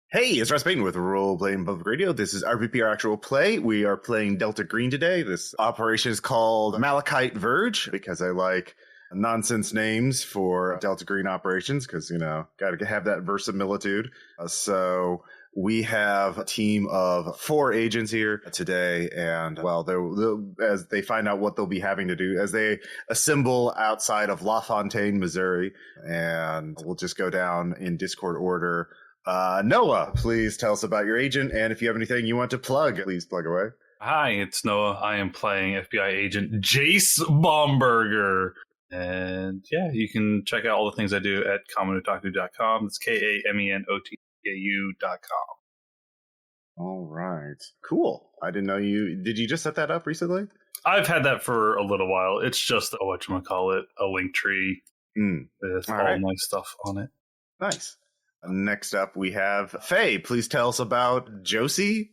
Hey, it's Russ Payton with Role Playing Public Radio. This is RPPR Actual Play. We are playing Delta Green today. This operation is called Malachite Verge because I like nonsense names for Delta Green operations because, got to have that verisimilitude. So we have a team of 4 agents here today. And, well, as they find out what they'll be having to do, as they assemble outside of LaFontaine, Missouri, and we'll just go down in Discord order. Noah, please tell us about your agent, and if you have anything you want to plug, please plug away. Hi, it's Noah. I am playing FBI agent Jace Bomberger. And yeah, you can check out all the things I do at kamenotaku.com. It's kamenotaku.com. All right. Cool. I didn't know did you just set that up recently? I've had that for a little while. It's just a link tree with all my stuff on it. Nice. Next up, we have Faye. Please tell us about Josie.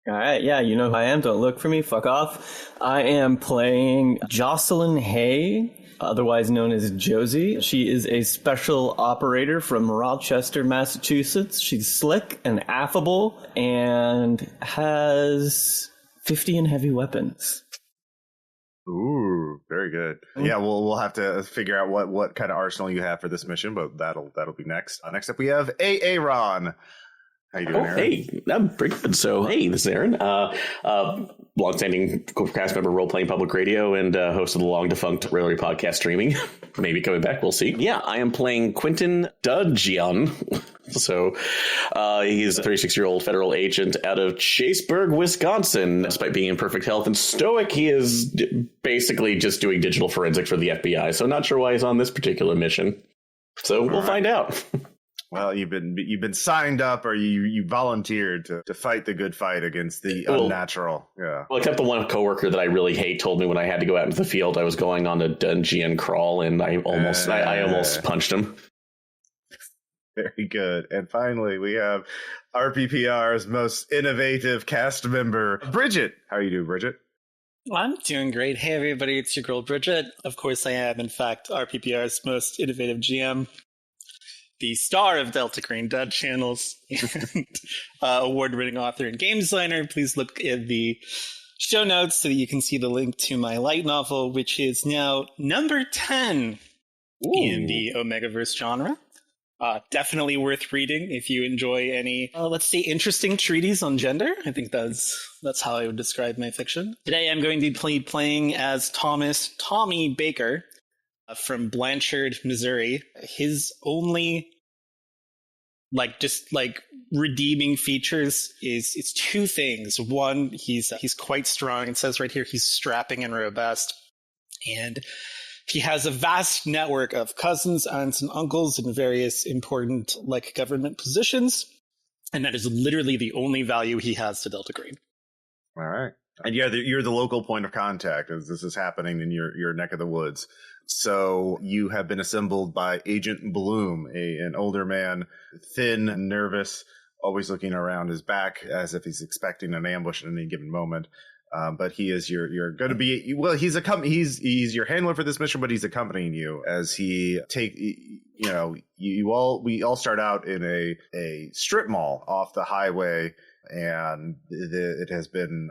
All right, yeah, you know who I am. Don't look for me. Fuck off. I am playing Jocelyn Hey, otherwise known as Josie. She is a special operator from Rochester, Massachusetts. She's slick and affable and has 50 and heavy weapons. Ooh, very good. Yeah, we'll have to figure out what kind of arsenal you have for this mission, but that'll be next. Next up, we have Aaron. How you doing, Aaron? Hey, I'm pretty good. So, hey, this is Aaron, longstanding cast member, Role Playing Public Radio, and host of the long-defunct Rarely Podcast Streaming. Maybe coming back, we'll see. Yeah, I am playing Quintin Dudgeon. So, he's a 36-year-old federal agent out of Chaseburg, Wisconsin. Despite being in perfect health and stoic, he is basically just doing digital forensic for the FBI. So, not sure why he's on this particular mission. So, we'll find out. Well, you've been signed up, or you volunteered to fight the good fight against the unnatural. Yeah. Well, except the one coworker that I really hate told me when I had to go out into the field I was going on a dungeon crawl, and I almost punched him. Very good. And finally, we have RPPR's most innovative cast member, Bridget. How are you doing, Bridget? I'm doing great. Hey, everybody, it's your girl, Bridget. Of course, I am, in fact, RPPR's most innovative GM. The star of Delta Green Dud channels and award-winning author and game designer. Please look at the show notes so that you can see the link to my light novel, which is now number 10 in the Omegaverse genre. Definitely worth reading if you enjoy any, let's say, interesting treatise on gender. I think that's how I would describe my fiction. Today I'm going to be playing as Tommy Baker, from Blanchard, Missouri. His only redeeming features is 2 things. One, he's quite strong. It says right here he's strapping and robust, and he has a vast network of cousins, aunts, and uncles in various important government positions, and that is literally the only value he has to Delta Green. All right. And yeah, you're the local point of contact as this is happening in your neck of the woods. So you have been assembled by Agent Bloom, an older man, thin, nervous, always looking around his back as if he's expecting an ambush at any given moment. But he is you're going to be, well, he's your handler for this mission, but he's accompanying you as we all start out in a strip mall off the highway. And it has been,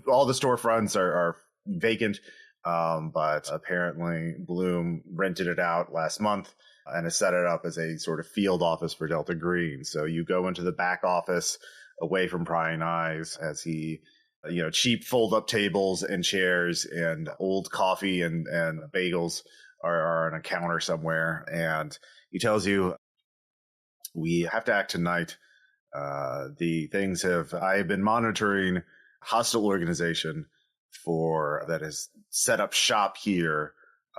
all the storefronts are vacant, but apparently Bloom rented it out last month and has set it up as a sort of field office for Delta Green. So you go into the back office away from prying eyes as he, cheap fold-up tables and chairs and old coffee and bagels are on a counter somewhere. And he tells you, we have to act tonight. I have been monitoring hostile organization that has set up shop here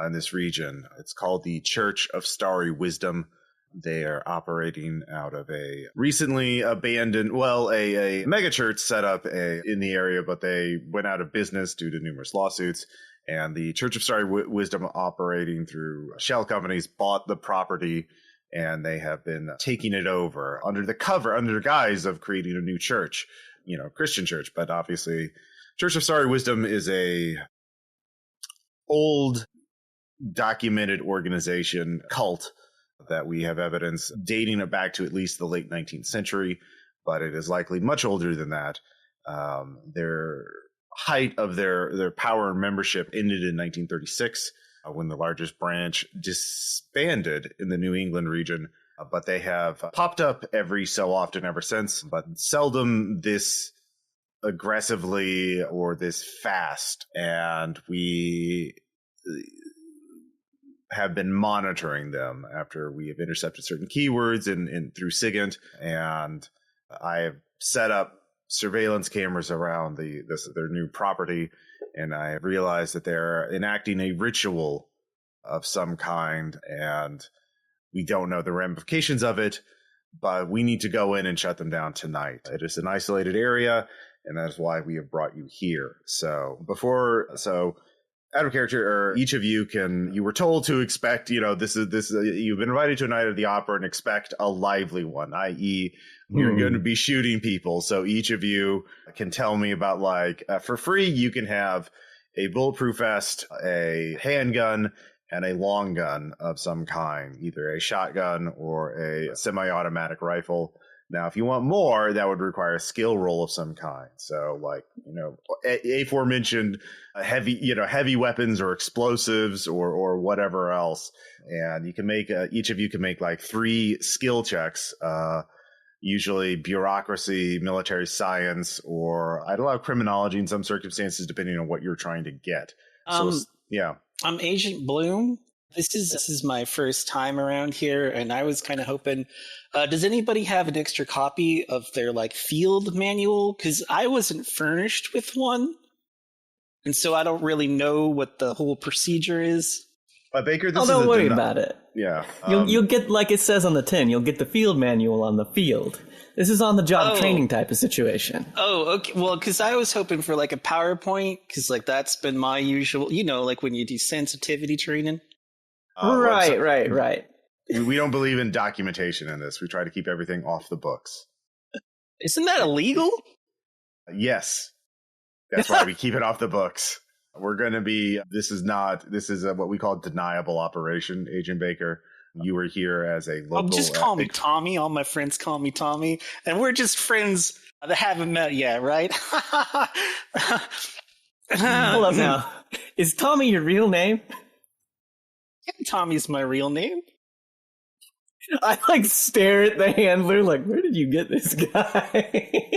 in this region. It's called the Church of Starry Wisdom. They are operating out of a recently abandoned, a mega church set up in the area, but they went out of business due to numerous lawsuits. And the Church of Starry Wisdom, operating through shell companies, bought the property, and they have been taking it over under the guise of creating a new church, Christian church. But obviously, Church of Starry Wisdom is a old documented organization, cult, that we have evidence dating it back to at least the late 19th century, but it is likely much older than that. Their height of their power and membership ended in 1936 when the largest branch disbanded in the New England region. But they have popped up every so often ever since, but seldom this aggressively or this fast. And we have been monitoring them after we have intercepted certain keywords in through SIGINT, and I have set up surveillance cameras around their new property, and I have realized that they're enacting a ritual of some kind, and we don't know the ramifications of it, but we need to go in and shut them down tonight. It is an isolated area, and that is why we have brought you here. So out of character, or each of you were told to expect, you've been invited to a night of the opera and expect a lively one, i.e. you're going to be shooting people. So each of you can tell me about, for free, you can have a bulletproof vest, a handgun, and a long gun of some kind, either a shotgun or a semi-automatic rifle. Now, if you want more, that would require a skill roll of some kind. So, aforementioned heavy weapons or explosives or whatever else. And you can make each of you can make 3 skill checks. Usually bureaucracy, military science, or I'd allow criminology in some circumstances, depending on what you're trying to get. I'm Agent Bloom. This is my first time around here, and I was kind of hoping, does anybody have an extra copy of their field manual? Because I wasn't furnished with one, and so I don't really know what the whole procedure is. Baker, this is don't worry about it. Yeah, you'll get, like it says on the tin, you'll get the field manual on the field. This is on the job training type of situation. Oh, okay. Well, because I was hoping for a PowerPoint, because that's been my usual, when you do sensitivity training. Right. We don't believe in documentation in this. We try to keep everything off the books. Isn't that illegal? Yes. That's why we keep it off the books. We're going to be, this is what we call deniable operation, Agent Baker. You were here as a local... just call me Tommy. All my friends call me Tommy. And we're just friends that haven't met yet, right? Hold up now. Is Tommy your real name? Tommy's my real name. I stare at the handler where did you get this guy?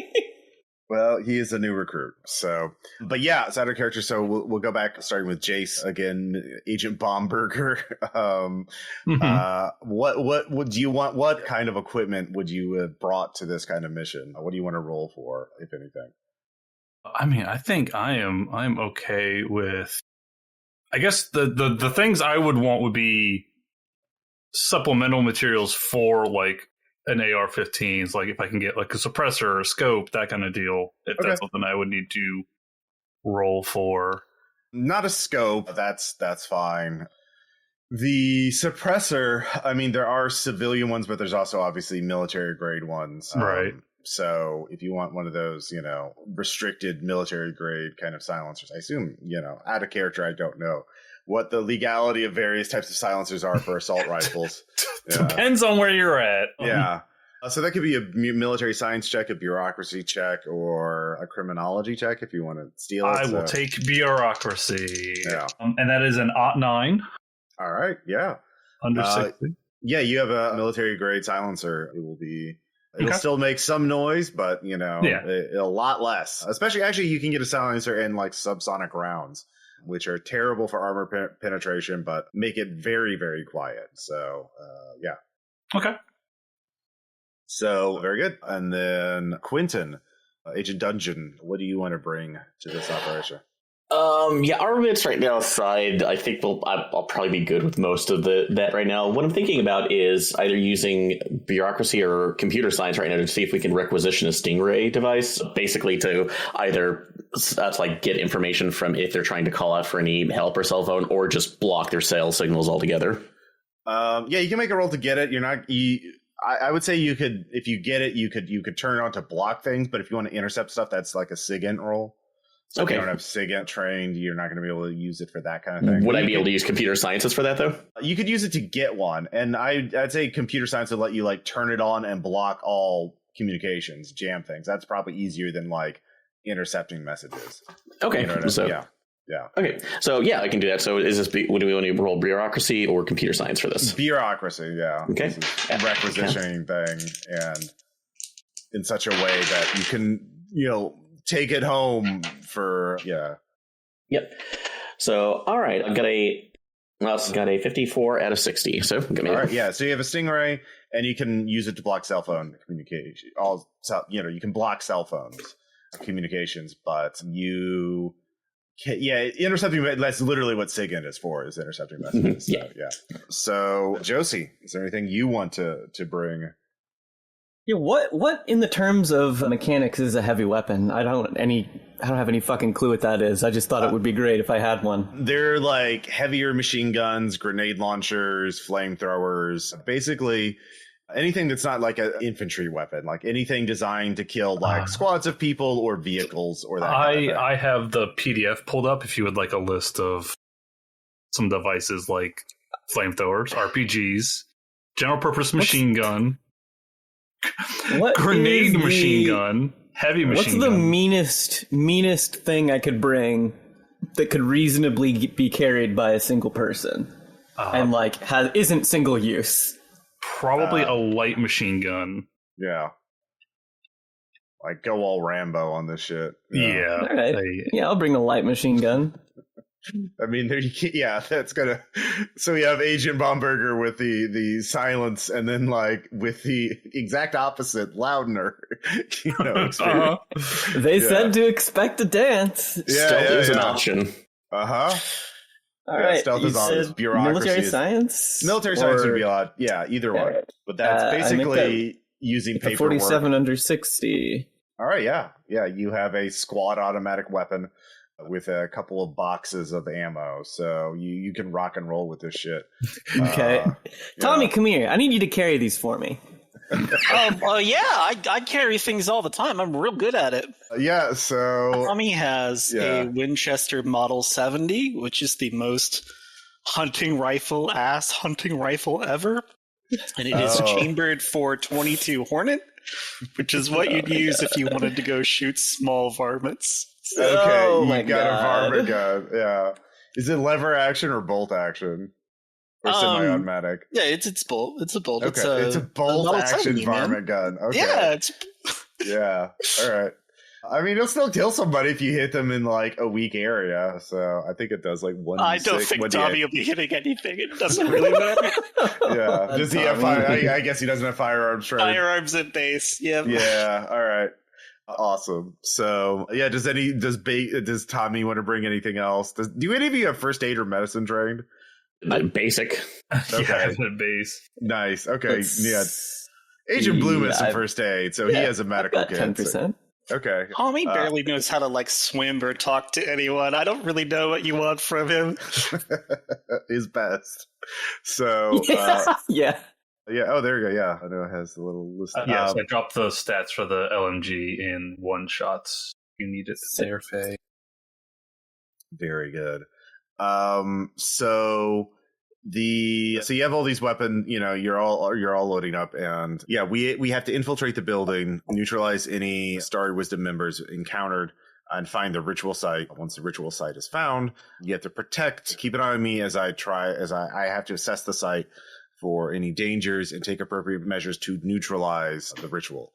Well, he is a new recruit. So, but yeah, it's out of character. So we'll go back starting with Jace again, Agent Bomberger. What do you want? What kind of equipment would you have brought to this kind of mission? What do you want to roll for, if anything? I mean, I think I'm okay with. I guess the things I would want would be supplemental materials for an AR-15s, if I can get a suppressor or a scope, that kind of deal. If that's something I would need to roll for. Not a scope, that's fine. The suppressor, I mean, there are civilian ones, but there's also obviously military grade ones. Right. So if you want one of those, restricted military grade kind of silencers, I assume, out of character, I don't know what the legality of various types of silencers are for assault rifles. Depends on where you're at. Yeah. So that could be a military science check, a bureaucracy check, or a criminology check if you want to steal it. I will take bureaucracy. Yeah. And that is an OT-9. All right. Yeah. Under 60. Yeah, you have a military grade silencer. It'll still make some noise, but a lot less. Actually, you can get a silencer in subsonic rounds, which are terrible for armor penetration, but make it very, very quiet. So, yeah. Okay. So, very good. And then Quintin, Agent Dudgeon, what do you want to bring to this operation? Armaments right now aside, I think I'll probably be good with most of that right now. What I'm thinking about is either using bureaucracy or computer science right now to see if we can requisition a Stingray device, basically to either get information from if they're trying to call out for any help or cell phone, or just block their cell signals altogether. Yeah, you can make a roll to get it. I would say you could, if you get it, you could turn it on to block things, but if you want to intercept stuff, that's like a SIGINT roll. So Okay. if you don't have SIGINT trained, you're not going to be able to use it for that kind of thing. Would I be able to use computer sciences for that, though? You could use it to get one. And I'd say computer science would let you like turn it on and block all communications, jam things. That's probably easier than like intercepting messages. Okay. You know what I mean? So, yeah. Okay. So, yeah, I can do that. So, is this, would we want to roll bureaucracy or computer science for this? Bureaucracy, yeah. Okay. This is a requisitioning thing, and in such a way that you can, take it home for, Yep. So, all right. I've got a 54 out of 60. So, give me all right, yeah. So you have a Stingray, and you can use it to block cell phone communication. You can block cell phones communications, but you can't, intercepting. That's literally what SIGINT is for, is intercepting messages. So, So, Josie, is there anything you want to bring? Yeah, what in the terms of mechanics is a heavy weapon? I don't have any fucking clue what that is. I just thought it would be great if I had one. They're like heavier machine guns, grenade launchers, flamethrowers, basically anything that's not like an infantry weapon, like anything designed to kill like squads of people or vehicles or that kind of thing. I have the PDF pulled up if you would like a list of some devices like flamethrowers, RPGs, general purpose machine gun, grenade machine gun, heavy machine gun. What's the meanest thing I could bring that could reasonably be carried by a single person and like isn't single use? Probably a light machine gun. Yeah. Like go all Rambo on this shit. Yeah. All right. Yeah, I'll bring a light machine gun. I mean, that's gonna. So you have Agent Bomberger with the silence, and then like with the exact opposite, louder. They said to expect a dance. Stealth is an option. All right. Stealth is on. Bureaucracy. Military science. Military science would be a lot. Yeah, either one. But that's basically using paperwork. 47 under 60. All right. Yeah. You have a squad automatic weapon with a couple of boxes of ammo, so you can rock and roll with this shit. Okay. Tommy, come here. I need you to carry these for me. I carry things all the time. I'm real good at it. So Tommy has a Winchester Model 70, which is the most hunting rifle ever. And it is chambered for 22 Hornet, which is what you'd use if you wanted to go shoot small varmints. Okay, you got a varmint gun. Yeah. Is it lever action or bolt action? Or semi-automatic? Yeah, it's bolt. It's a bolt. Okay, it's a bolt action varmint gun. Okay. Yeah, All right. I mean, it'll still kill somebody if you hit them in like a weak area. So I think it does like 1d6. I don't think Tommy will be hitting anything. It doesn't really matter. Yeah. Does he have I guess he doesn't have firearms trained. Firearms at base. Yep. Yeah. All right. Awesome. So yeah, does Tommy want to bring anything else? Do any of you have first aid or medicine trained? Basic. Okay. Yeah, base. Nice. Okay. Agent Bloom has some first aid, so he has a medical kit. 10%. Okay. Tommy barely knows how to like swim or talk to anyone. I don't really know what you want from him. His best. So yeah. Oh, there you go. Yeah, I know it has the little list. So I dropped the stats for the LMG in one shots. You need it there, Faye. Very good. So you have all these weapons. You're all loading up, and we have to infiltrate the building, neutralize any Starry Wisdom members encountered, and find the ritual site. Once the ritual site is found, you have to keep an eye on me as I have to assess the site for any dangers and take appropriate measures to neutralize the ritual.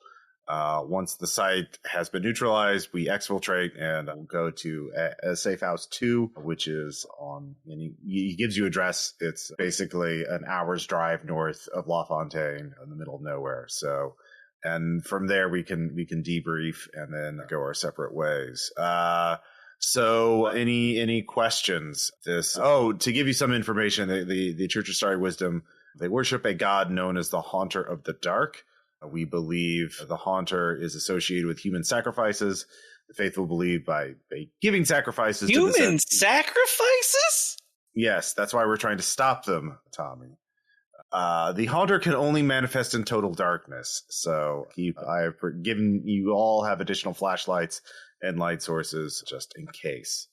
Once the site has been neutralized, we exfiltrate and we'll go to a safe house 2, which is and he gives you address. It's basically an hour's drive north of LaFontaine in the middle of nowhere. So, and from there we can debrief and then go our separate ways. So any questions? To give you some information, the Church of Starry Wisdom, they worship a god known as the Haunter of the Dark. We believe the Haunter is associated with human sacrifices. The faithful believe by giving sacrifices. Human sacrifices? Yes, that's why we're trying to stop them, Tommy. The Haunter can only manifest in total darkness. So I have given you all have additional flashlights and light sources just in case.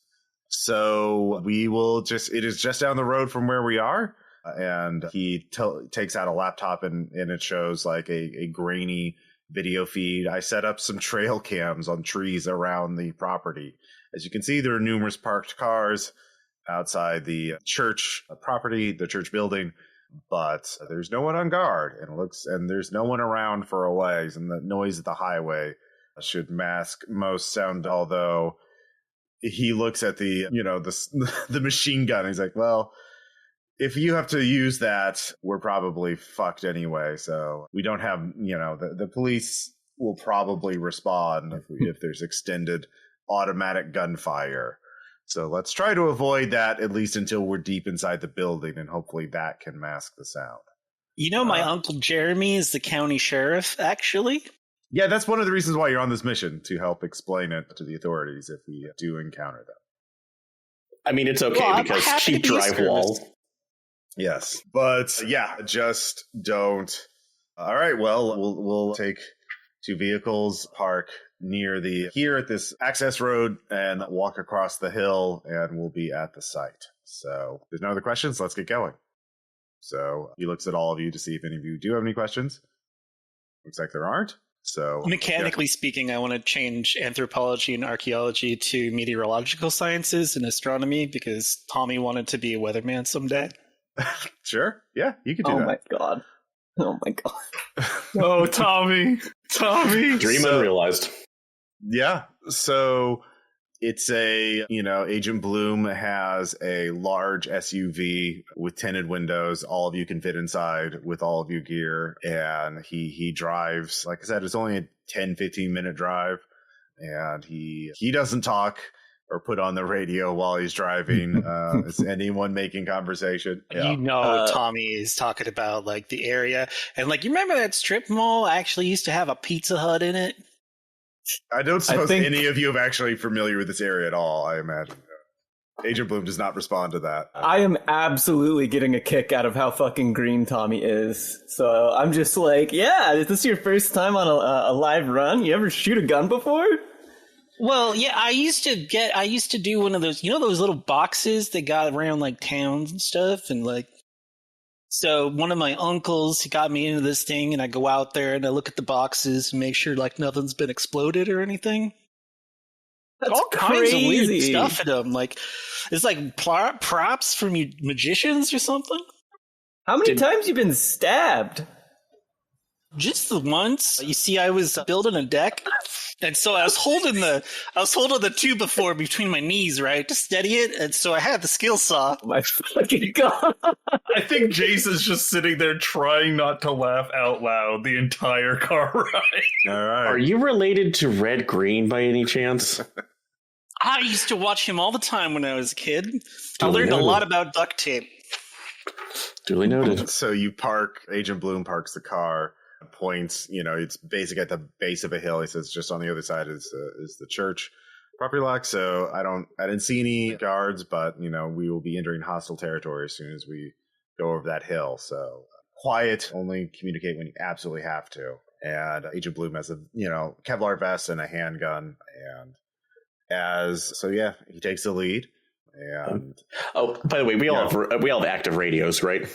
So it is just down the road from where we are. And he takes out a laptop and it shows like a grainy video feed. I set up some trail cams on trees around the property. As you can see, there are numerous parked cars outside the church property, the church building, but there's no one on guard, and there's no one around for a ways, and the noise at the highway should mask most sound. Although he looks at the the machine gun, and he's like, well, if you have to use that, we're probably fucked anyway. So we don't have, the police will probably respond if there's extended automatic gunfire. So let's try to avoid that, at least until we're deep inside the building, and hopefully that can mask the sound. My Uncle Jeremy is the county sheriff, actually. Yeah, that's one of the reasons why you're on this mission, to help explain it to the authorities if we do encounter them. I mean, it's okay because cheap drywall. Yes, but yeah, just don't. All right, well, we'll take 2 vehicles, park here at this access road, and walk across the hill, and we'll be at the site. So if there's no other questions, let's get going. So he looks at all of you to see if any of you do have any questions. Looks like there aren't. So mechanically speaking, I want to change anthropology and archaeology to meteorological sciences and astronomy because Tommy wanted to be a weatherman someday. Sure. Yeah, you could do that. Oh my god. Oh, Tommy. Dream unrealized. Yeah. So it's Agent Bloom has a large SUV with tinted windows. All of you can fit inside with all of your gear. And he drives, like I said, it's only a 10-15 minute drive. And he doesn't talk or put on the radio while he's driving. Is anyone making conversation? Yeah. Tommy is talking about like the area. And like, you remember that strip mall actually used to have a Pizza Hut in it? I don't suppose any of you have actually familiar with this area at all, I imagine. Agent Bloom does not respond to that. I am absolutely getting a kick out of how fucking green Tommy is. So I'm just like, yeah, is this your first time on a live run? You ever shoot a gun before? Well, yeah, I used to do one of those, those little boxes that got around like towns and stuff. And like, so one of my uncles, he got me into this thing, and I go out there and I look at the boxes and make sure like nothing's been exploded or anything. That's all crazy. Kinds of weird stuff in them. Like, it's like props from magicians or something. How many times you been stabbed? Just the once. You see, I was building a deck, and so I was holding the 2x4 between my knees, right, to steady it, and so I had the skill saw. Oh my fucking god! I think Jace is just sitting there trying not to laugh out loud the entire car ride. All right. Are you related to Red Green by any chance? I used to watch him all the time when I was a kid. I learned a lot about duct tape. Duly noted. So Agent Bloom parks the car, points, it's basically at the base of a hill. He says just on the other side is the church property lock. So I didn't see any guards, but we will be entering hostile territory as soon as we go over that hill. So quiet, only communicate when you absolutely have to. And Agent Bloom has a Kevlar vest and a handgun, and he takes the lead. And by the way, we all have active radios, right?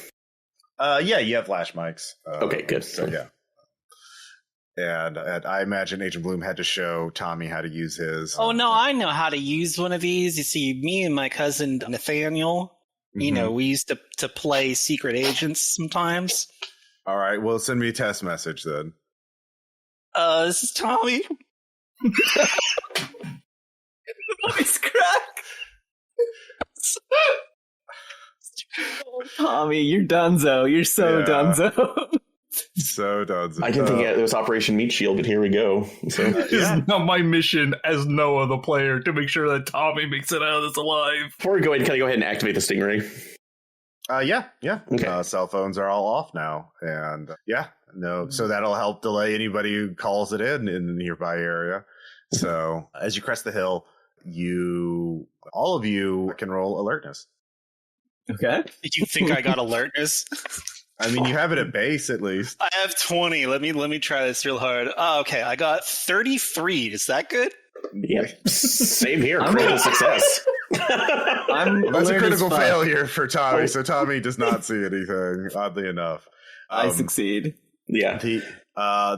Yeah, you have flash mics. Okay, good. So yeah. And I imagine Agent Bloom had to show Tommy how to use his. Oh, no, I know how to use one of these. You see, me and my cousin Nathaniel, we used to play secret agents sometimes. All right, well, send me a test message then. This is Tommy. Voice crack. Tommy, you're donezo. You're so donezo. So donezo. I didn't think it was Operation Meat Shield, but here we go. So It's not my mission as Noah, the player, to make sure that Tommy makes it out of this alive. Before we go ahead, can I go ahead and activate the Stingray? Yeah. Okay. Cell phones are all off now, and so that'll help delay anybody who calls it in the nearby area. So as you crest the hill, all of you can roll alertness. Okay. Did you think I got alertness? I mean, you have it at base at least. I have 20. Let me try this real hard. Oh, okay. I got 33. Is that good? Yep. Same here. Critical success. That's a critical failure for Tommy. So Tommy does not see anything. Oddly enough, I succeed. Yeah.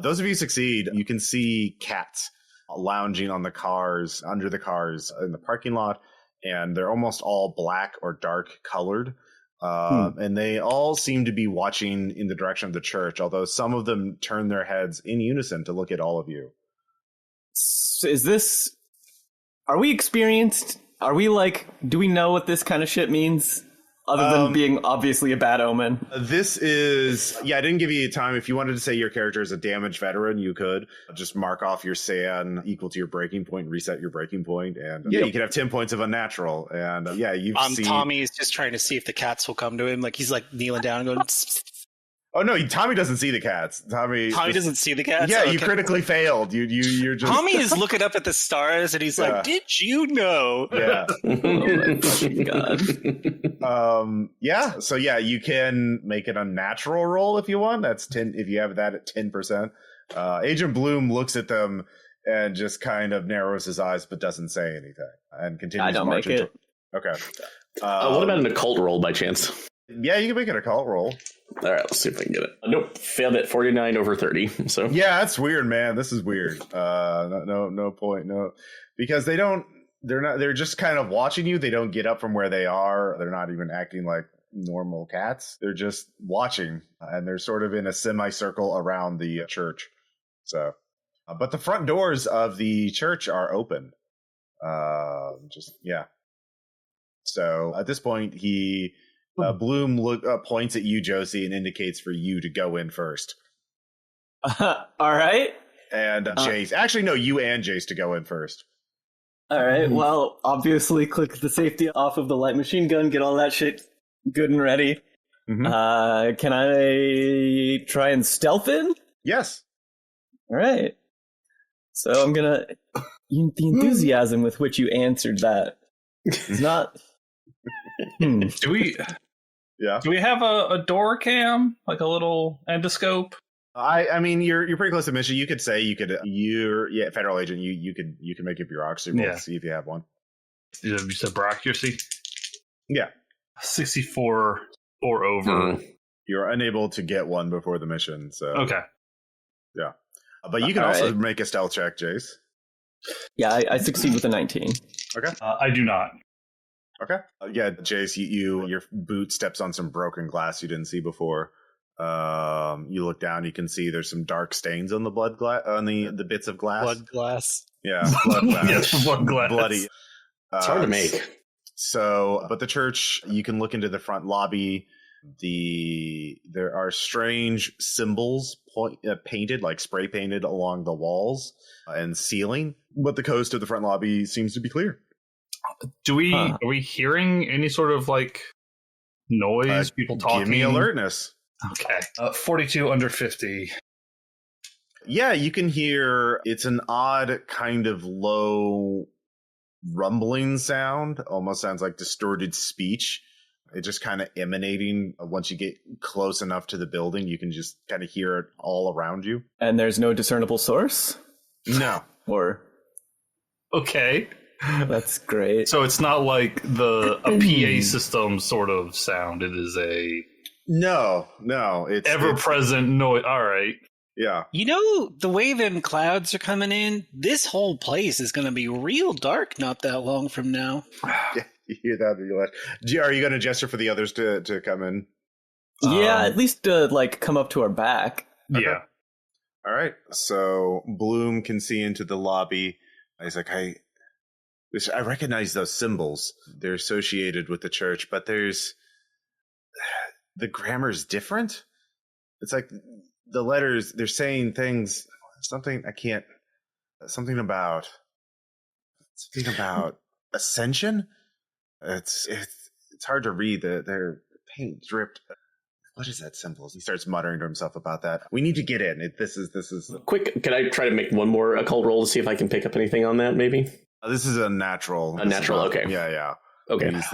Those of you succeed. You can see cats lounging on the cars, under the cars in the parking lot, and they're almost all black or dark colored. And they all seem to be watching in the direction of the church, although some of them turn their heads in unison to look at all of you. Are we experienced? Are we do we know what this kind of shit means? Other than being obviously a bad omen. This is, I didn't give you time. If you wanted to say your character is a damaged veteran, you could just mark off your SAN equal to your breaking point, reset your breaking point, and you could have 10 points of unnatural. And you've seen. Tommy is just trying to see if the cats will come to him. He's kneeling down and going. Oh no, Tommy doesn't see the cats. Tommy doesn't see the cats. Yeah, okay. You critically failed. You're just. Tommy is looking up at the stars and he's like, "Did you know?" Yeah. Oh my fucking god. So you can make an unnatural roll if you want. That's 10. If you have that at 10%. Agent Bloom looks at them and just kind of narrows his eyes, but doesn't say anything, and continues. I don't make it. Okay. What about an occult roll by chance? Yeah, you can make an occult roll. All right, let's see if I can get it. Nope, failed at 49 over 30. So that's weird, man. This is weird. No point. No, because they're just kind of watching you. They don't get up from where they are. They're not even acting like normal cats. They're just watching, and they're sort of in a semicircle around the church. So, but the front doors of the church are open. So at this point, Bloom points at you, Josie, and indicates for you to go in first. All right. And Jace. Actually, no, you and Jace to go in first. All right. Well, obviously, click the safety off of the light machine gun, get all that shit good and ready. Mm-hmm. Can I try and stealth in? Yes. All right. So I'm going to... The enthusiasm with which you answered that is not... Do we have a door cam, like a little endoscope? I mean, you're pretty close to mission. You could say you're federal agent. You can make a bureaucracy roll to see if you have one. You said bureaucracy? Yeah. 64 or over. You're unable to get one before the mission. So okay. Yeah. But you can also make a stealth check, Jace. Yeah, I succeed with a 19. Okay. I do not. Okay. Jace, your boot steps on some broken glass you didn't see before. You look down, you can see there's some dark stains on the on the bits of glass. Blood glass. Yeah, blood glass. Yes, blood glass. Bloody. It's hard to make. So, but the church, you can look into the front lobby. There are strange symbols painted, like spray painted along the walls and ceiling, but the coast of the front lobby seems to be clear. Are we hearing any sort of noise, people talking? Give me alertness. Okay. 42 under 50. Yeah, you can hear, it's an odd kind of low rumbling sound. Almost sounds like distorted speech. It just kind of emanating. Once you get close enough to the building, you can just kind of hear it all around you. And there's no discernible source? No. Or... Okay. That's great. So it's not like a PA system sort of sound. It is a... No. It's ever-present noise. All right. Yeah. The way them clouds are coming in, this whole place is going to be real dark not that long from now. Yeah, you hear that? Are you going to gesture for the others to come in? Yeah, at least come up to our back. Okay. Yeah. All right. So Bloom can see into the lobby. He's like, I recognize those symbols. They're associated with the church, but the grammar's different. It's like the letters, they're saying things, something about ascension. It's hard to read. Their paint dripped. What is that symbol? He starts muttering to himself about that. We need to get in. This is quick. Can I try to make one more occult roll to see if I can pick up anything on that? Maybe. This is a natural. Okay. Yeah. Okay. This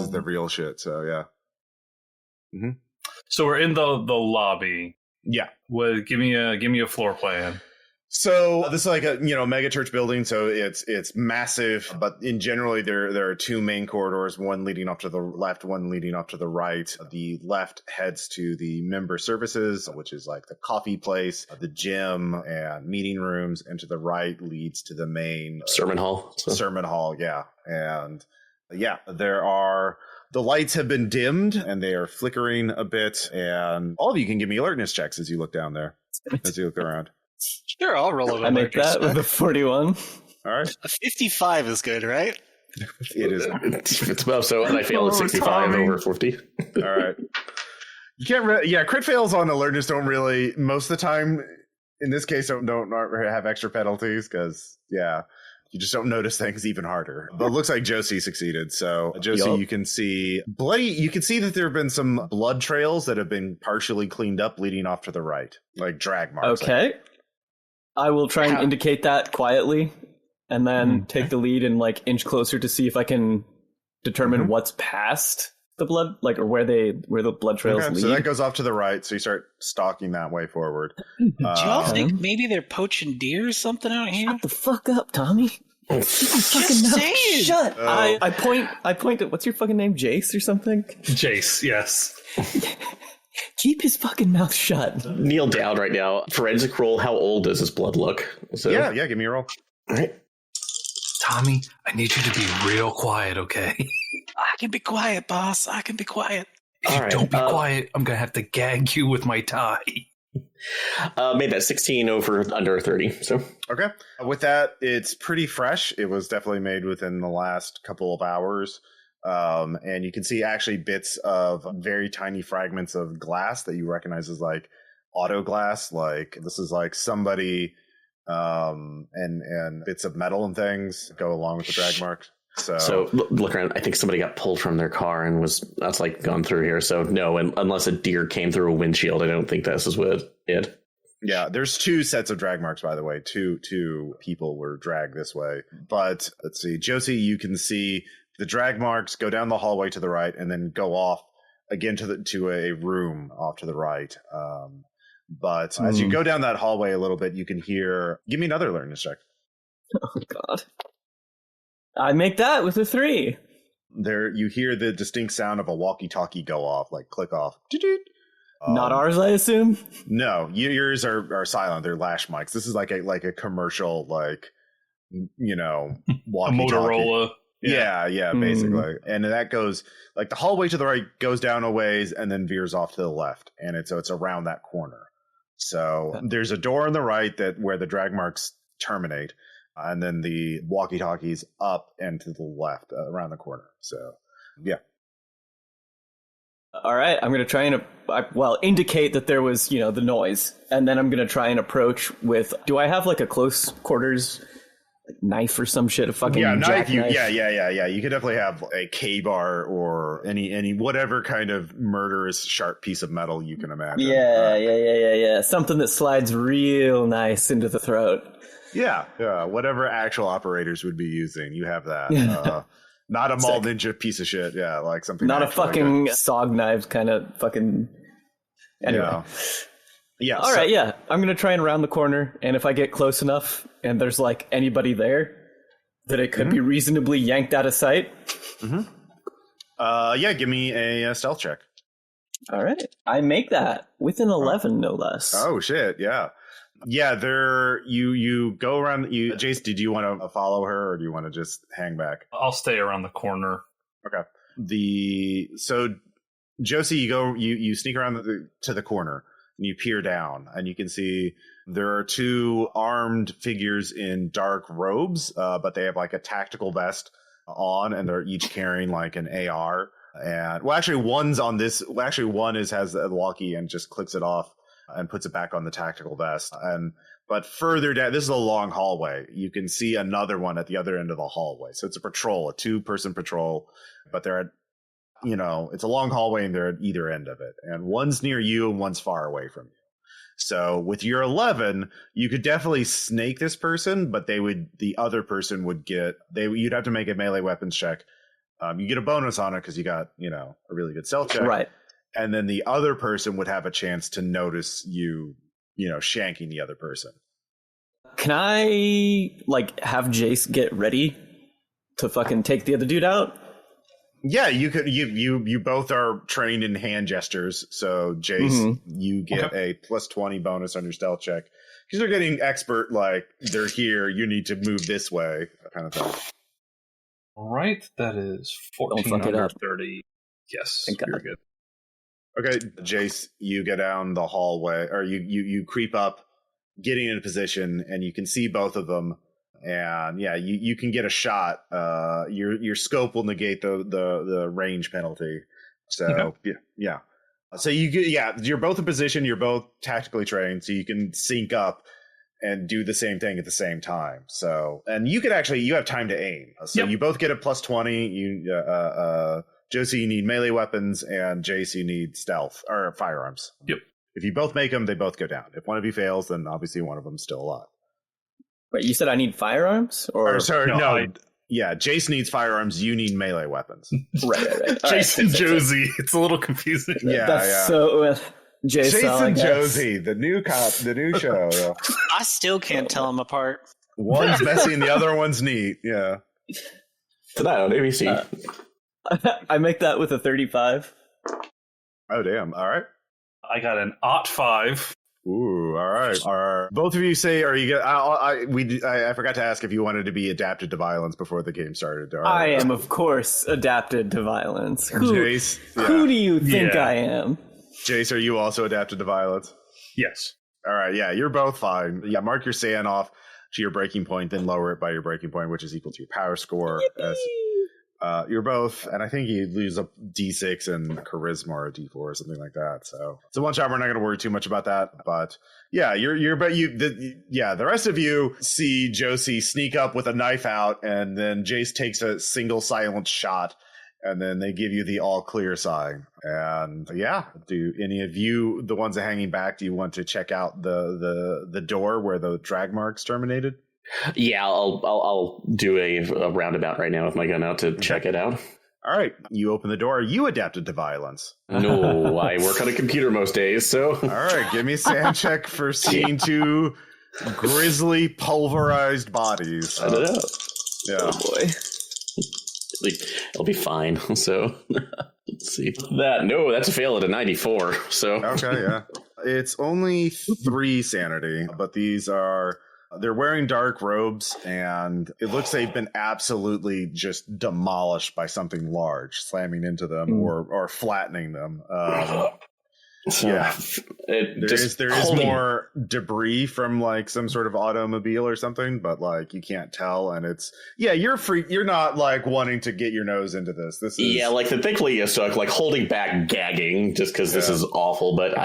is the real shit. So yeah. Mm-hmm. So we're in the lobby. Yeah. Give me a floor plan. So this is like a mega church building, so it's massive. But in generally, there are two main corridors, one leading off to the left, one leading off to the right. The left heads to the member services, which is like the coffee place, the gym, and meeting rooms, and to the right leads to the main sermon hall. Sermon hall, yeah, and the lights have been dimmed and they are flickering a bit. And all of you can give me alertness checks as you look down there, as you look around. Sure, I'll roll it. I make that with a 41. All right. A 55 is good, right? It is. It's above, so and I fail at 65 over 50. All right. You can't crit fails on alertness don't really, most of the time, in this case, don't have extra penalties because, you just don't notice things even harder. But it looks like Josie succeeded. So, Josie, you can see that there have been some blood trails that have been partially cleaned up leading off to the right, like drag marks. Okay. I will try and indicate that quietly and then take the lead and like inch closer to see if I can determine what's past the blood, like, or where the blood trails lead. So that goes off to the right. So you start stalking that way forward. Do y'all think maybe they're poaching deer or something out here? Shut the fuck up, Tommy. Just saying. Shut. I point at, what's your fucking name, Jace or something? Jace, yes. Keep his fucking mouth shut. Kneel down right now. Forensic roll. How old does his blood look? So, yeah, give me a roll. All right. Tommy, I need you to be real quiet, okay? I can be quiet, boss. I can be quiet. If you don't be quiet, I'm going to have to gag you with my tie. Made that 16 over under 30. So okay. With that, it's pretty fresh. It was definitely made within the last couple of hours. And you can see actually bits of very tiny fragments of glass that you recognize as like auto glass. Like this is like somebody, and bits of metal and things go along with the drag marks. So look around. I think somebody got pulled from their car and that's like gone through here. So no, and unless a deer came through a windshield, I don't think this is what it. Yeah, there's two sets of drag marks, by the way. Two people were dragged this way. But let's see, Josie, you can see the drag marks go down the hallway to the right and then go off again to a room off to the right. But as you go down that hallway a little bit, you can hear. Give me another alertness check. Oh God. I make that with a 3. There, you hear the distinct sound of a walkie-talkie go off, like click off. Not ours, I assume. No, yours are silent. They're lash mics. This is like a commercial, like walkie-talkie. A Motorola. Yeah, basically. And that goes like the hallway to the right goes down a ways and then veers off to the left, and it's around that corner. So there's a door on the right where the drag marks terminate. And then the walkie-talkies up and to the left around the corner. So, yeah. All right. I'm going to try and, indicate that there was, the noise. And then I'm going to try and approach with, do I have like a close quarters knife or some shit? A fucking knife. Yeah. You could definitely have a K-bar or any whatever kind of murderous sharp piece of metal you can imagine. Yeah. Something that slides real nice into the throat. Yeah, whatever actual operators would be using, you have that. Not a Mall Ninja piece of shit. Yeah, like something. Not a fucking SOG knives kind of fucking. Anyway. Yeah. All right. Yeah, I'm gonna try and round the corner, and if I get close enough, and there's like anybody there, that it could be reasonably yanked out of sight. Give me a stealth check. All right, I make that with an 11, no less. Oh shit! Yeah. Yeah, you go around. Jace, did you want to follow her, or do you want to just hang back? I'll stay around the corner. Okay. So Josie, you sneak around to the corner and you peer down, and you can see there are two armed figures in dark robes, but they have like a tactical vest on, and they're each carrying like an AR. And one has a walkie and just clicks it off and puts it back on the tactical vest. But further down, this is a long hallway. You can see another one at the other end of the hallway. So it's a 2-person patrol, but they're at, it's a long hallway and they're at either end of it. And one's near you and one's far away from you. So with your 11, you could definitely snake this person, but the other person you'd have to make a melee weapons check. You get a bonus on it because you got, a really good stealth check. Right. And then the other person would have a chance to notice you, shanking the other person. Can I, have Jace get ready to fucking take the other dude out? Yeah, you could. You both are trained in hand gestures, so Jace, you get a plus 20 bonus on your stealth check because they're getting expert. Like they're here, you need to move this way, kind of thing. All right, that is 14 under 30. Yes, you're good. Okay, Jace, you go down the hallway, or you creep up, getting in a position, and you can see both of them. And yeah, you can get a shot. Your scope will negate the range penalty. So yeah. So you're both in position. You're both tactically trained, so you can sync up and do the same thing at the same time. So, and you have time to aim. So you both get a plus 20. Josie, you need melee weapons, and Jace, you need stealth or firearms. Yep. If you both make them, they both go down. If one of you fails, then obviously one of them's still alive. Wait, you said I need firearms? Or sorry, no. Yeah, Jace needs firearms. You need melee weapons. Right. Jason Josie. It's a little confusing. That's so... Jason Josie, the new show. Yeah. I still can't tell them apart. One's messy and the other one's neat. Yeah. Tonight on ABC. I make that with a 35. Oh, damn. All right. I got an 5. Ooh, all right. Both of you say, are you I forgot to ask if you wanted to be adapted to violence before the game started. I am, of course, adapted to violence. Jace, who do you think I am? Jace, are you also adapted to violence? Yes. All right, yeah, you're both fine. Yeah, mark your SAN off to your breaking point, then lower it by your breaking point, which is equal to your power score. You're both, and I think you lose a D6 and charisma or a D4 or something like that. So it's a one shot. We're not going to worry too much about that. But yeah, the rest of you see Josie sneak up with a knife out, and then Jace takes a single silent shot, and then they give you the all clear sign. And yeah, do any of you, the ones that are hanging back, do you want to check out the door where the drag marks terminated? Yeah, I'll do a roundabout right now with my gun out to check it out. All right, you open the door. Are you adapted to violence? No, I work on a computer most days, so... All right, give me a SAN check for seeing two grisly, pulverized bodies. I don't know. Yeah. Oh, boy. It'll be fine, so... Let's see. That's a fail at a 94, so... Okay, yeah. It's only 3 sanity, but these are... They're wearing dark robes, and it looks they've been absolutely just demolished by something large, slamming into them or flattening them. Yeah, there is more debris from like some sort of automobile or something, but like you can't tell, and it's you're free. You're not like wanting to get your nose into this. This is thankfully you're stuck like holding back, gagging, just because this is awful. But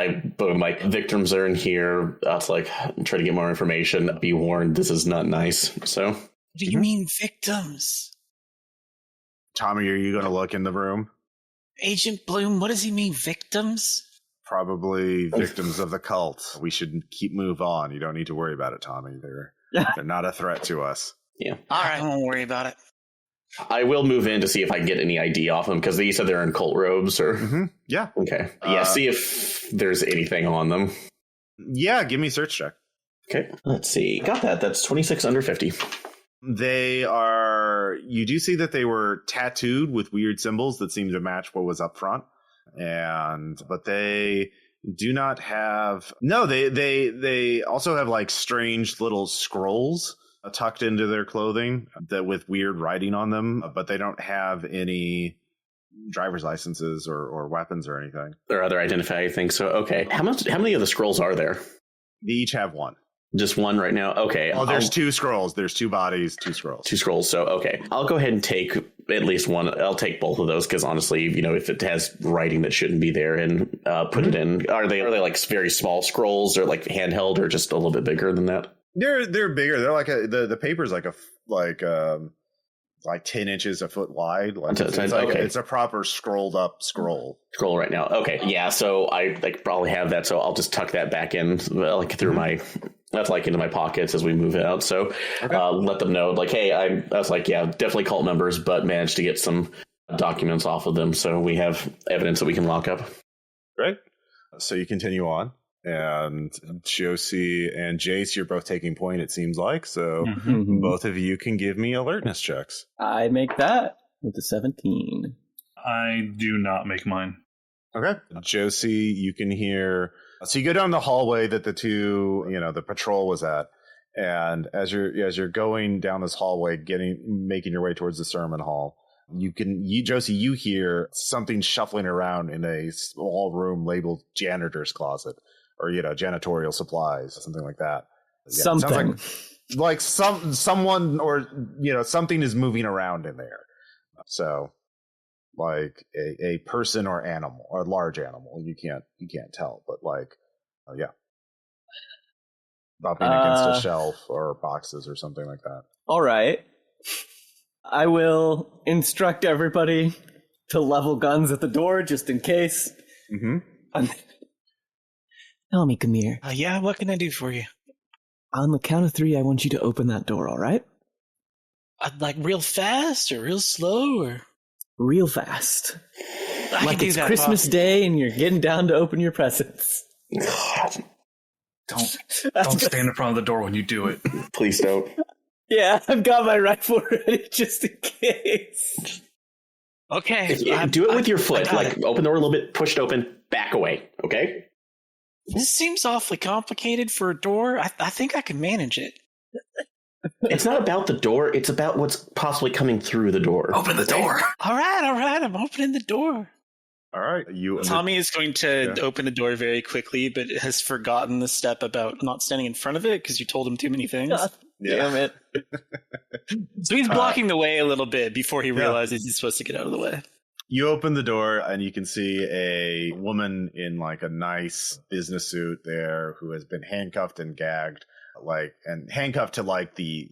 my victims are in here. That's like try to get more information. Be warned, this is not nice. So, what do you mean victims? Tommy, are you going to look in the room? Agent Bloom, what does he mean victims? Probably victims of the cult. We should move on. You don't need to worry about it, Tommy. They're not a threat to us. Yeah. All right. I won't worry about it. I will move in to see if I can get any ID off them, because you said they're in cult robes, or... Mm-hmm. Yeah. Okay. Yeah, see if there's anything on them. Yeah, give me a search check. Okay. Let's see. Got that. That's 26 under 50. You do see that they were tattooed with weird symbols that seem to match what was up front. But they do not have they also have like strange little scrolls tucked into their clothing that with weird writing on them, but they don't have any driver's licenses or weapons or anything. Or other identifying things. So okay. How many of the scrolls are there? They each have one. Just one right now? Okay. Oh, there's 2 scrolls. There's 2 bodies, 2 scrolls. 2 scrolls. So, okay. I'll go ahead and take at least one. I'll take both of those because honestly, if it has writing that shouldn't be there and put it in. Are they like very small scrolls or like handheld or just a little bit bigger than that? They're bigger. They're like the paper's like 10 inches a foot wide. Like it's a proper scrolled up scroll. Scroll right now. Okay. Yeah. So I probably have that. So I'll just tuck that back in through my... That's into my pockets as we move it out. So let them know hey, I was definitely cult members, but managed to get some documents off of them. So we have evidence that we can lock up. Right. So you continue on And Josie and Jace, you're both taking point, it seems like. So both of you can give me alertness checks. I make that with a 17. I do not make mine. Okay. Josie, you can hear. So you go down the hallway that the two, the patrol was at. And as you're going down this hallway, making your way towards the sermon hall, Josie, you hear something shuffling around in a small room labeled janitor's closet, or janitorial supplies, something like that. Yeah, something like someone or something is moving around in there. So like a person or animal or a large animal, you can't tell, but bumping against a shelf or boxes or something like that. All right. I will instruct everybody to level guns at the door just in case. Tell me, come here. Yeah, what can I do for you? On the count of 3, I want you to open that door, all right? Like real fast or real slow or? Real fast. Like it's Christmas Day and you're getting down to open your presents. God. Don't stand in front of the door when you do it. Please don't. Yeah, I've got my rifle ready just in case. Okay. Do it with your foot. Open the door a little bit, push it open, back away, okay? This seems awfully complicated for a door. I think I can manage it. It's not about the door. It's about what's possibly coming through the door. Open the door. All right. I'm opening the door. All right. Tommy is going to open the door very quickly, but has forgotten the step about not standing in front of it because you told him too many things. Damn it. So he's blocking the way a little bit before he realizes he's supposed to get out of the way. You open the door and you can see a woman in like a nice business suit there who has been handcuffed and gagged, and handcuffed to like the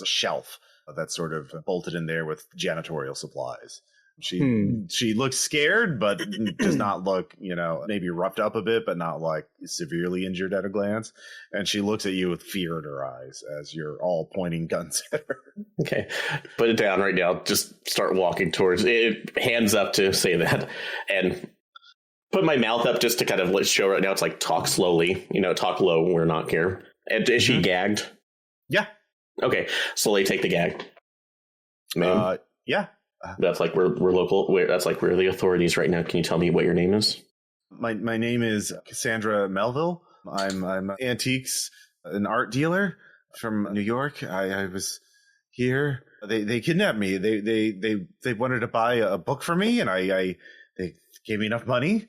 shelf that's sort of bolted in there with janitorial supplies. She looks scared, but does not look, maybe roughed up a bit, but not like severely injured at a glance. And she looks at you with fear in her eyes as you're all pointing guns at her. Okay. Put it down right now. Just start walking towards it. Hands up to say that. And put my mouth up just to kind of show right now. It's like talk slowly, talk low. We're not here. And is she gagged? Yeah. Okay. Slowly take the gag. Ma'am? Yeah. That's like we're local. That's like we're the authorities right now. Can you tell me what your name is? My name is Cassandra Melville. I'm antiques, an art dealer from New York. I was here. They kidnapped me. They wanted to buy a book for me, and they gave me enough money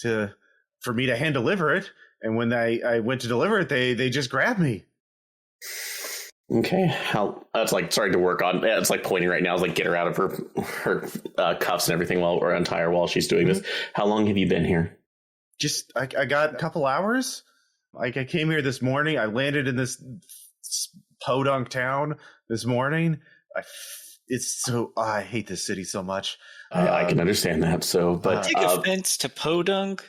for me to hand deliver it. And when I went to deliver it, they just grabbed me. Okay, that's like starting to work on. It's like pointing right now. It's like get her out of her cuffs and everything while she's doing this. How long have you been here? Just I got a couple hours. Like I came here this morning. I landed in this podunk town this morning. I hate this city so much. I can understand that. So, but take offense to podunk.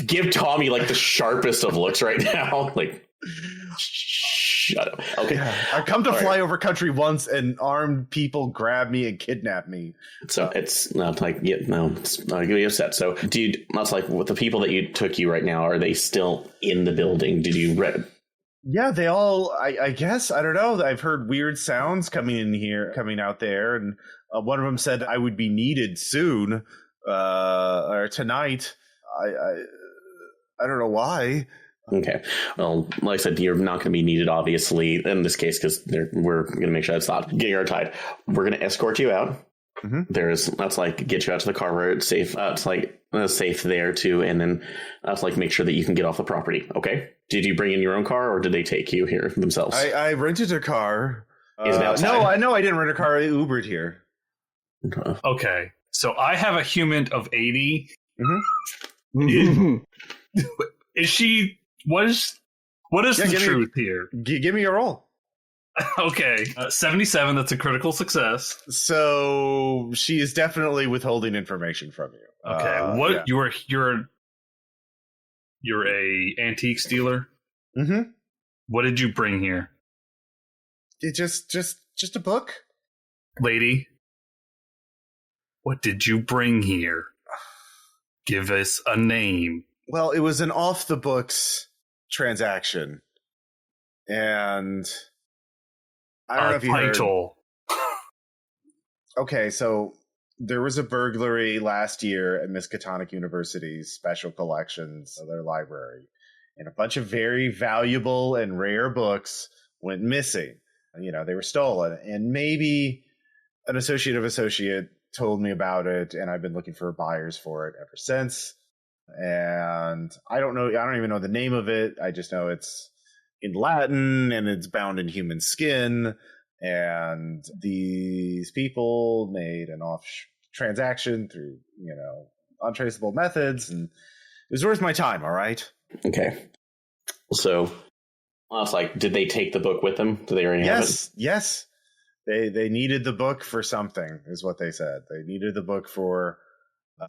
Give Tommy like the sharpest of looks right now. Like. Shut up. Okay. Yeah. I come to fly over country once and armed people grab me and kidnap me. So it's not like, it's not going to be upset. So, dude, that's like with the people that you took you right now, are they still in the building? Did you read? Yeah, they all, I guess, I don't know. I've heard weird sounds coming out there. And one of them said I would be needed soon or tonight. I don't know why. Okay. Well, like I said, you're not going to be needed, obviously, in this case, because we're going to make sure that's not getting her tied. We're going to escort you out. Mm-hmm. That's like get you out to the car where it's safe. It's like safe there too, and then that's like make sure that you can get off the property. Okay. Did you bring in your own car, or did they take you here themselves? I rented a car. Is it outside? No, I didn't rent a car. I Ubered here. Okay, so I have a human of 80. Mm-hmm. Is she? What is the truth here? Give me a roll. Okay, 77. That's a critical success. So she is definitely withholding information from you. Okay, you're a antiques dealer. Mm-hmm. What did you bring here? It just a book, lady. What did you bring here? Give us a name. Well, it was an off-the-books transaction. And I don't know if you heard. Okay, so there was a burglary last year at Miskatonic University's special collections of their library. And a bunch of very valuable and rare books went missing. They were stolen. And maybe an associate told me about it, and I've been looking for buyers for it ever since. And I don't even know the name of it. I just know it's in Latin and it's bound in human skin. And these people made an off transaction through, untraceable methods, and it was worth my time. All right. Okay. So I was like, did they take the book with them? Do they already have it? Yes. They needed the book for something, is what they said. They needed the book for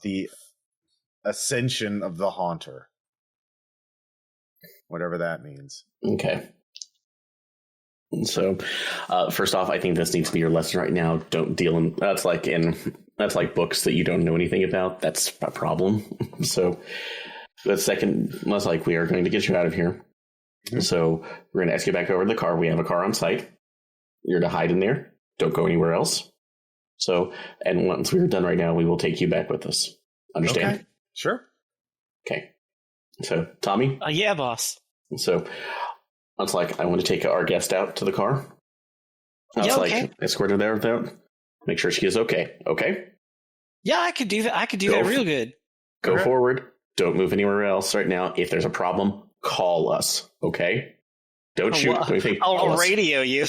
the ascension of the Haunter. Whatever that means. Okay. So, first off, I think this needs to be your lesson right now. Don't deal in that's like books that you don't know anything about. That's a problem. So, the second, most like we are going to get you out of here. Mm-hmm. So, we're going to ask you back over to the car. We have a car on site. You're to hide in there. Don't go anywhere else. So, and once we're done right now, we will take you back with us. Understand? Okay. Sure. Okay. So, Tommy? Yeah, boss. So, it's like, I want to take our guest out to the car. Okay. Escort her there without. Make sure she is okay. Okay? Yeah, I could do that. I could do that real good. Go forward. Don't move anywhere else right now. If there's a problem, call us. Okay? Don't shoot. I'll radio you.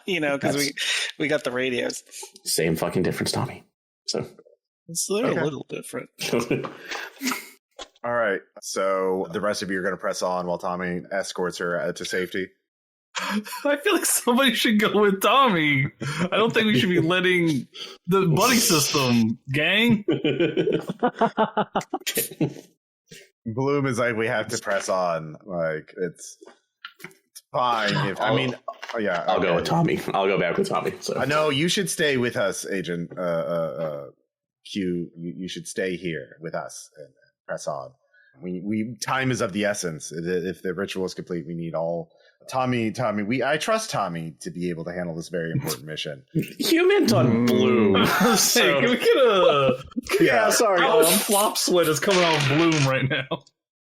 Because we got the radios. Same fucking difference, Tommy. So it's a little different. All right. So the rest of you are going to press on while Tommy escorts her to safety. I feel like somebody should go with Tommy. I don't think we should be letting the buddy system, gang. Bloom is like, we have to press on. Like, it's fine. I'll go with Tommy. I'll go back with Tommy. So no, you should stay with us, Agent Q. You should stay here with us and press on. We time is of the essence. If the ritual is complete, we need all. Tommy. I trust Tommy to be able to handle this very important mission. You meant on Bloom. So, hey, can we get a? Yeah, sorry. Flop sweat is coming off Bloom right now.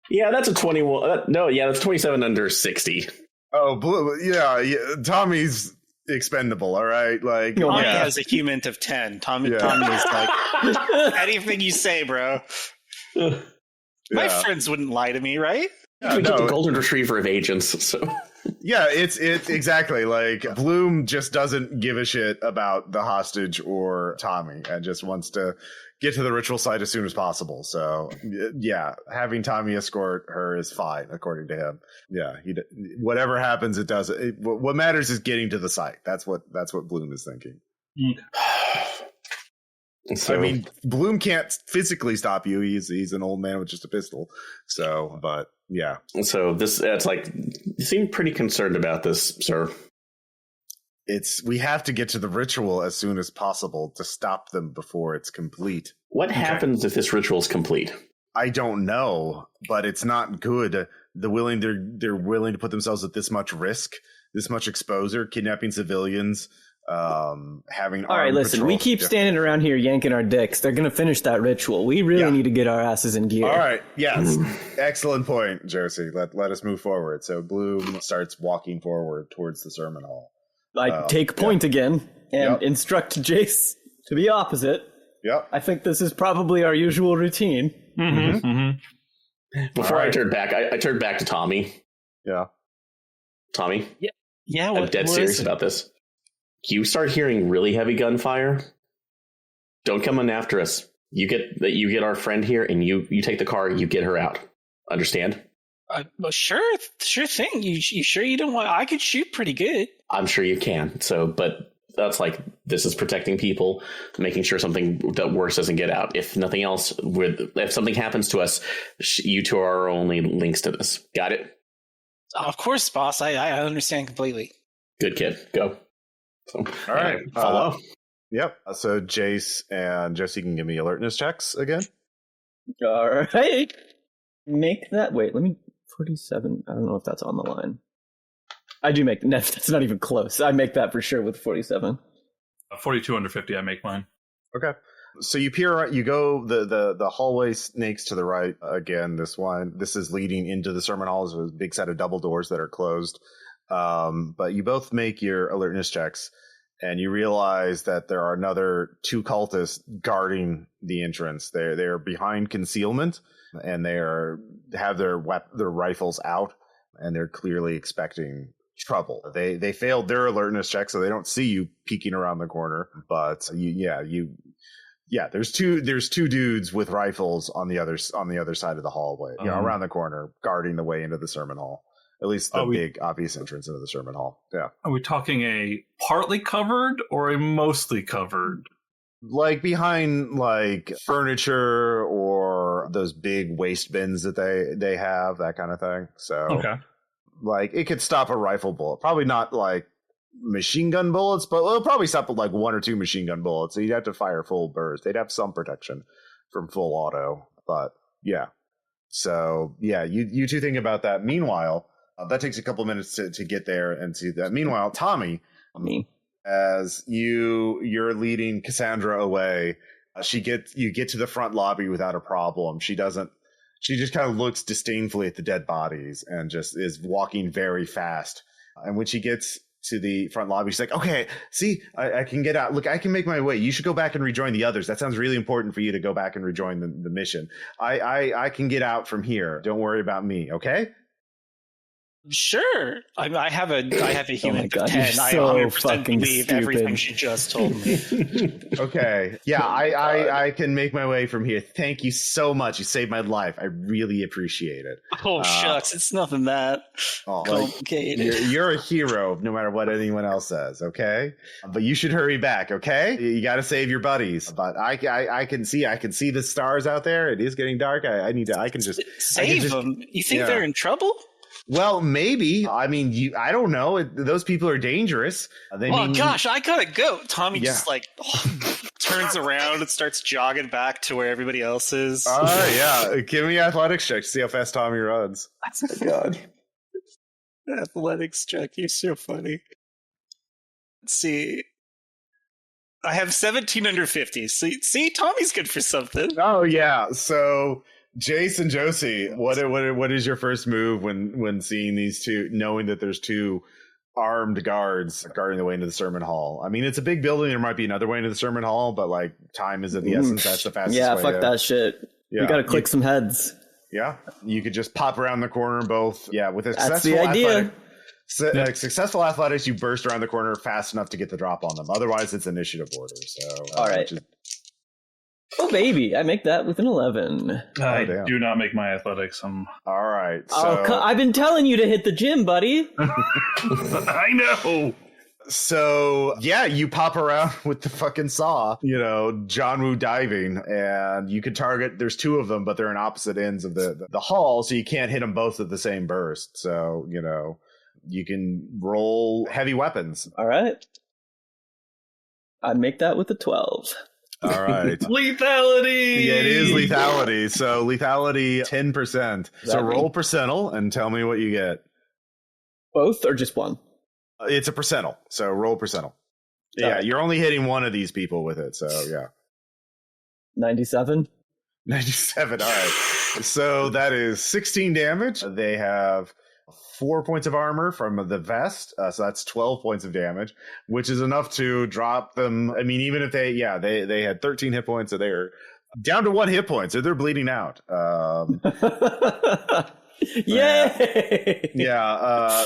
Yeah, that's a 21. That's 27 under 60. Oh, Bloom. Yeah. Tommy's expendable. All right, like Tommy has a human of 10. Tommy is like anything you say, bro. My friends wouldn't lie to me, right? We get the golden retriever of agents. So yeah, it's exactly like Bloom just doesn't give a shit about the hostage or Tommy and just wants to get to the ritual site as soon as possible. So yeah, having Tommy escort her is fine according to him. Yeah, whatever happens, it does. What matters is getting to the site. That's what Bloom is thinking. So, I mean, Bloom can't physically stop you. He's an old man with just a pistol. So, but yeah. So it's like, you seem pretty concerned about this, sir. We have to get to the ritual as soon as possible to stop them before it's complete. What happens if this ritual is complete? I don't know, but it's not good. They're willing to put themselves at this much risk, this much exposure, kidnapping civilians. Having all right, listen, we keep standing around here yanking our dicks. They're gonna finish that ritual. We really need to get our asses in gear. All right, yes. Excellent point, Josie. Let us move forward. So Bloom starts walking forward towards the sermon hall. I take point again and instruct Jace to be opposite. Yep. I think this is probably our usual routine. Mm-hmm. Mm-hmm. Before I turned back, I turned back to Tommy. Yeah. Tommy? Yeah. I'm dead serious about this. You start hearing really heavy gunfire, don't come in after us. You get our friend here, and you take the car. You get her out. Understand? Well, sure thing. You sure you don't want? I could shoot pretty good. I'm sure you can. So, but that's like, this is protecting people, making sure something that worse doesn't get out. If nothing else, if something happens to us, you two are our only links to this. Got it? Of course, boss. I understand completely. Good kid. Go. So, all right. Follow. Yep. So Jace and Josie can give me alertness checks again. All right. Make that. Wait, let me. 47. I don't know if that's on the line. I do make. No, that's not even close. I make that for sure with 47. 42 under 50, I make mine. Okay. So you peer out, you go, the hallway snakes to the right. Again, this is leading into the sermon hall. There's a big set of double doors that are closed. But you both make your alertness checks, and you realize that there are another 2 cultists guarding the entrance. They're behind concealment, and have their rifles out, and they're clearly expecting trouble. They failed their alertness check, so they don't see you peeking around the corner. But there's two dudes with rifles on the other side of the hallway, around the corner, guarding the way into the sermon hall. At least the big obvious entrance into the sermon hall. Yeah. Are we talking a partly covered or a mostly covered? Like behind like furniture or those big waste bins that they have, that kind of thing. So okay. Like it could stop a rifle bullet. Probably not like machine gun bullets, but it'll probably stop at like 1 or 2 machine gun bullets. So you'd have to fire full burst. They'd have some protection from full auto, but yeah. So yeah, you two think about that. Meanwhile, that takes a couple minutes to get there and see that. Meanwhile, Tommy, as you're leading Cassandra away, you get to the front lobby without a problem. She just kind of looks disdainfully at the dead bodies and just is walking very fast. And when she gets to the front lobby, she's like, okay, see, I can get out. Look, I can make my way. You should go back and rejoin the others. That sounds really important for you to go back and rejoin the mission. I can get out from here. Don't worry about me, okay? Sure. I have a human of 10. I so 100% believe everything she just told me. Okay. Yeah, I can make my way from here. Thank you so much. You saved my life. I really appreciate it. Oh, shucks. It's nothing that complicated. You're a hero, no matter what anyone else says, okay? But you should hurry back, okay? You got to save your buddies. But I can see the stars out there. It is getting dark. I can just save them. You think they're in trouble? Well, maybe. I mean, I don't know. Those people are dangerous. Gosh, I gotta go. Tommy just turns around and starts jogging back to where everybody else is. Yeah. Give me an athletics check to see how fast Tommy runs. Oh, my God. Athletics check. You're so funny. Let's see. I have 17 under 50. See, Tommy's good for something. Oh, yeah. So... Jace and Josie, what is your first move when seeing these two, knowing that there's 2 armed guards guarding the way into the sermon hall? I mean, it's a big building. There might be another way into the sermon hall, but like time is of the essence. That's the fastest way. Yeah, fuck that shit. Yeah. We gotta click some heads. Yeah, you could just pop around the corner both. Yeah, with a that's the idea. Successful athletics, you burst around the corner fast enough to get the drop on them. Otherwise, it's initiative order. So, all right. Oh, baby, I make that with an 11. I do not make my athletics. All right. So... I've been telling you to hit the gym, buddy. I know. So, yeah, you pop around with the fucking saw, John Woo diving, and you can target, there's 2 of them, but they're in opposite ends of the hall, so you can't hit them both at the same burst. So, you can roll heavy weapons. All right. I make that with a 12. All right. Lethality! Yeah, it is lethality. So lethality 10%. So roll percentile and tell me what you get. Both or just one? It's a percentile. So roll percentile. Yeah, you're only hitting one of these people with it. So yeah. 97? 97. All right. So that is 16 damage. They have 4 points of armor from the vest, so that's 12 points of damage, which is enough to drop them. I mean, even if they had 13 hit points, so they're down to 1 hit point, so they're bleeding out. Yay!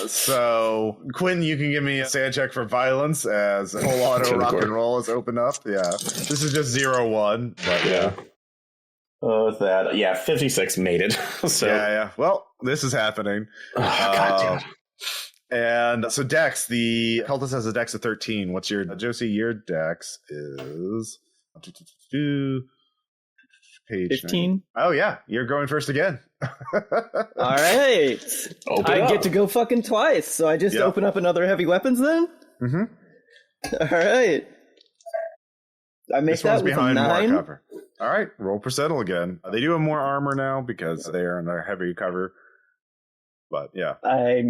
So Quintin, you can give me a sand check for violence as full auto rock and roll is opened up. Yeah, this is just 0-1, but yeah. Oh, that 56 made it. So yeah. Well, this is happening. God damn. And so Dex, the cultist has a Dex of 13. What's your Josie? Your Dex is page 15. 90. Oh yeah, you're going first again. All right. I get to go fucking twice, so I just open up another heavy weapons then. Mm-hmm. All right. I make that with a 9. All right, roll percentile again. They do have more armor now because they are in their heavy cover. But yeah. I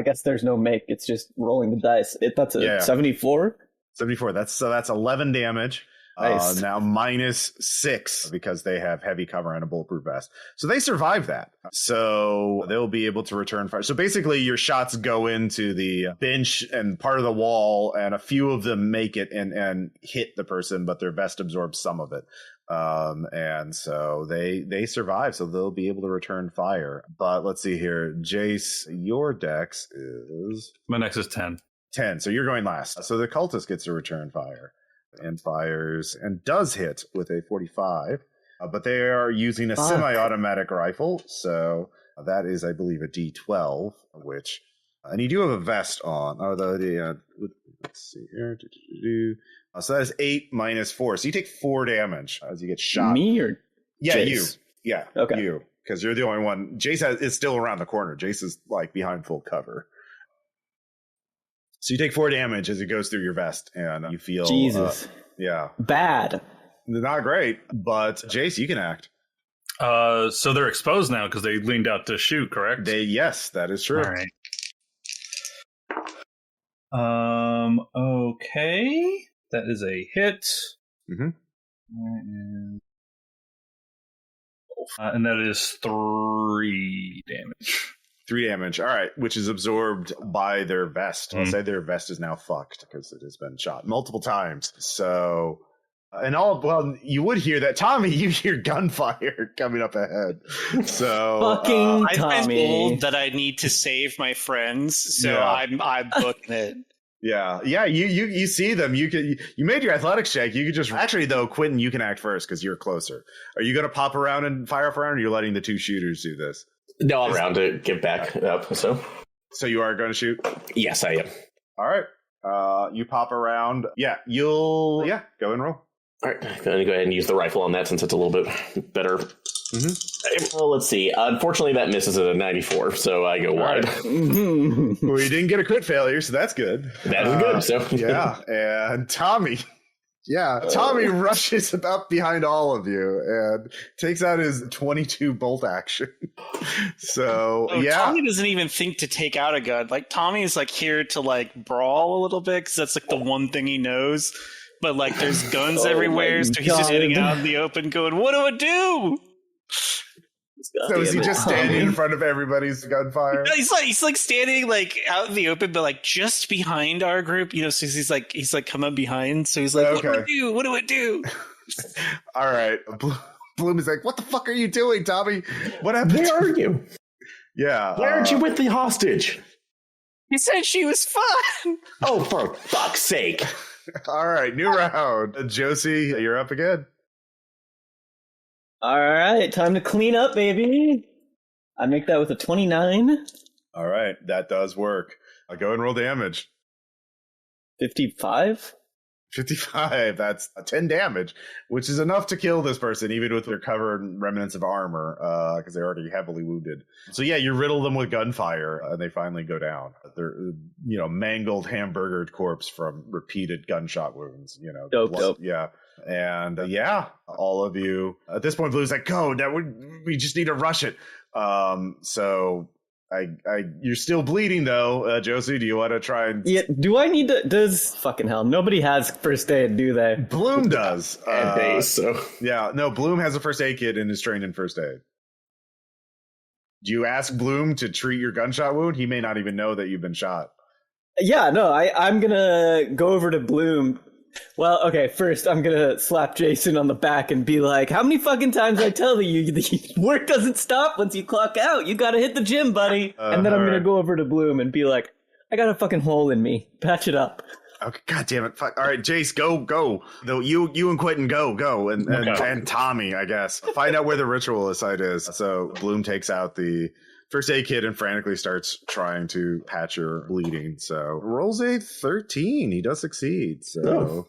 guess there's no make. It's just rolling the dice. That's a 74? 74. That's 11 damage. Nice. Now -6 because they have heavy cover and a bulletproof vest. So they survive that. So they'll be able to return fire. So basically your shots go into the bench and part of the wall, and a few of them make it and hit the person, but their vest absorbs some of it. And so they survive, so they'll be able to return fire. But let's see here. Jace, your dex is... My dex is 10. 10, so you're going last. So the cultist gets to return fire. And fires and does hit with a 45, but they are using a semi-automatic rifle, so that is, I believe, a D12, which, and you do have a vest on. Let's see here. So that is 8 minus 4, so you take 4 damage as you get shot. Me or Jace? You. Yeah, okay. You, because you're the only one. Jace is still around the corner. Jace is like behind full cover. So you take 4 damage as it goes through your vest, and you feel... Jesus. Bad. Not great, but Jace, you can act. So they're exposed now because they leaned out to shoot, correct? Yes, that is true. All right. Okay. That is a hit. Mm-hmm. And that is 3 damage. 3 damage. All right, which is absorbed by their vest. I'll say their vest is now fucked because it has been shot multiple times. So, you would hear that. Tommy, you hear gunfire coming up ahead. So, fucking I've Tommy. been told that I need to save my friends, so I'm booking it. Yeah. You see them. You made your athletics check. You could just actually though, Quintin, you can act first because you're closer. Are you going to pop around and fire off around, or are you letting the 2 shooters do this? No, I'm around to get back up. So you are going to shoot? Yes, I am. All right. You pop around. Yeah, go and roll. All right, I'm going to go ahead and use the rifle on that since it's a little bit better. Mm-hmm. Well, let's see. Unfortunately, that misses at a 94, so I go wide. Well, you didn't get a crit failure, so that's good. That is good. So yeah, and Tommy. Yeah, Tommy rushes up behind all of you and takes out his 22 bolt action. So, Tommy doesn't even think to take out a gun. Like, Tommy's, like, here to, like, brawl a little bit, because that's, like, the one thing he knows. But, like, there's guns everywhere, so he's just heading out in the open going, what do I do? So is he just standing in front of everybody's gunfire? He's like standing like out in the open, but like just behind our group, so he's like coming behind. So he's like, okay. What do I do? All right. Bloom is like, what the fuck are you doing, Tommy? What happened? Where are you? Yeah. Where aren't you with the hostage? He said she was fun. Oh, for fuck's sake. All right. New round. Josie, you're up again. All right, time to clean up, baby. I make that with a 29. All right, that does work. I'll go and roll damage. 55? 55, that's 10 damage, which is enough to kill this person, even with their covered remnants of armor, because they're already heavily wounded. So yeah, you riddle them with gunfire, and they finally go down. They're, mangled, hamburgered corpse from repeated gunshot wounds. Dope. Yeah. And all of you at this point, Blue's like, go, now we just need to rush it. So you're still bleeding though, Josie. Do you want to try and? Yeah. Do I need to? Does fucking hell? Nobody has first aid, do they? Bloom does. And base. So yeah, no. Bloom has a first aid kit and is trained in first aid. Do you ask Bloom to treat your gunshot wound? He may not even know that you've been shot. Yeah, no. I'm gonna go over to Bloom. Well, okay, first I'm gonna slap Jason on the back and be like, how many fucking times I tell you the work doesn't stop once you clock out? You gotta hit the gym, buddy. And then I'm gonna go over to Bloom and be like, I got a fucking hole in me. Patch it up. Okay, God damn it. Fuck. All right, Jace, go. Though you and Quintin go. And Tommy, I guess. Find out where the ritual site is. So Bloom takes out the first aid kit and frantically starts trying to patch your bleeding. So rolls a 13. He does succeed. So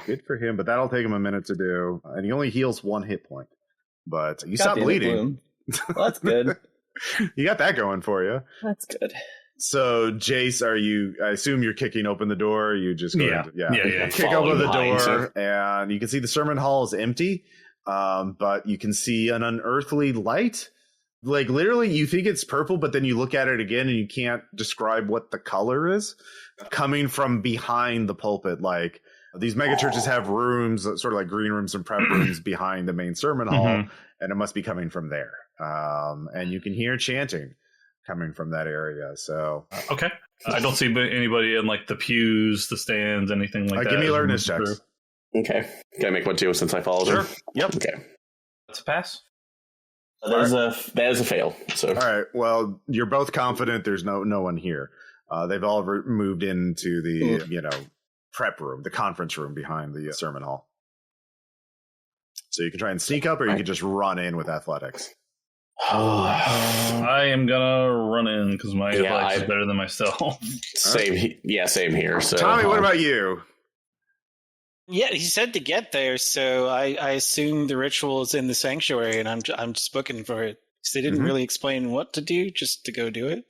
good for him. But that'll take him a minute to do. And he only heals 1 hit point. But you stop bleeding. Well, that's good. You got that going for you. That's good. So, Jace, I assume you're kicking open the door? Or you just Yeah. Kick open the door, and you can see the sermon hall is empty, but you can see an unearthly light. Like, literally, you think it's purple, but then you look at it again, and you can't describe what the color is, coming from behind the pulpit. Like, these megachurches have rooms, sort of like green rooms and prep rooms behind the main sermon hall, and it must be coming from there. And you can hear chanting coming from that area. So okay, I don't see anybody in like the pews, the stands, anything like that. Give me alertness checks. Okay, can I make one too since I followed him? Yep. Okay, that's a pass. That is a fail. So all right. Well, you're both confident. There's no one here. They've all moved into the prep room, the conference room behind the sermon hall. So you can try and sneak up, or you can just run in with athletics. I am gonna run in because my athletics is better than myself. Same here. So Tommy, what about you? Yeah, he said to get there, so I assume the ritual is in the sanctuary, and I'm just booking for it. Because they didn't really explain what to do, just to go do it.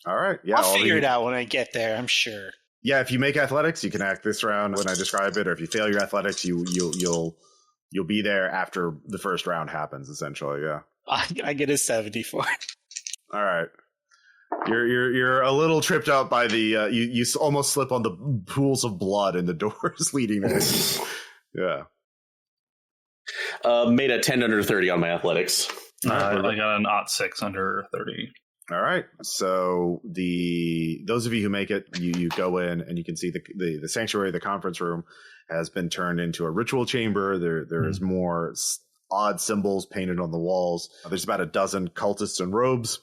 All right, yeah, I'll figure it out when I get there, I'm sure. Yeah, if you make athletics, you can act this round when I describe it, or if you fail your athletics, you'll be there after the first round happens. Essentially, yeah. I get a 74. All right. You're a little tripped up by the you almost slip on the pools of blood in the doors leading in. Yeah. Made a 10 under 30 on my athletics. I got an 6 under 30. All right. So those of you who make it, you go in and you can see the sanctuary, the conference room has been turned into a ritual chamber. There is more odd symbols painted on the walls. There's about a dozen cultists in robes,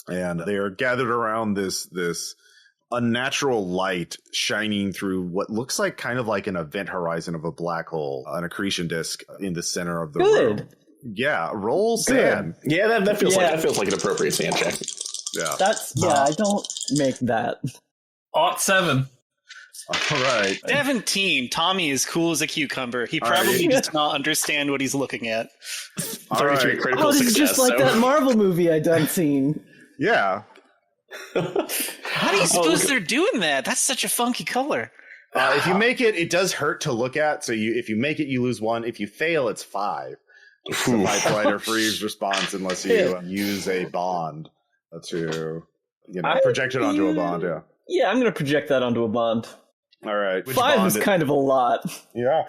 and they are gathered around this unnatural light shining through what looks like kind of like an event horizon of a black hole, an accretion disk in the center of the room. Yeah, roll sand. Yeah, that feels like an appropriate sand check. Yeah, I don't make that. 7. All right. 17. Tommy is cool as a cucumber. He probably does not understand what he's looking at. 33 critical this success. is just like that Marvel movie I done seen. Yeah. How do you suppose they're doing that? That's such a funky color. If you make it, it does hurt to look at. So if you make it, you lose 1. If you fail, it's 5. It's a fight, flight, or freeze response unless you use a bond to project it onto a bond. Yeah. Yeah, I'm going to project that onto a bond. All right. 5 is kind of a lot. Yeah.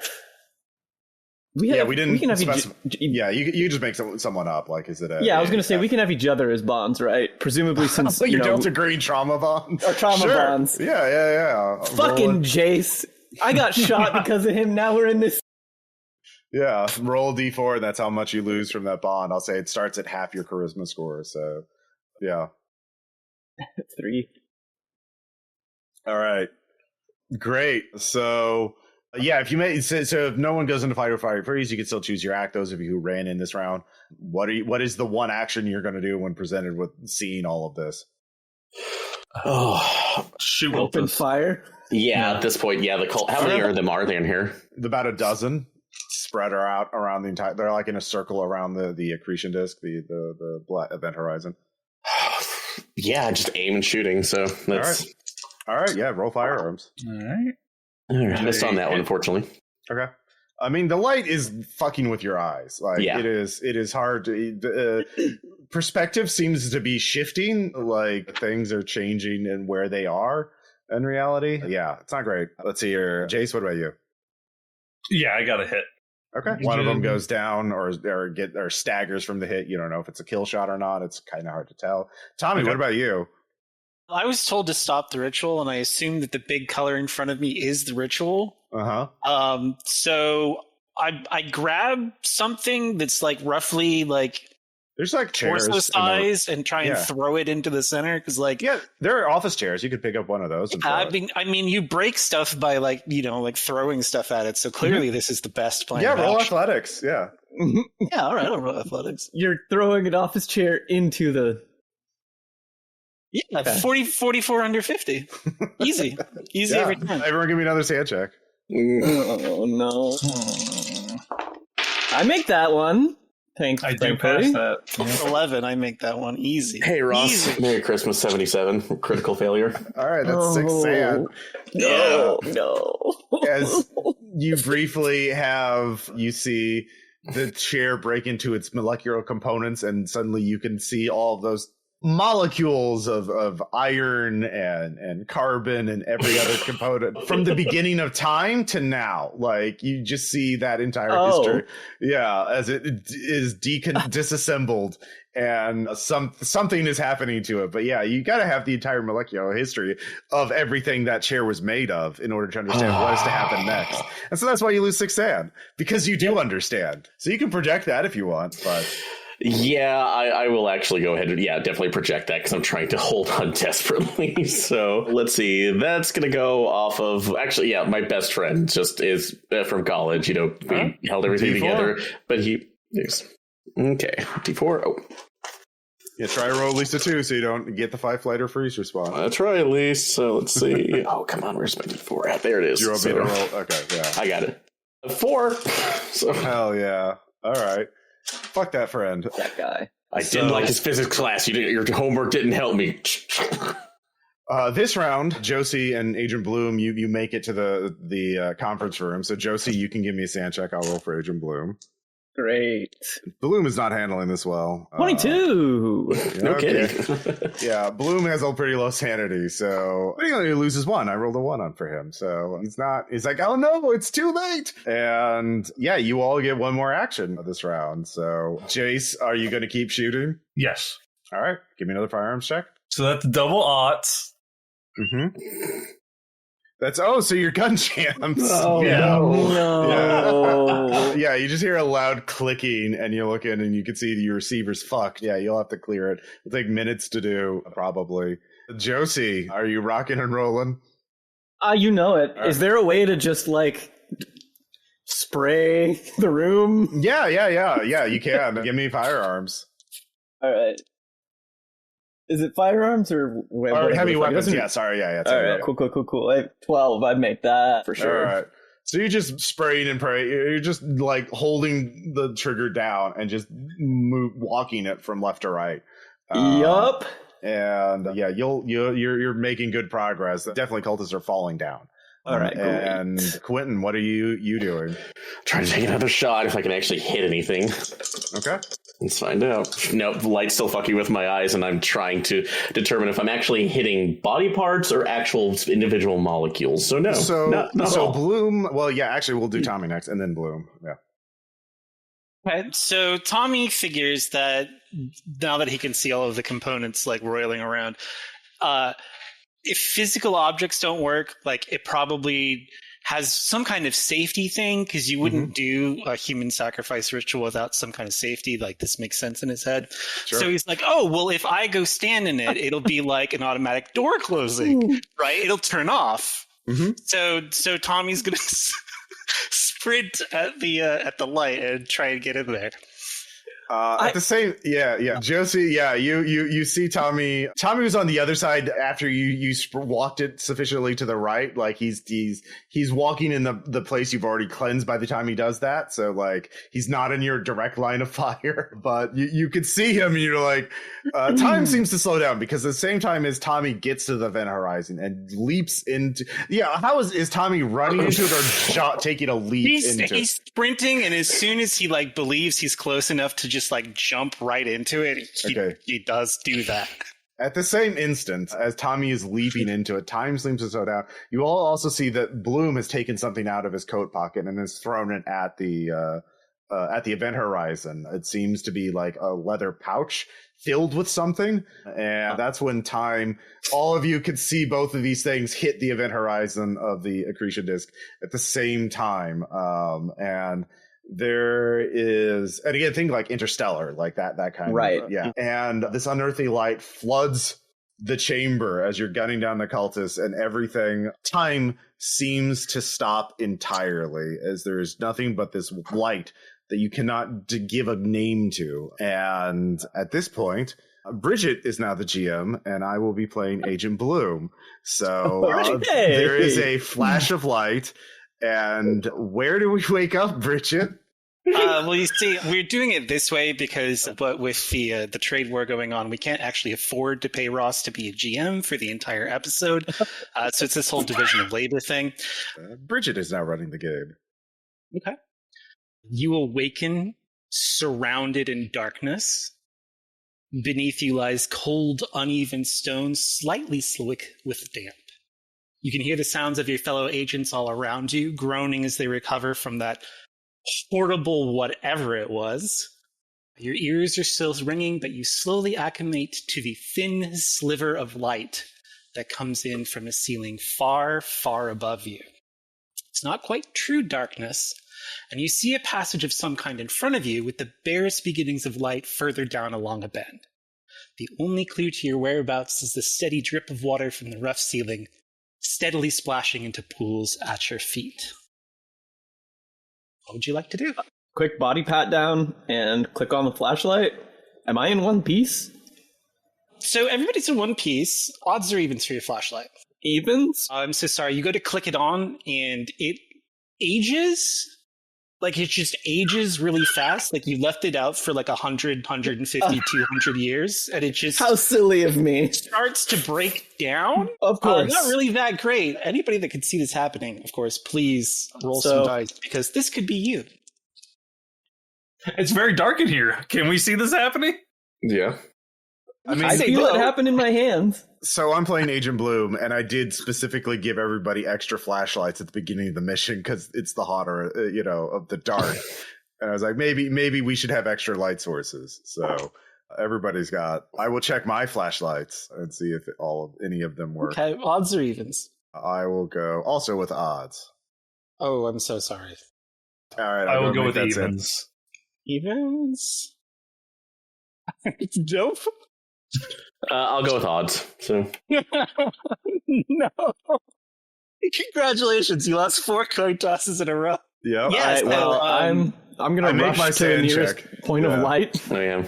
We didn't specify. Yeah, you just make someone up. Like, is it a? Yeah, I was going to say we can have each other as bonds, right? Presumably, since you don't agree trauma bond or trauma bonds. Yeah. Fucking Jace, I got shot because of him. Now we're in this. Yeah, roll a d4, and that's how much you lose from that bond. I'll say it starts at half your charisma score. So, yeah. 3. All right. Great. So, if you make so if no one goes into fight or flight or freeze, you can still choose your act. Those of you who ran in this round, what is the one action you're going to do when presented with seeing all of this? Shoot! Open fire. Yeah, at this point, the cult. How many of them are there in here? About a dozen, spread out around the entire. They're like in a circle around the accretion disk, the black event horizon. Yeah, just aim and shooting. So that's. All right, yeah, roll firearms. All right. Missed on that one, unfortunately. Okay. I mean, the light is fucking with your eyes. Like, it is hard to... perspective seems to be shifting. Like, things are changing in where they are in reality. Yeah, it's not great. Let's see here. Jace, what about you? Yeah, I got a hit. Okay. One of them goes down or staggers from the hit. You don't know if it's a kill shot or not. It's kind of hard to tell. Tommy, what about you? I was told to stop the ritual, and I assume that the big color in front of me is the ritual. So I grab something that's like roughly like there's like chairs torso size and try and throw it into the center because there are office chairs. You could pick up one of those. I mean, you break stuff by like throwing stuff at it. So clearly, this is the best plan. Yeah, roll athletics. Yeah. Yeah. All right, I'll roll athletics. You're throwing an office chair into the. Yeah, okay. 44 under 50. Easy every time. Everyone give me another sand check. Oh, no. I make that one. Thanks. I do pass that. 11, I make that one easy. Hey, Ross. Easy. Merry Christmas, 77. Critical failure. All right, that's 6 sand. No. As you briefly you see the chair break into its molecular components, and suddenly you can see all of those molecules of iron and carbon and every other component from the beginning of time to now. Like, you just see that entire history. Yeah, as it is disassembled and something is happening to it. But yeah, you got to have the entire molecular history of everything that chair was made of in order to understand what is to happen next. And so that's why you lose 6 sand, because you do understand. So you can project that if you want, but... Yeah, I will actually go ahead and, definitely project that, because I'm trying to hold on desperately. So let's see. That's going to go off of, actually, my best friend just is from college. We held everything D4. together, but okay, D4. Oh. Yeah, try to roll at least a 2 so you don't get the 5 flight or freeze response. I'll try at least. So let's see. Oh, come on. Where's my D4 at? There it is. You want me to roll? Okay, yeah. I got it. 4. So. Hell yeah. All right. Fuck that friend. That guy. I didn't like his physics class. Your homework didn't help me. This round, Josie and Agent Bloom, you make it to the conference room. So Josie, you can give me a sand check. I'll roll for Agent Bloom. Great. Bloom is not handling this well. 22. No kidding. Yeah, Bloom has a pretty low sanity, so he only loses 1. I rolled a 1 on for him, so he's like, oh no, it's too late. And yeah, you all get 1 more action this round. So Jace, are you going to keep shooting? Yes. All right, give me another firearms check. So that's double aughts. Mm-hmm. So you're gun jams. Oh, Yeah. no. Yeah, you just hear a loud clicking and you look in and you can see your receiver's fucked. Yeah, you'll have to clear it. It'll take minutes to do, probably. Josie, are you rocking and rolling? You know it. All right. Is there a way to just, spray the room? Yeah, you can. Give me firearms. All right. Is it firearms or heavy weapons? Yeah, sorry. Yeah. All right, cool. I have 12. I'd make that for sure. All right. So you're just spraying and praying. You're just holding the trigger down and just walking it from left to right. Yup. And yeah, you're making good progress. Definitely, cultists are falling down. All right, great. And Quintin, what are you doing? Trying to take another shot if I can actually hit anything. Okay. Let's find out. Nope, the light's still fucking with my eyes, and I'm trying to determine if I'm actually hitting body parts or actual individual molecules. So no. Not all. Bloom. Well, yeah. Actually, we'll do Tommy next, and then Bloom. Yeah. Okay, so Tommy figures that now that he can see all of the components roiling around, if physical objects don't work, it probably has some kind of safety thing, because you wouldn't do a human sacrifice ritual without some kind of safety. This makes sense in his head. Sure. So he's like, oh, well, if I go stand in it, it'll be like an automatic door closing, right? It'll turn off. Mm-hmm. So Tommy's going to sprint at the light and try and get in there. Josie, you see Tommy was on the other side after you walked it sufficiently to the right. He's walking in the place you've already cleansed by the time he does that, so he's not in your direct line of fire, but you could see him and you're like, time seems to slow down, because at the same time as Tommy gets to the event horizon and leaps into how is Tommy running into it or taking a leap into it? He's sprinting, and as soon as he believes he's close enough to just jump right into it, he does do that. At the same instant as Tommy is leaping into it, time seems to slow down. You all also see that Bloom has taken something out of his coat pocket and has thrown it at the event horizon. It seems to be a leather pouch filled with something, and that's when all of you could see both of these things hit the event horizon of the accretion disk at the same time, and there is, and again, think Interstellar, that kind right. of, yeah. And this unearthly light floods the chamber as you're gunning down the cultists, and everything, time seems to stop entirely, as there's nothing but this light that you cannot give a name to. And at this point, Bridget is now the GM, and I will be playing Agent Bloom. So there is a flash of light. And where do we wake up, Bridget? Well, you see, we're doing it this way because, but with the trade war going on, we can't actually afford to pay Ross to be a GM for the entire episode. So it's this whole division of labor thing. Bridget is now running the game. Okay. You awaken surrounded in darkness. Beneath you lies cold, uneven stone, slightly slick with damp. You can hear the sounds of your fellow agents all around you, groaning as they recover from that horrible whatever it was. Your ears are still ringing, but you slowly acclimate to the thin sliver of light that comes in from a ceiling far, far above you. It's not quite true darkness, and you see a passage of some kind in front of you with the barest beginnings of light further down along a bend. The only clue to your whereabouts is the steady drip of water from the rough ceiling, steadily splashing into pools at your feet. What would you like to do? Quick body pat down and click on the flashlight. Am I in one piece? So everybody's in one piece. Odds or evens for your flashlight? Evens? I'm so sorry. You go to click it on and it ages. Like it just ages really fast. Like you left it out for like 100, 150, 200 years. And it just How silly of me. starts to break down. Of course. Not really that great. Anybody that could see this happening, of course, please roll some dice because this could be you. It's very dark in here. Can we see this happening? Yeah. I mean, I feel it happen in my hands. so I'm playing Agent Bloom, and I did specifically give everybody extra flashlights at the beginning of the mission because it's the hotter, of the dark. And I was like, maybe we should have extra light sources. So everybody's got. I will check my flashlights and see if any of them work. Okay, odds or evens? I will go also with odds. Oh, I'm so sorry. All right, I will go make with that evens. Evens? It's dope. I'll go with odds. So No. Congratulations, you lost 4 coin tosses in a row. Yep. Yes, Well, I'm I gonna make rush my to the sand nearest check. point of light. I am.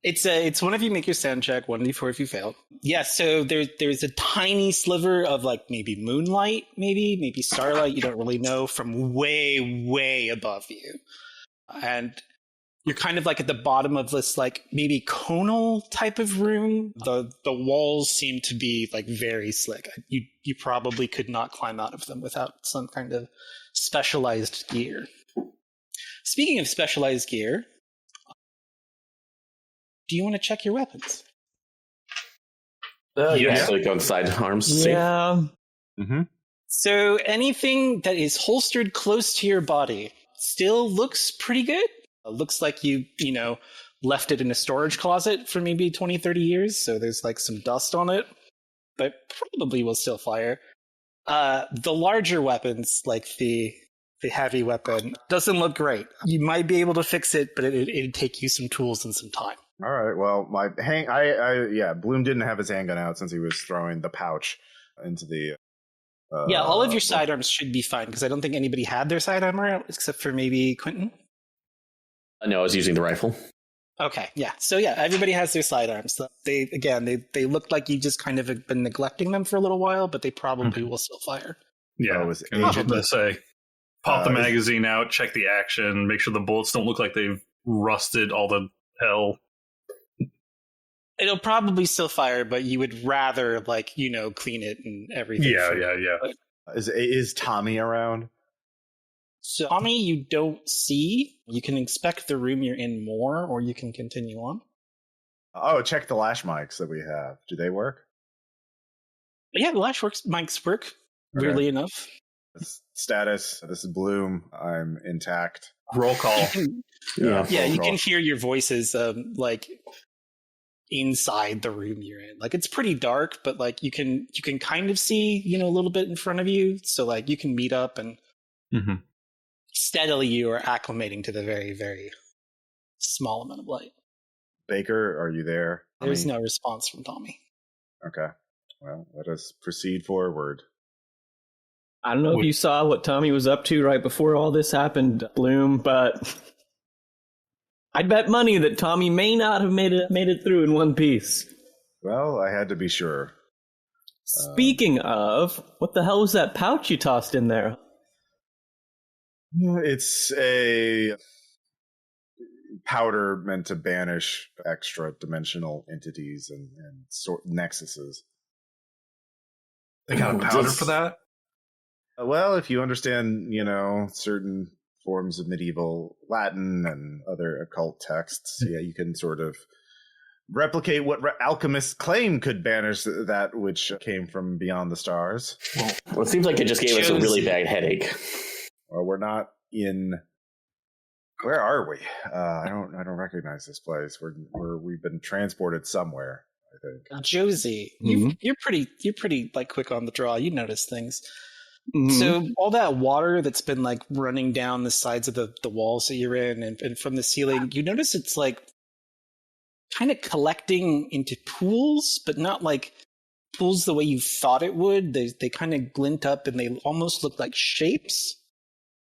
It's one of you make your sound check, 1d4 if you fail. Yeah, so there's a tiny sliver of like maybe moonlight, maybe starlight, you don't really know, from way, way above you. And you're kind of like at the bottom of this like maybe conal type of room. The walls seem to be like very slick. You probably could not climb out of them without some kind of specialized gear. Speaking of specialized gear, do you want to check your weapons? Yeah. So go inside arms. Yeah. Mm-hmm. So anything that is holstered close to your body still looks pretty good. Looks like you left it in a storage closet for maybe 20, 30 years, so there's like some dust on it, but probably will still fire. The larger weapons, like the heavy weapon, doesn't look great. You might be able to fix it, but it'd take you some tools and some time. All right. Well, Bloom didn't have his handgun out since he was throwing the pouch into the. All of your sidearms should be fine because I don't think anybody had their sidearm out except for maybe Quintin. No, I was using the rifle. Okay, yeah. So yeah, everybody has their sidearms. They look like you just kind of have been neglecting them for a little while, but they probably will still fire. Yeah, I was I was agent. going to say, pop the magazine out, check the action, make sure the bullets don't look like they've rusted all the hell. It'll probably still fire, but you would rather clean it and everything. Yeah. Is Tommy around? So Tommy, you don't see. You can inspect the room you're in more, or you can continue on. Oh, check the lash mics that we have. Do they work? But yeah, the lash mics work. Okay. Weirdly enough. Status. This is Bloom. I'm intact. Roll call. Yeah, you roll. can hear your voices inside the room you're in. Like it's pretty dark, but like you can kind of see, a little bit in front of you. So like you can meet up and steadily you are acclimating to the very, very small amount of light. Baker, are you there? There's no response from Tommy. Okay. Well, let us proceed forward. I don't know if you saw what Tommy was up to right before all this happened, Bloom, but I'd bet money that Tommy may not have made it through in one piece. Well, I had to be sure. Speaking of, what the hell was that pouch you tossed in there? It's a powder meant to banish extra dimensional entities and sort nexuses. They got a powder for that? Well, if you understand, certain forms of medieval Latin and other occult texts, yeah, you can sort of replicate what alchemists claim could banish that which came from beyond the stars. Well, it seems like it just gave us a really bad headache. Well, we're not in. Where are we? I don't recognize this place. We've been transported somewhere, I think. Josie, you're pretty like quick on the draw. You notice things. Mm-hmm. So all that water that's been like running down the sides of the walls that you're in and from the ceiling, you notice it's like kind of collecting into pools, but not like pools the way you thought it would. They kind of glint up and they almost look like shapes.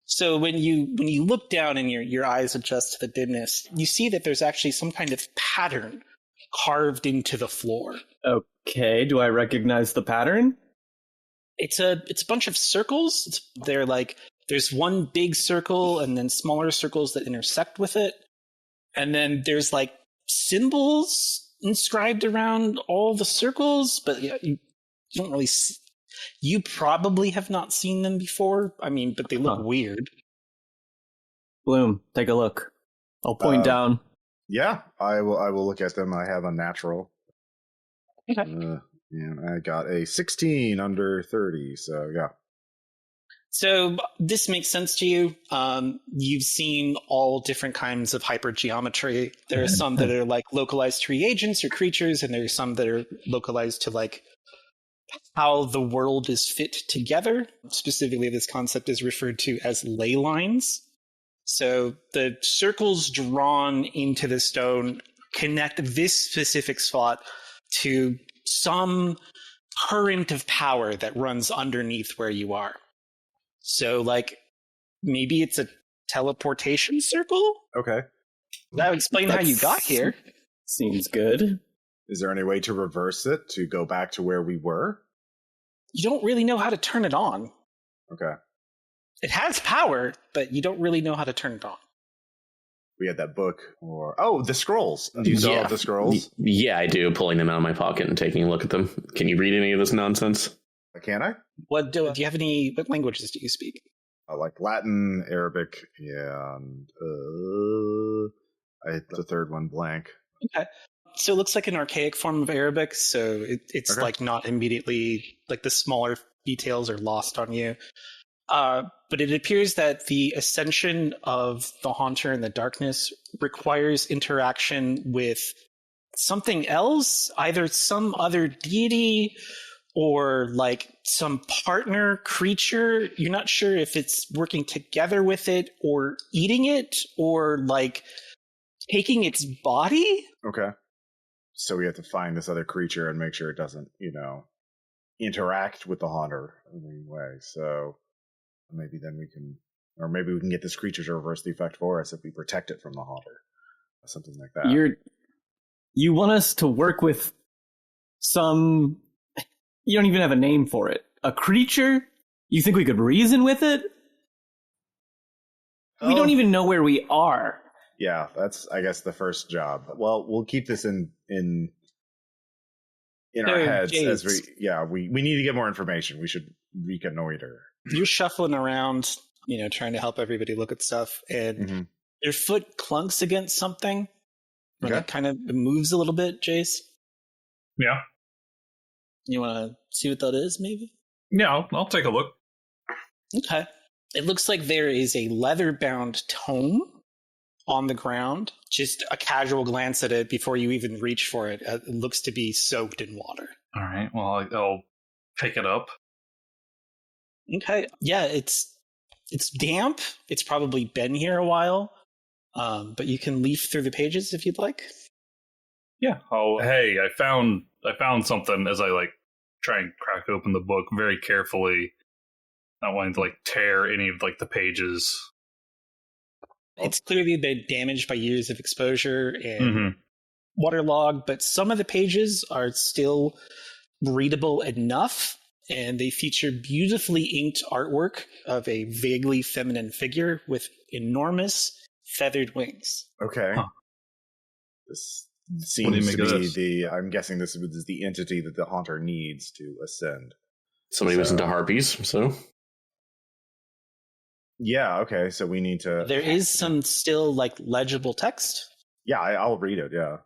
So when you look down and your eyes adjust to the dimness, you see that there's actually some kind of pattern carved into the floor. Okay, do I recognize the pattern? It's a bunch of circles. They're like, there's one big circle and then smaller circles that intersect with it. And then there's like symbols inscribed around all the circles, but you don't really see. You probably have not seen them before. I mean, but they look weird. Bloom, take a look. I'll point down. Yeah, I will look at them. I have a natural. Okay. And I got a 16 under 30, so yeah. So this makes sense to you. You've seen all different kinds of hypergeometry. There are some that are like localized to reagents or creatures, and there are some that are localized to like how the world is fit together. Specifically, this concept is referred to as ley lines. So the circles drawn into the stone connect this specific spot to some current of power that runs underneath where you are. So, like, maybe it's a teleportation circle? Okay. That would explain how you got here. Seems good. Is there any way to reverse it, to go back to where we were? You don't really know how to turn it on. Okay. It has power, but you don't really know how to turn it on. We had that book, the scrolls. Do you still have the scrolls? Yeah, I do. Pulling them out of my pocket and taking a look at them. Can you read any of this nonsense? Can I? What languages do you speak? I like Latin, Arabic, and the third one blank. Okay. So it looks like an archaic form of Arabic, so it's Okay. like not immediately, like the smaller details are lost on you. But it appears that the ascension of the Haunter in the darkness requires interaction with something else, either some other deity or like some partner creature. You're not sure if it's working together with it or eating it or like taking its body. Okay. So we have to find this other creature and make sure it doesn't, interact with the Haunter in any way. So maybe then we can get this creature to reverse the effect for us if we protect it from the Haunter. Something like that. You want us to work with some... You don't even have a name for it. A creature? You think we could reason with it? We don't even know where we are. Yeah, that's, I guess, the first job. Well, we'll keep this in our heads as we need to get more information. We should reconnoiter. You're shuffling around, trying to help everybody look at stuff, and your foot clunks against something. And it kind of moves a little bit, Jace. Yeah. You want to see what that is, maybe? Yeah, I'll take a look. Okay. It looks like there is a leather-bound tome on the ground. Just a casual glance at it before you even reach for it. It looks to be soaked in water. All right, well, I'll pick it up. Okay. Yeah, it's damp. It's probably been here a while. But you can leaf through the pages if you'd like. Yeah. Oh, hey, I found something as I like try and crack open the book very carefully, not wanting to like tear any of like the pages. It's clearly been damaged by years of exposure and waterlogged, but some of the pages are still readable enough, and they feature beautifully inked artwork of a vaguely feminine figure with enormous, feathered wings. Okay. Huh. This What do you seems make to of be this? I'm guessing this is the entity that the haunter needs to ascend. Somebody was into harpies, so Yeah, okay, so we need to... There is some still like legible text. Yeah, I'll read it, yeah.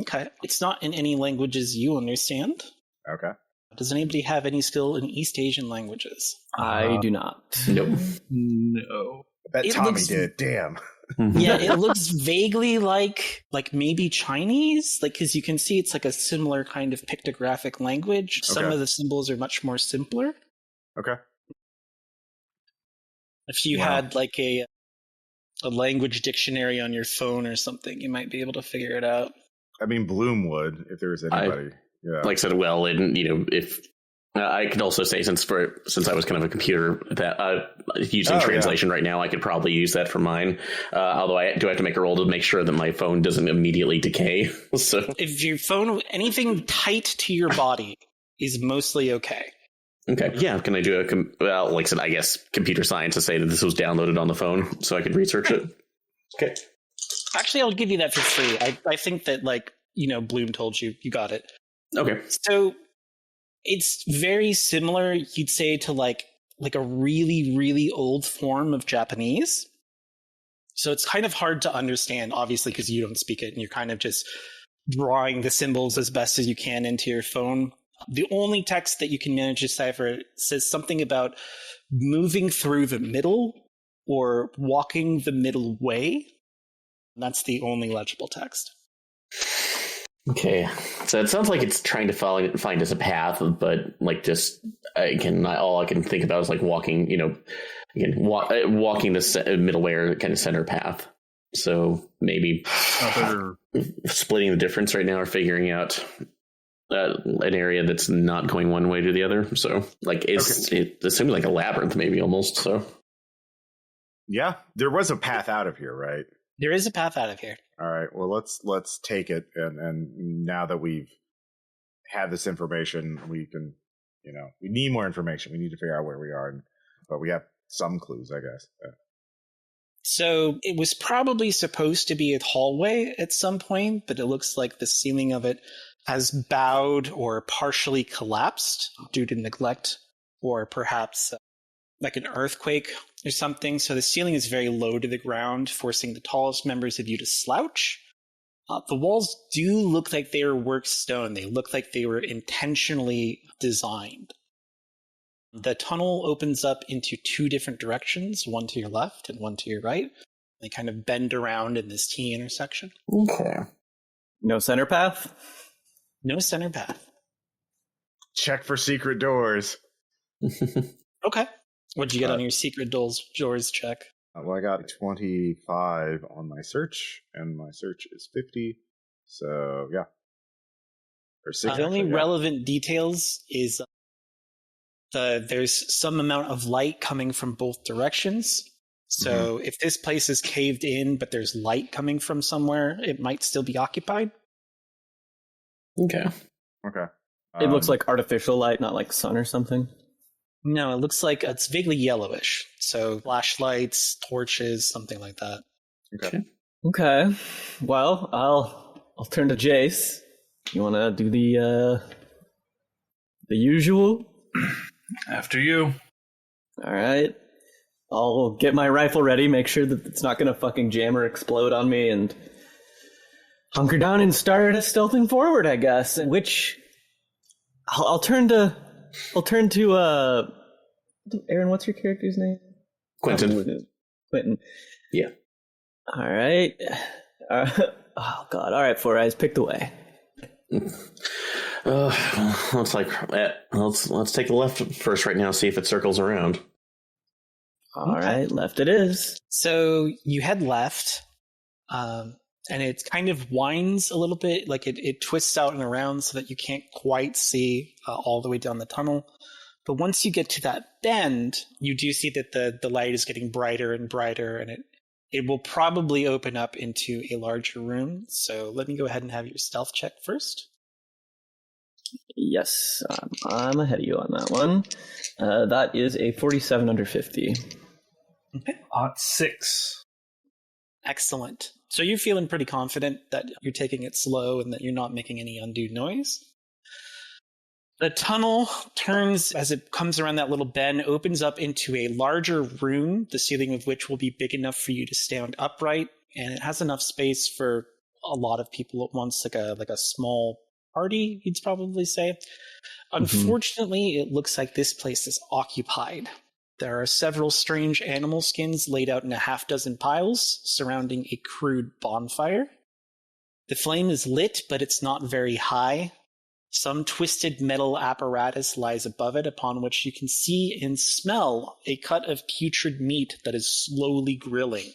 Okay. It's not in any languages you understand. Okay. Does anybody have any skill in East Asian languages? I do not. nope. No. I bet It Tommy looks- did, damn. Yeah, it looks vaguely like maybe Chinese, like because you can see it's like a similar kind of pictographic language. Some Okay. of the symbols are much more simpler. Okay. If you Wow. had like a language dictionary on your phone or something, you might be able to figure it out. I mean, Bloom would, if there was anybody. Yeah. Like I said, well, and if I could also say since I was kind of a computer that using translation right now, I could probably use that for mine. Although I do have to make a roll to make sure that my phone doesn't immediately decay. So If your phone, anything tight to your body is mostly okay. okay, yeah, can I do well? Like I said, I guess computer science to say that this was downloaded on the phone, so I could research it. Okay. Actually, I'll give you that for free. I think that Bloom told you got it. Okay. So it's very similar, you'd say, to like a really, really old form of Japanese. So it's kind of hard to understand, obviously, because you don't speak it and you're kind of just drawing the symbols as best as you can into your phone. The only text that you can manage to decipher says something about moving through the middle or walking the middle way. That's the only legible text. Okay, so it sounds like it's trying to find us a path, but like just all I can think about is like walking, walking the middle way or kind of center path. So maybe splitting the difference right now or figuring out an area that's not going one way to the other. So like it seems like a labyrinth, maybe almost. So Yeah, there was a path out of here, right? There is a path out of here. All right. Well, let's take it, and now that we've had this information, we can, we need more information. We need to figure out where we are, but we have some clues, I guess. Yeah. So it was probably supposed to be a hallway at some point, but it looks like the ceiling of it has bowed or partially collapsed due to neglect, or perhaps like an earthquake or something. So the ceiling is very low to the ground, forcing the tallest members of you to slouch. The walls do look like they were worked stone. They look like they were intentionally designed. The tunnel opens up into two different directions, one to your left and one to your right. They kind of bend around in this T intersection. okay. No center path? No center path. Check for secret doors. Okay. What'd you get on your secret doors check? Well, I got 25 on my search, and my search is 50. So, yeah. Or 6, The only actually, yeah. relevant details is there's some amount of light coming from both directions. So if this place is caved in, but there's light coming from somewhere, it might still be occupied. Okay. Okay. It looks like artificial light, not like sun or something. No, it looks like it's vaguely yellowish. So flashlights, torches, something like that. Okay. Okay. Well, I'll turn to Jace. You want to do the usual? After you. All right. I'll get my rifle ready, make sure that it's not going to fucking jam or explode on me, and hunker down and start stealthing forward, I guess. Which I'll turn to Aaron, what's your character's name? Quintin. Quintin. Yeah. All right. Oh god. All right, Four Eyes, pick the way. Looks like let's take the left first right now. See if it circles around. All right, left it is. So you head left, and it kind of winds a little bit, like it twists out and around so that you can't quite see all the way down the tunnel. But once you get to that bend, you do see that the light is getting brighter and brighter, and it will probably open up into a larger room. So let me go ahead and have your stealth check first. Yes, I'm ahead of you on that one. That is a 47 under 50. Okay. 6. Excellent. So you're feeling pretty confident that you're taking it slow and that you're not making any undue noise. The tunnel turns as it comes around that little bend, opens up into a larger room, the ceiling of which will be big enough for you to stand upright, and it has enough space for a lot of people at once, like a small party, you'd probably say. Unfortunately, it looks like this place is occupied. There are several strange animal skins laid out in a half dozen piles surrounding a crude bonfire. The flame is lit, but it's not very high. Some twisted metal apparatus lies above it, upon which you can see and smell a cut of putrid meat that is slowly grilling.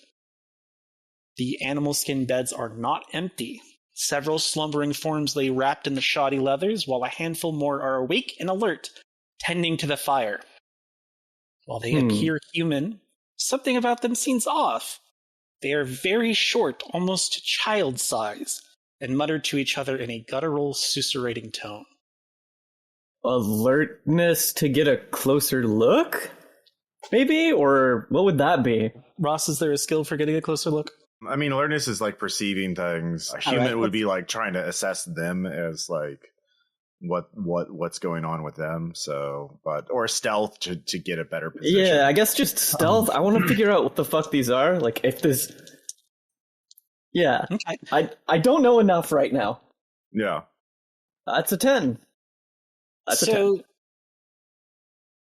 The animal skin beds are not empty. Several slumbering forms lay wrapped in the shoddy leathers, while a handful more are awake and alert, tending to the fire. While they appear human, something about them seems off. They are very short, almost child size, and mutter to each other in a guttural, susurrating tone. Alertness to get a closer look? Maybe? Or what would that be? Ross, is there a skill for getting a closer look? I mean, alertness is like perceiving things. A human would be like trying to assess them as like what's going on with them. So, or stealth to get a better position. Yeah, I guess just stealth. I want to figure out what the fuck these are. Like if this. Yeah, okay. I don't know enough right now. Yeah, that's a 10. That's a 10.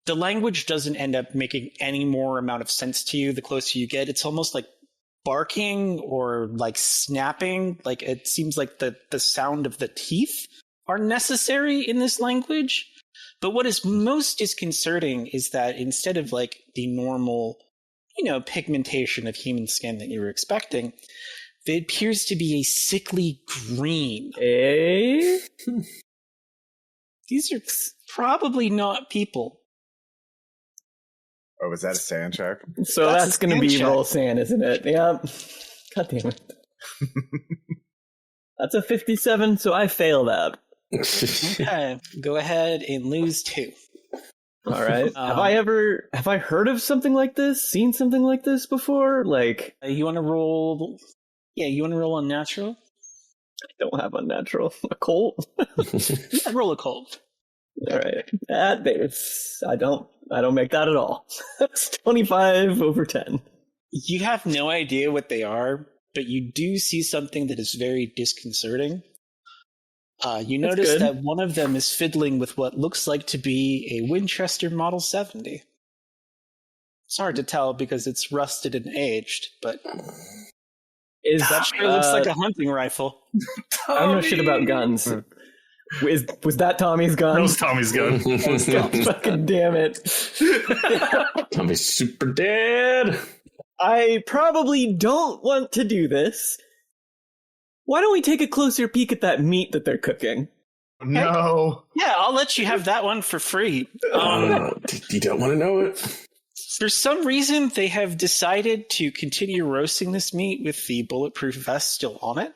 The language doesn't end up making any more amount of sense to you the closer you get. It's almost like barking or like snapping. Like it seems like the sound of the teeth are necessary in this language. But what is most disconcerting is that instead of like the normal, pigmentation of human skin that you were expecting, it appears to be a sickly green. Eh? These are probably not people. Oh, was that a sand check? So that's going to be roll sand, isn't it? Yeah. God damn it. That's a 57, so I fail that. Okay, go ahead and lose 2. All right. Have I heard of something like this? Seen something like this before? Like, you want to roll? Yeah, you want to roll unnatural? I don't have unnatural. Occult? Yeah, roll occult. All right. That base. I don't make that at all. That's 25 over 10. You have no idea what they are, but you do see something that is very disconcerting. You notice that one of them is fiddling with what looks like to be a Winchester Model 70. It's hard to tell because it's rusted and aged, but that sure looks like a hunting rifle. I don't know shit about guns. Was that Tommy's gun? That was Tommy's gun. Fucking damn it. Tommy's super dead. I probably don't want to do this. Why don't we take a closer peek at that meat that they're cooking? No. Yeah, I'll let you have that one for free. You don't want to know it? For some reason, they have decided to continue roasting this meat with the bulletproof vest still on it.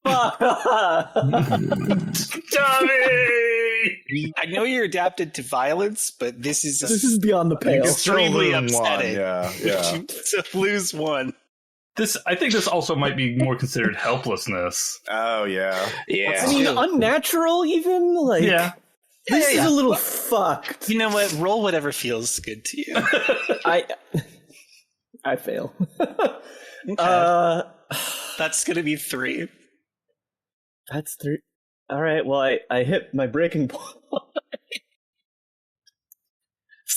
Tommy! I know you're adapted to violence, but this is beyond the pale. Extremely upsetting. Yeah. To lose 1. I think this also might be more considered helplessness. Oh, yeah. Yeah. I mean, unnatural even? Like, yeah. This is a little fucked. You know what? Roll whatever feels good to you. I fail. Okay. That's going to be 3. That's 3. All right, well, I hit my breaking point.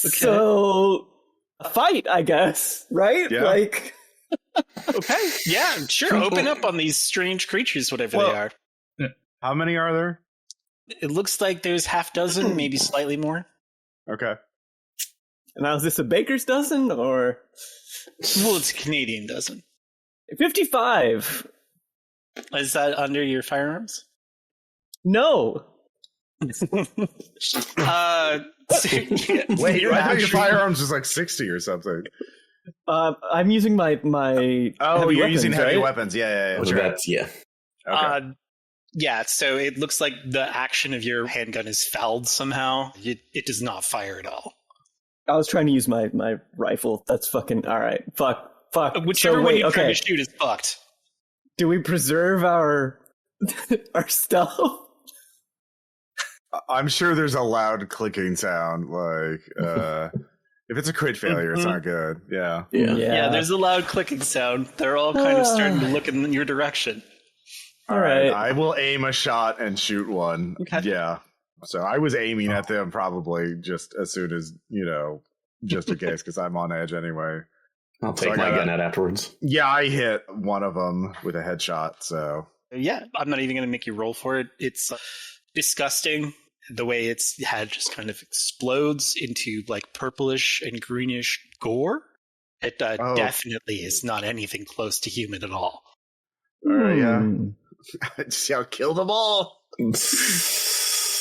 Okay. So, a fight, I guess, right? Yeah. Like... Okay, yeah, sure. Open up on these strange creatures, whatever they are. How many are there? It looks like there's half dozen, maybe slightly more. Okay. Now, is this a baker's dozen, or...? Well, it's a Canadian dozen. 55. Is that under your firearms? No. Wait, I thought your firearms was like 60 or something. I'm using my Oh, you're using heavy right? weapons. Yeah. Sure. That's, yeah. Okay. Yeah, so it looks like the action of your handgun is fouled somehow. It does not fire at all. I was trying to use my rifle. That's fucking... All right. Fuck Fuck. Whichever So, one wait, you try okay. to shoot is fucked. Do we preserve our our stuff? I'm sure there's a loud clicking sound. Like, if it's a crit failure, it's not good. Yeah. Yeah, there's a loud clicking sound. They're all kind of starting to look in your direction. All right. I will aim a shot and shoot one. Okay. Yeah. So I was aiming at them probably just as soon as, just in case, because I'm on edge anyway. I'll take my gun out afterwards. Yeah, I hit one of them with a headshot, so. Yeah, I'm not even going to make you roll for it. It's disgusting. The way its head just kind of explodes into like purplish and greenish gore. It definitely is not anything close to human at all. All right, yeah. Just kill them all.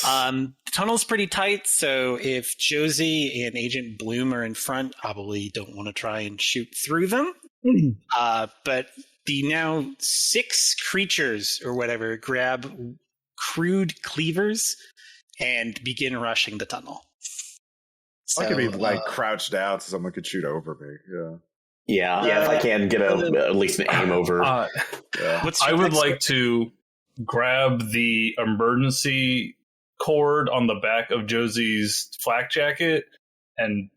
The tunnel's pretty tight, so if Josie and Agent Bloom are in front, probably don't want to try and shoot through them. But the now 6 creatures or whatever grab crude cleavers and begin rushing the tunnel. I could be crouched down so someone could shoot over me. Yeah, if I can get at least an aim over. I would like to grab the emergency cord on the back of Josie's flak jacket and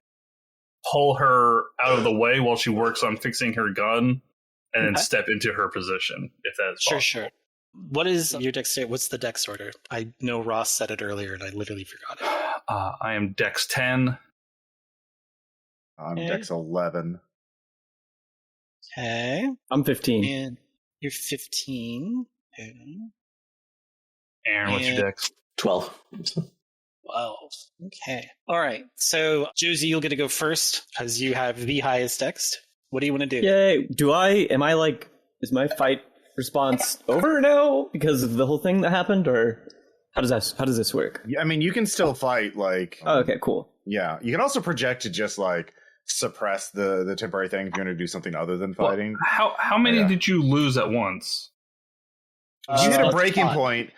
pull her out of the way while she works on fixing her gun, and then step into her position, if that's possible. Sure. What is your dex? What's the dex order? I know Ross said it earlier, and I literally forgot it. I am dex 10. I'm dex 11. Okay. I'm 15. And you're 15. Okay. Aaron, what's your dex? 12. 12. Okay. All right. So, Josie, you'll get to go first because you have the highest dex. What do you want to do? Yay. Is my fight response over now because of the whole thing that happened, or how does this work? Yeah, I mean, you can still fight, Oh, okay, cool. Yeah, you can also project to just, suppress the temporary thing if you're going to do something other than fighting. Well, how many did you lose at once? If you hit a breaking point,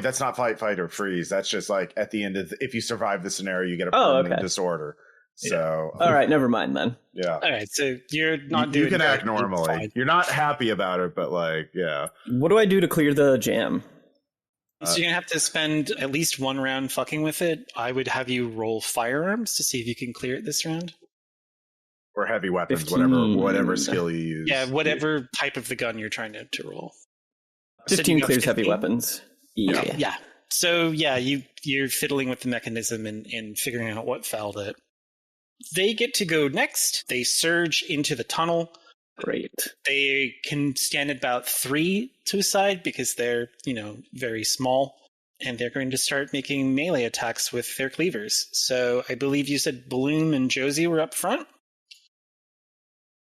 that's not fight, or freeze. That's just at the end of if you survive the scenario, you get a permanent disorder. So, all right, never mind then. Yeah. All right, so you're not doing. You can act normally. You're not happy about it, but yeah. What do I do to clear the jam? So you're gonna have to spend at least one round fucking with it. I would have you roll firearms to see if you can clear it this round. Or heavy weapons, 15. whatever skill you use. Yeah, whatever type of the gun you're trying to roll. 15 clears heavy weapons. Yeah. So you're fiddling with the mechanism and figuring out what fouled it. They get to go next. They surge into the tunnel. Great. They can stand about 3 to a side because they're, very small. And they're going to start making melee attacks with their cleavers. So I believe you said Bloom and Josie were up front?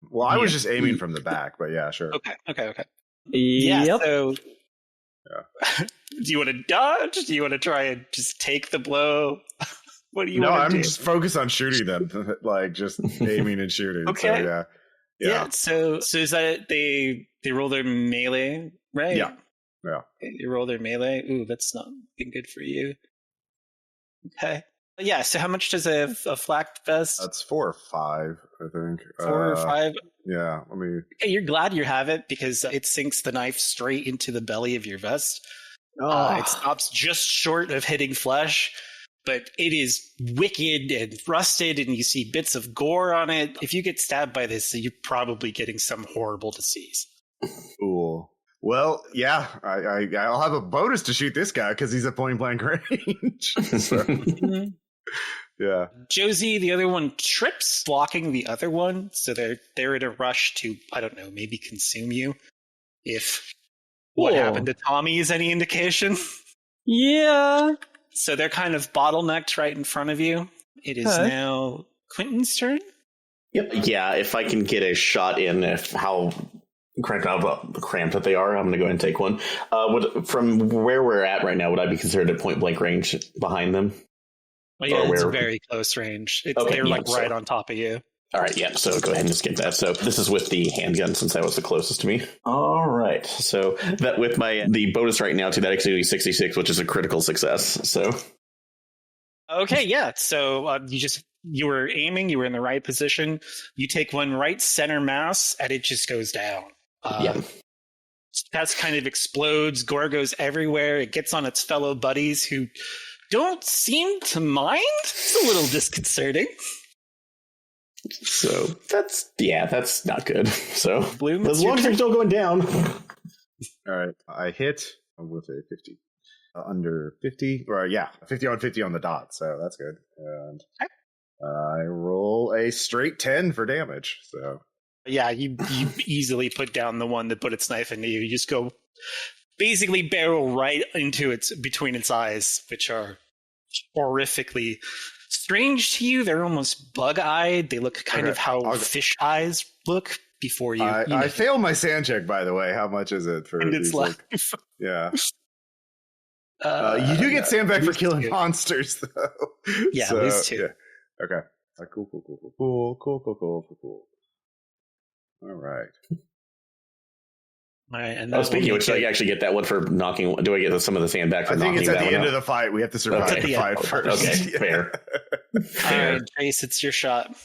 Well, I was just aiming from the back, but yeah, sure. Okay. Yeah, yep. So do you want to dodge? Do you want to try and just take the blow? What do you want to do? No, I'm just focused on shooting them, just aiming and shooting. Okay. So, yeah. So is that they roll their melee, right? Yeah. They roll their melee. Ooh, that's not been good for you. Okay. Yeah. So how much does a flak vest? That's 4 or 5, I think. 4 or 5. Yeah. I mean, okay, you're glad you have it because it sinks the knife straight into the belly of your vest. It stops just short of hitting flesh. But it is wicked and rusted, and you see bits of gore on it. If you get stabbed by this, you're probably getting some horrible disease. Cool. Well, yeah, I'll have a bonus to shoot this guy because he's at point blank range. So, yeah. Josie, the other one, trips, blocking the other one, so they're in a rush to, I don't know, maybe consume you. If what happened to Tommy is any indication. Yeah. So they're kind of bottlenecked right in front of you. It is now Quintin's turn. Yep. Yeah, if I can get a shot in, how cramped that they are, I'm going to go ahead and take one. From where we're at right now, would I be considered at point blank range behind them? Well, yeah, it's very close range. They're right on top of you. All right, yeah, so go ahead and just get that. So this is with the handgun since that was the closest to me. All right, so that with the bonus right now to that actually 66, which is a critical success. So okay, yeah. So you just you were aiming, you were in the right position. You take one right center mass, and it just goes down. Test kind of explodes. Gore goes everywhere. It gets on its fellow buddies who don't seem to mind. It's a little disconcerting. So that's not good. So Bloom, as long as you're still going down. All right, I hit with a 50. Under 50, or 50 on 50 on the dot, so that's good. And I roll a straight 10 for damage, so. Yeah, you easily put down the one that put its knife into you. You just go basically barrel right into between its eyes, which are horrifically strange to you. They're almost bug-eyed. They look kind of how fish eyes look before you. I failed my sand check, by the way. How much is it for its life? Yeah. You do get sand back for killing monsters, though. Yeah, at least 2. Yeah. Okay. Cool. All right. All right. And speaking of which, do I actually get that one for knocking? Do I get some of the sand back for knocking? I think it's at the end of the fight. We have to survive the fight first. Okay, fair. All right, Jace, it's your shot.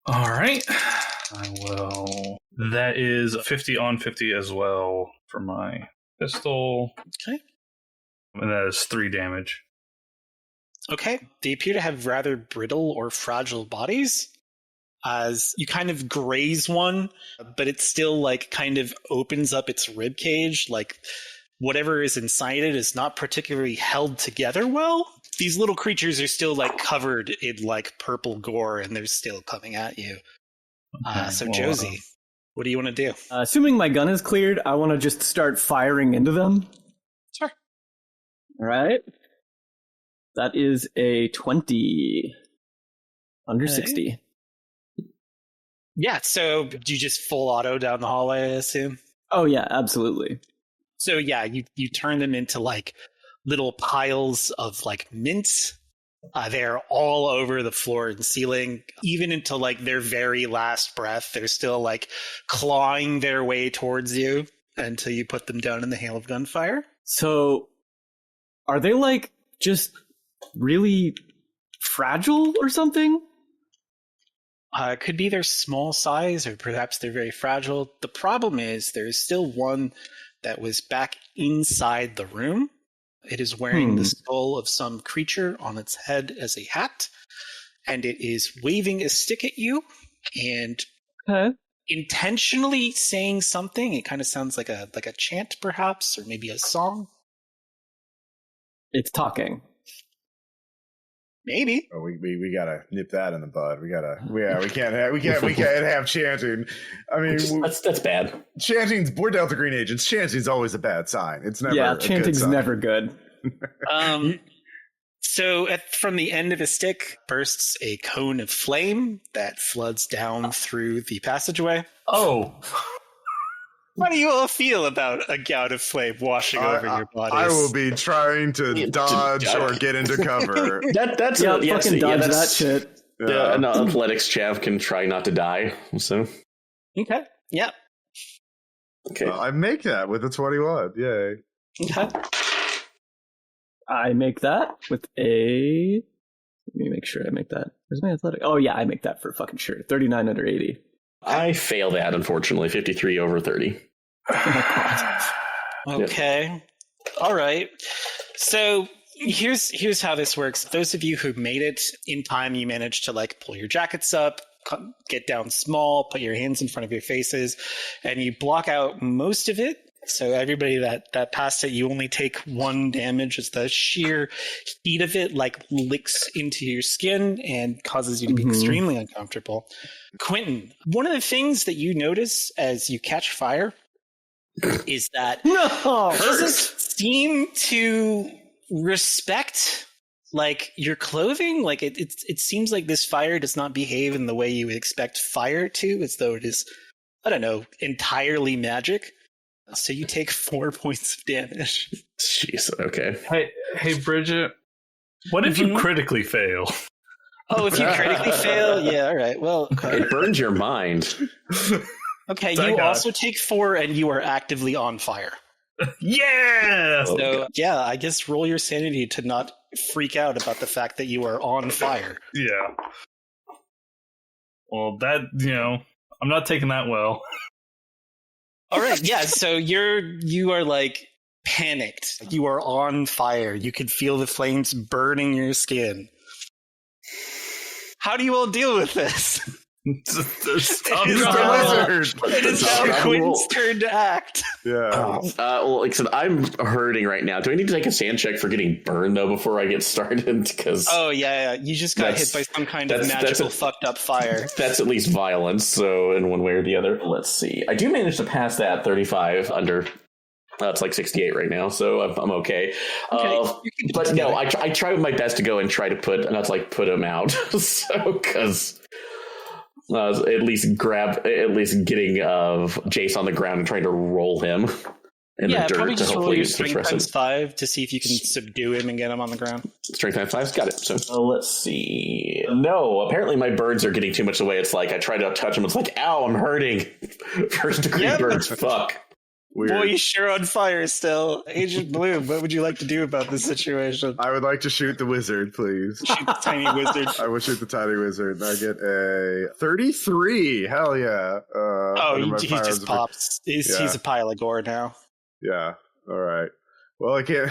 All right. I will. That is 50 on 50 as well for my pistol. Okay. And that is 3 damage. Okay. They appear to have rather brittle or fragile bodies, as you kind of graze one, but it still like kind of opens up its rib cage. Like whatever is inside it is not particularly held together well. These little creatures are still like covered in like purple gore, and they're still coming at you. Okay, So Josie, what do you want to do? Assuming my gun is cleared, I want to just start firing into them. Sure. All right. That is a 20. Under 60. Yeah, so do you just full auto down the hallway, I assume? Oh, yeah, absolutely. So yeah, you turn them into like little piles of like mints. They're all over the floor and ceiling, even into like their very last breath. They're still like clawing their way towards you until you put them down in the hail of gunfire. So are they like just really fragile or something? It could be their small size, or perhaps they're very fragile. The problem is there's still one that was back inside the room. It is wearing the skull of some creature on its head as a hat, and it is waving a stick at you and intentionally saying something. It kind of sounds like a chant, perhaps, or maybe a song. It's talking. Maybe. Oh, we gotta nip that in the bud. We can't have chanting. I mean, that's bad. Chanting's, we're Delta Green agents. Chanting's always a bad sign. It's never. Chanting's never good. So from the end of a stick bursts a cone of flame that floods down through the passageway. Oh. How do you all feel about a gout of flame washing over your bodies? I will be trying to dodge or get into cover. That's fucking dodge that shit. An athletics chav can try not to die. So okay, yeah, okay. I make that with a 21. Yay! Okay. I make that with a. Let me make sure I make that. Where's my athletic? Oh yeah, I make that for fucking sure. 39 under 80. I fail that, unfortunately. 53 over 30. Okay. Yep. All right. So here's how this works. Those of you who made it in time, you managed to like pull your jackets up, get down small, put your hands in front of your faces, and you block out most of it. So everybody that passed it, you only take 1 damage as the sheer heat of it like licks into your skin and causes you to be extremely uncomfortable. Quintin, one of the things that you notice as you catch fire is that it doesn't seem to respect like your clothing. Like it seems like this fire does not behave in the way you would expect fire to, as though it is, I don't know, entirely magic. So you take 4 points of damage. Jeez, okay. Hey, Bridget, what if you critically fail? Oh, if you critically fail? Yeah, all right. Well, okay. It burns your mind. Okay, you also take 4 and you are actively on fire. Yeah! So, yeah, I guess roll your sanity to not freak out about the fact that you are on fire. Yeah. Well, that, I'm not taking that well. All right, yeah, so you are like panicked. You are on fire. You can feel the flames burning your skin. How do you all deal with this? It is now Quintin's turn to act. Yeah. Well, like I said, I'm hurting right now. Do I need to take a sand check for getting burned, though, before I get started? Because you just got hit by some kind of magical fucked up fire. That's at least violence, so in one way or the other. Let's see. I do manage to pass that 35 under... it's like 68 right now, so I'm okay. But no, I try my best to go and try to put him out. So, because at least getting Jace on the ground and trying to roll him in the dirt probably to just roll hopefully your suppress strength him. times 5 to see if you can subdue him and get him on the ground. Strength times 5's got it. So let's see. No, apparently my birds are getting too much away. It's like I try to touch them. It's like, ow, I'm hurting. First degree birds. Fuck. Weird. Boy, you're sure on fire still. Agent Bloom, what would you like to do about this situation? I would like to shoot the wizard, please. Shoot the tiny wizard. I would shoot the tiny wizard. I get a 33. Hell yeah. He just pops. He's a pile of gore now. Yeah. All right. Well, I can't.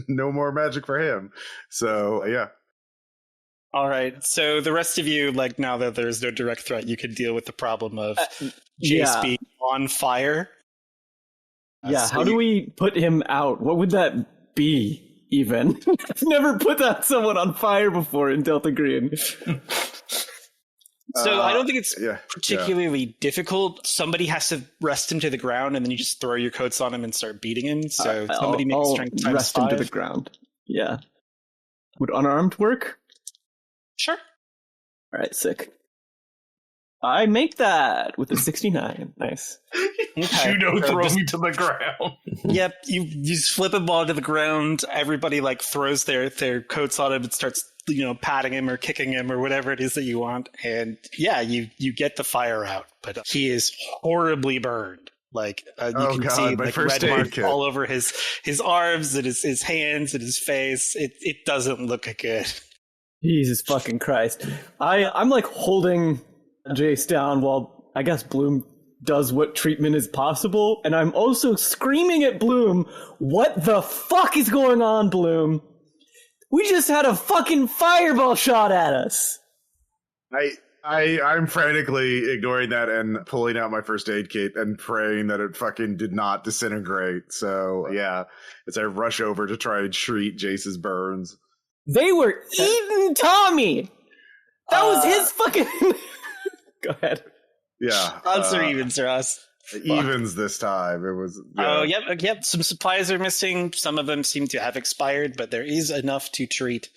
No more magic for him. So, yeah. All right. So the rest of you, like, now that there's no direct threat, you can deal with the problem of Jace being on fire. Yeah, how do we put him out? What would that be, even? I've never put someone on fire before in Delta Green. So I don't think it's particularly difficult. Somebody has to rest him to the ground, and then you just throw your coats on him and start beating him. So somebody makes strength times rest 5. him to the ground. Yeah. Would unarmed work? Sure. All right, sick. I make that with a 69. Nice. Okay. Throw me to the ground. Yep, you just flip him onto the ground. Everybody like throws their coats on him and starts patting him or kicking him or whatever it is that you want. And yeah, you get the fire out, but he is horribly burned. Like you can see like red marks all over his arms and his hands and his face. It doesn't look good. Jesus fucking Christ! I'm like holding Jace down while I guess Bloom does what treatment is possible, and I'm also screaming at Bloom, what the fuck is going on, Bloom? We just had a fucking fireball shot at us. I'm frantically ignoring that and pulling out my first aid kit and praying that it fucking did not disintegrate. So yeah, as I rush over to try and treat Jace's burns. They were eating Tommy! That was his fucking... Go ahead. Yeah. Odds or evens, Ross? Evens this time. It was. Yeah. Oh, yep. Some supplies are missing. Some of them seem to have expired, but there is enough to treat.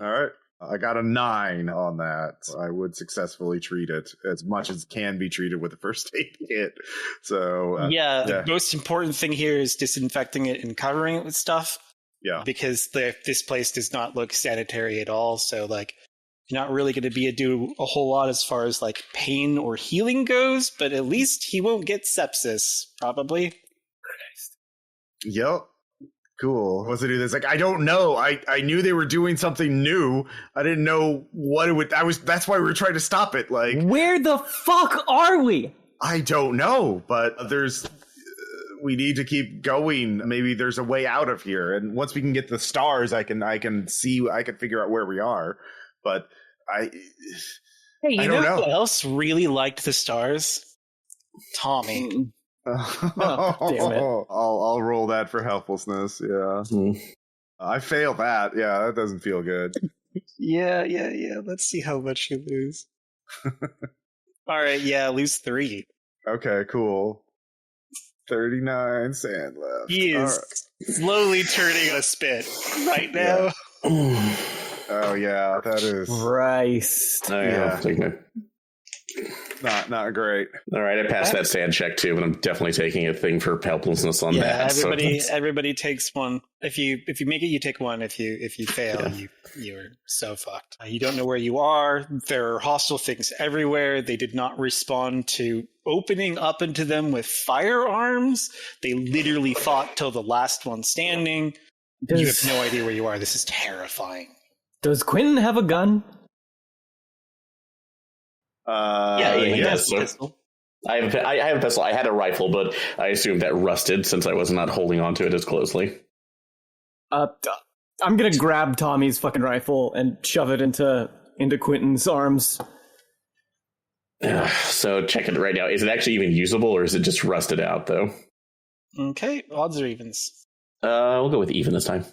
All right. I got a 9 on that. I would successfully treat it as much as can be treated with a first aid kit. So the most important thing here is disinfecting it and covering it with stuff. Yeah. Because this place does not look sanitary at all. So like, you're not really going to do a whole lot as far as like pain or healing goes, but at least he won't get sepsis, probably. Christ. Yep. Cool. What's to do this? Like, I don't know. I knew they were doing something new. I didn't know what it would. That's why we were trying to stop it. Like, where the fuck are we? I don't know, but we need to keep going. Maybe there's a way out of here. And once we can get the stars, I can figure out where we are. But Hey, you know who else really liked the stars? Tommy. Oh, damn it. I'll roll that for helplessness. Yeah. I fail that. Yeah, that doesn't feel good. Yeah. Let's see how much you lose. All right, lose 3. Okay, cool. 39 sand left. He is slowly turning a spit right now. Yeah. Oh yeah, that is Christ. Oh, yeah. Not great. All right, I passed that sand check too, but I'm definitely taking a thing for helplessness on that. Everybody takes 1. If you make it, you take 1. If you fail, you're so fucked. You don't know where you are. There are hostile things everywhere. They did not respond to opening up into them with firearms. They literally fought till the last one standing. You have no idea where you are. This is terrifying. Does Quintin have a gun? He does. So. I have a pistol. I had a rifle, but I assumed that rusted since I was not holding onto it as closely. I'm gonna grab Tommy's fucking rifle and shove it into Quintin's arms. So check it right now. Is it actually even usable, or is it just rusted out, though? Okay, odds or evens? We'll go with even this time.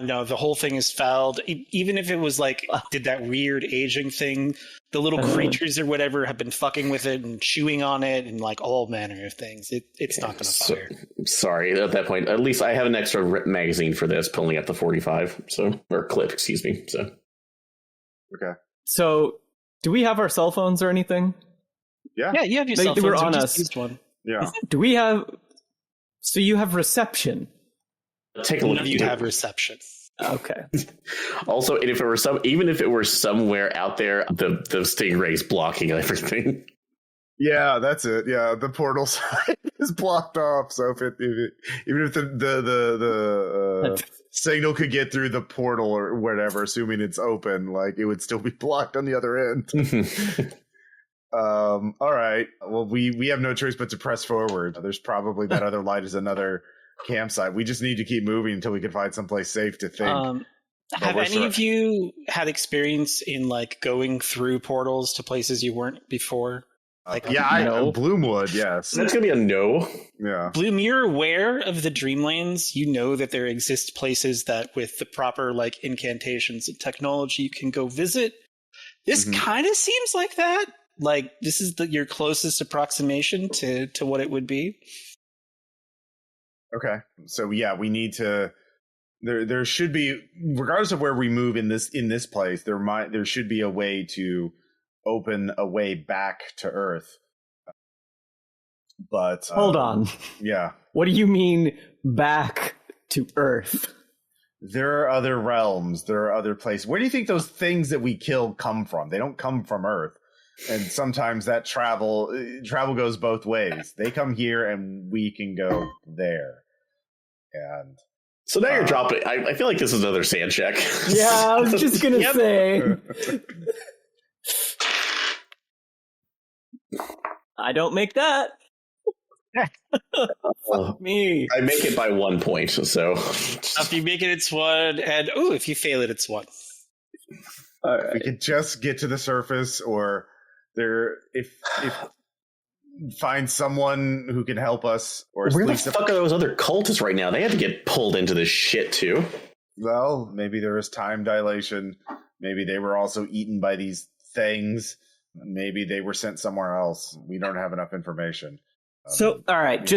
No, the whole thing is fouled. Even if it was like, did that weird aging thing, the little creatures or whatever have been fucking with it and chewing on it and like all manner of things. It's not going to fire. Sorry, at that point, at least I have an extra magazine for this, pulling up the 45, or clip, excuse me. So, okay. So, do we have our cell phones or anything? Yeah, you have your cell phones. They were on us. Used one. Yeah. Do we have? So you have reception. Take a look. You have reception. Okay. Also, and even if it were somewhere out there, the stingray's blocking everything. Yeah, that's it. Yeah, the portal side is blocked off. So even if the signal could get through the portal or whatever, assuming it's open, like it would still be blocked on the other end. All right. Well, we have no choice but to press forward. There's probably that other light is another campsite. We just need to keep moving until we can find someplace safe to think. Have any of you had experience in like going through portals to places you weren't before? Like, Bloomwood, yes. That's gonna be a no. Yeah. Bloom, you're aware of the Dreamlands. You know that there exist places that with the proper like incantations and technology you can go visit. This kind of seems like that. Like this is your closest approximation to what it would be. Okay. So yeah, we need to there should be, regardless of where we move in this place, there should be a way to open a way back to Earth. But hold on. Yeah. What do you mean back to Earth? There are other realms, there are other places. Where do you think those things that we kill come from? They don't come from Earth. And sometimes that travel goes both ways. They come here and we can go there. And so now you're dropping. I feel like this is another sand check. Yeah, I was just going to say. I don't make that. Fuck me. I make it by 1 point, so. If you make it, it's one. And if you fail it, it's one. All right. We could just get to the surface, or if find someone who can help us. Or where the fuck are those other cultists right now? They had to get pulled into this shit too. Well, maybe there was time dilation. Maybe they were also eaten by these things. Maybe they were sent somewhere else. We don't have enough information. So, all right,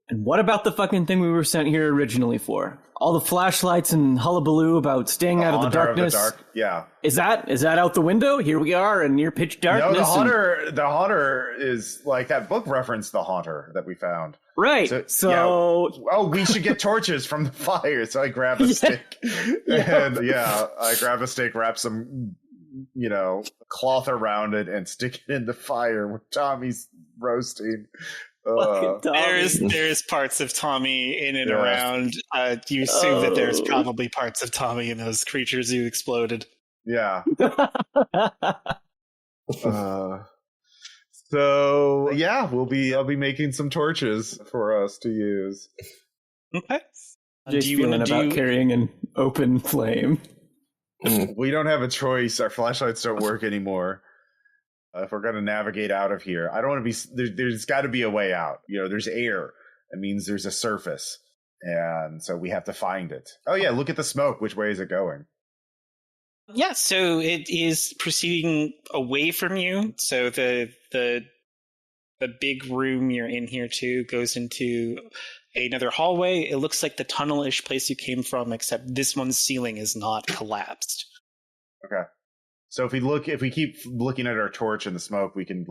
and what about the fucking thing we were sent here originally for? All the flashlights and hullabaloo about staying out of the darkness. Yeah. Is that out the window? Here we are in near pitch darkness. No, the Haunter is like that book referenced the Haunter that we found. Right. So we should get torches from the fire. So I grab a stick. And I grab a stick, wrap some cloth around it and stick it in the fire with Tommy's roasting. There's parts of Tommy in and around. You assume that there's probably parts of Tommy in those creatures who exploded. Yeah. I'll be making some torches for us to use. Okay. Just feeling about carrying an open flame. We don't have a choice. Our flashlights don't work anymore. If we're going to navigate out of here, I don't want to be. There's got to be a way out. There's air. That means there's a surface, and so we have to find it. Oh yeah, look at the smoke. Which way is it going? Yeah, so it is proceeding away from you. So the big room you're in here to goes into another hallway. It looks like the tunnel-ish place you came from, except this one's ceiling is not collapsed. Okay. So if we keep looking at our torch and the smoke, we can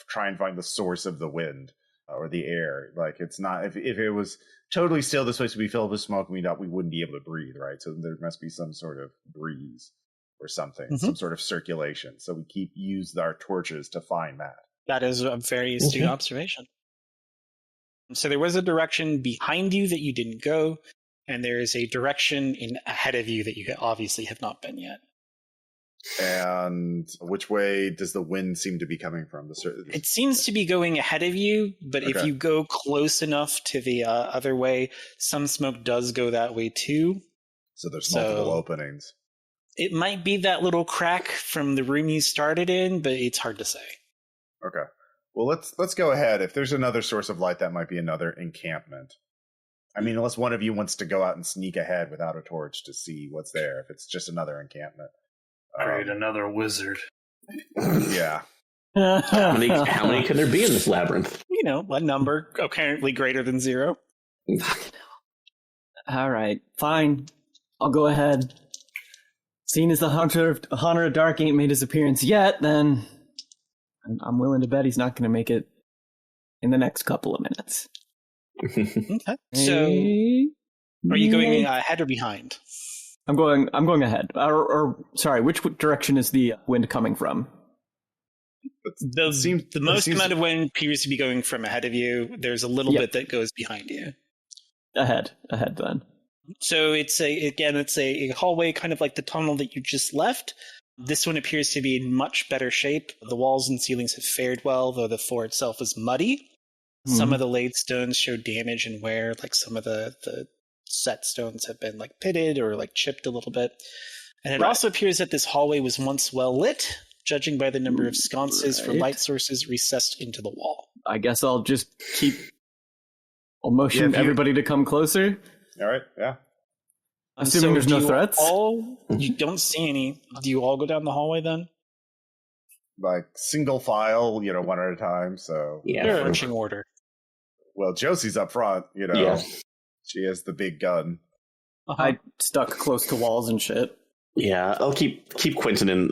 try and find the source of the wind or the air. Like it's not if it was totally still, this place would be filled with smoke. We wouldn't be able to breathe, right? So there must be some sort of breeze or something, some sort of circulation. So we use our torches to find that. That is a very astute observation. So there was a direction behind you that you didn't go, and there is a direction ahead of you that you obviously have not been yet. And which way does the wind seem to be coming from? It seems to be going ahead of you, but if you go close enough to the other way, some smoke does go that way too. So there's multiple openings. It might be that little crack from the room you started in, but it's hard to say. Okay. Well, let's go ahead. If there's another source of light, that might be another encampment. I mean, unless one of you wants to go out and sneak ahead without a torch to see what's there. If it's just another encampment. Create another wizard. Yeah. How many can there be in this labyrinth? A number apparently greater than 0. All right, fine. I'll go ahead. Seeing as the Hunter of Dark ain't made his appearance yet, then I'm willing to bet he's not going to make it in the next couple of minutes. Okay. So, are you going ahead or behind? I'm going ahead. Or sorry, which direction is the wind coming from? The most amount of wind appears to be going from ahead of you. There's a little bit that goes behind you. Ahead then. So it's a hallway, kind of like the tunnel that you just left. This one appears to be in much better shape. The walls and ceilings have fared well, though the floor itself is muddy. Some of the laid stones show damage and wear, like some of the set stones have been like pitted or like chipped a little bit. And it also appears that this hallway was once well lit, judging by the number of sconces for light sources recessed into the wall. I guess I'll just I'll motion everybody to come closer. All right, yeah. Assuming there's no threats? You don't see any. Do you all go down the hallway then? Like single file, one at a time, so... Yeah. Marching order. Well, Josie's up front, Yeah. She has the big gun. I stuck close to walls and shit. Yeah, I'll keep Quintin in.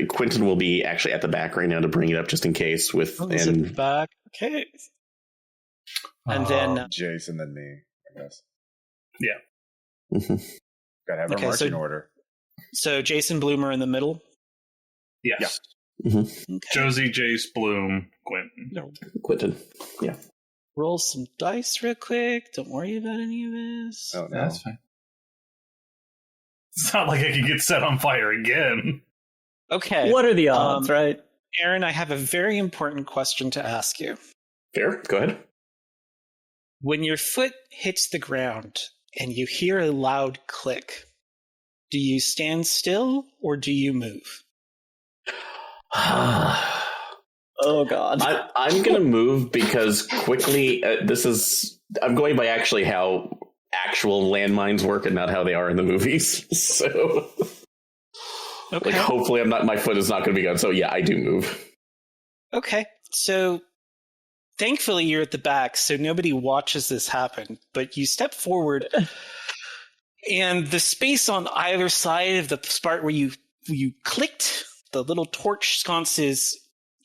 Quintin will be actually at the back right now to bring it up just in case. At the back. Okay. And then Jace and then me, I guess. Yeah. Gotta have a marching order. So Jason Bloomer in the middle. Yes. Yeah. Okay. Josie, Jace, Bloom, Quintin. Yeah. Roll some dice real quick. Don't worry about any of this. Oh, no. That's fine. It's not like I can get set on fire again. Okay. What are the odds, right? Aaron, I have a very important question to ask you. Fair. Go ahead. When your foot hits the ground and you hear a loud click, do you stand still or do you move? Oh, God. I'm going to move because quickly, I'm going by actually how actual landmines work and not how they are in the movies. So, okay. Hopefully my foot is not going to be gone. So, yeah, I do move. Okay. So, thankfully, you're at the back, so nobody watches this happen. But you step forward, and the space on either side of the spot where you clicked, the little torch sconces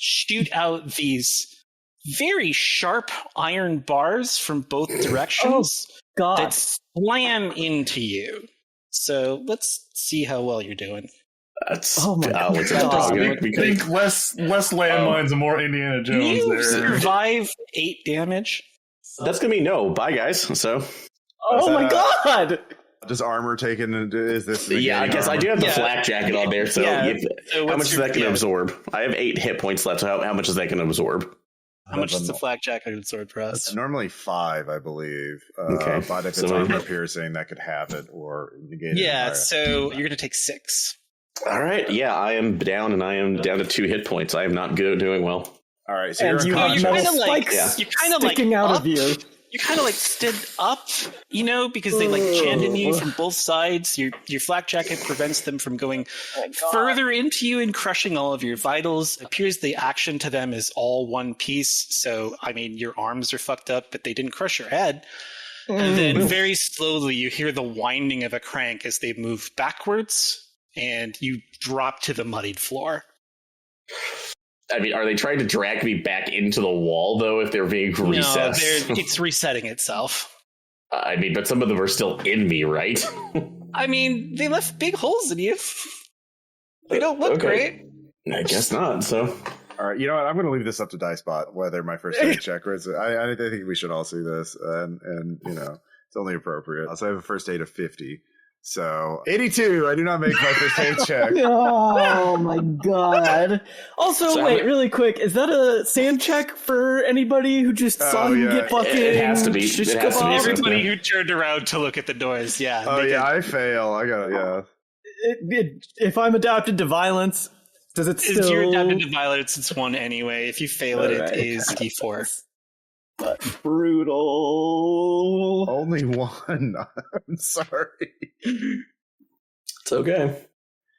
shoot out these very sharp iron bars from both directions that slam into you. So let's see how well you're doing. Oh my God. I think less landmines and more Indiana Jones. You survive 8 damage. That's going to be no. Bye, guys. So. Oh my God! Does armor take into is this? Yeah, I guess armor? I do have the flak jacket on there. So, so how much is that going to absorb? I have 8 hit points left. So how much is that going to absorb? How much is the flak jacket absorb for us? It's normally 5, I believe. Okay. But if it's armor piercing, that could have it or negate it. Yeah, so you're going to take 6. All right. Yeah, I am down, and I am down to 2 hit points. I am not doing well. All right. So and you're kind of like sticking out of you. You kind of like stood up, because they like jammed in you from both sides. Your flak jacket prevents them from going further into you and crushing all of your vitals. It appears the action to them is all one piece. So, I mean, your arms are fucked up, but they didn't crush your head. And then very slowly you hear the winding of a crank as they move backwards and you drop to the muddied floor. I mean, are they trying to drag me back into the wall, though, if they're being recessed? No, it's resetting itself. I mean, but some of them are still in me, right? I mean, they left big holes in you. They don't look great. I guess not, so... All All right, you know what? I'm going to leave this up to Dicebot, whether my first aid check or I think we should all see this, and it's only appropriate. So I have a first aid of 50. So 82. I do not make my first aid check. Oh my god. Also, wait, really quick, is that a sand check for anybody who just saw him get fucking... It has to be. shish It has to be. kebab? Everybody who turned around to look at the doors, yeah. Oh yeah, I fail. I got If I'm adapted to violence, does it still... If you're adapted to violence, it's 1 anyway. If you fail it, it is D4. Brutal. Only 1. I'm sorry. It's okay.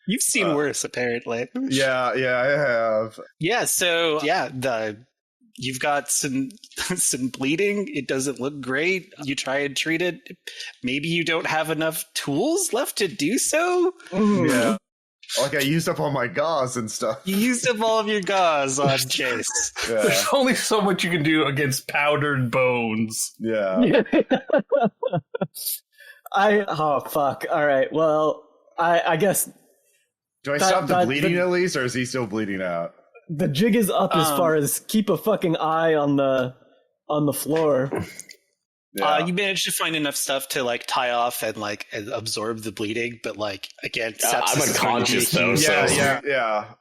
You've seen worse, apparently. Yeah, I have. Yeah, so you've got some bleeding. It doesn't look great. You try and treat it. Maybe you don't have enough tools left to do so. Yeah. Like I used up all my gauze and stuff. You used up all of your gauze on Jace. Yeah. There's only so much you can do against powdered bones. Yeah. Oh fuck. All right. Well, I guess. Do I stop the bleeding at least, or is he still bleeding out? The jig is up as far as keep a fucking eye on the floor. Yeah. You managed to find enough stuff to like tie off and like absorb the bleeding, but like again, sepsis I'm unconscious though. Yeah.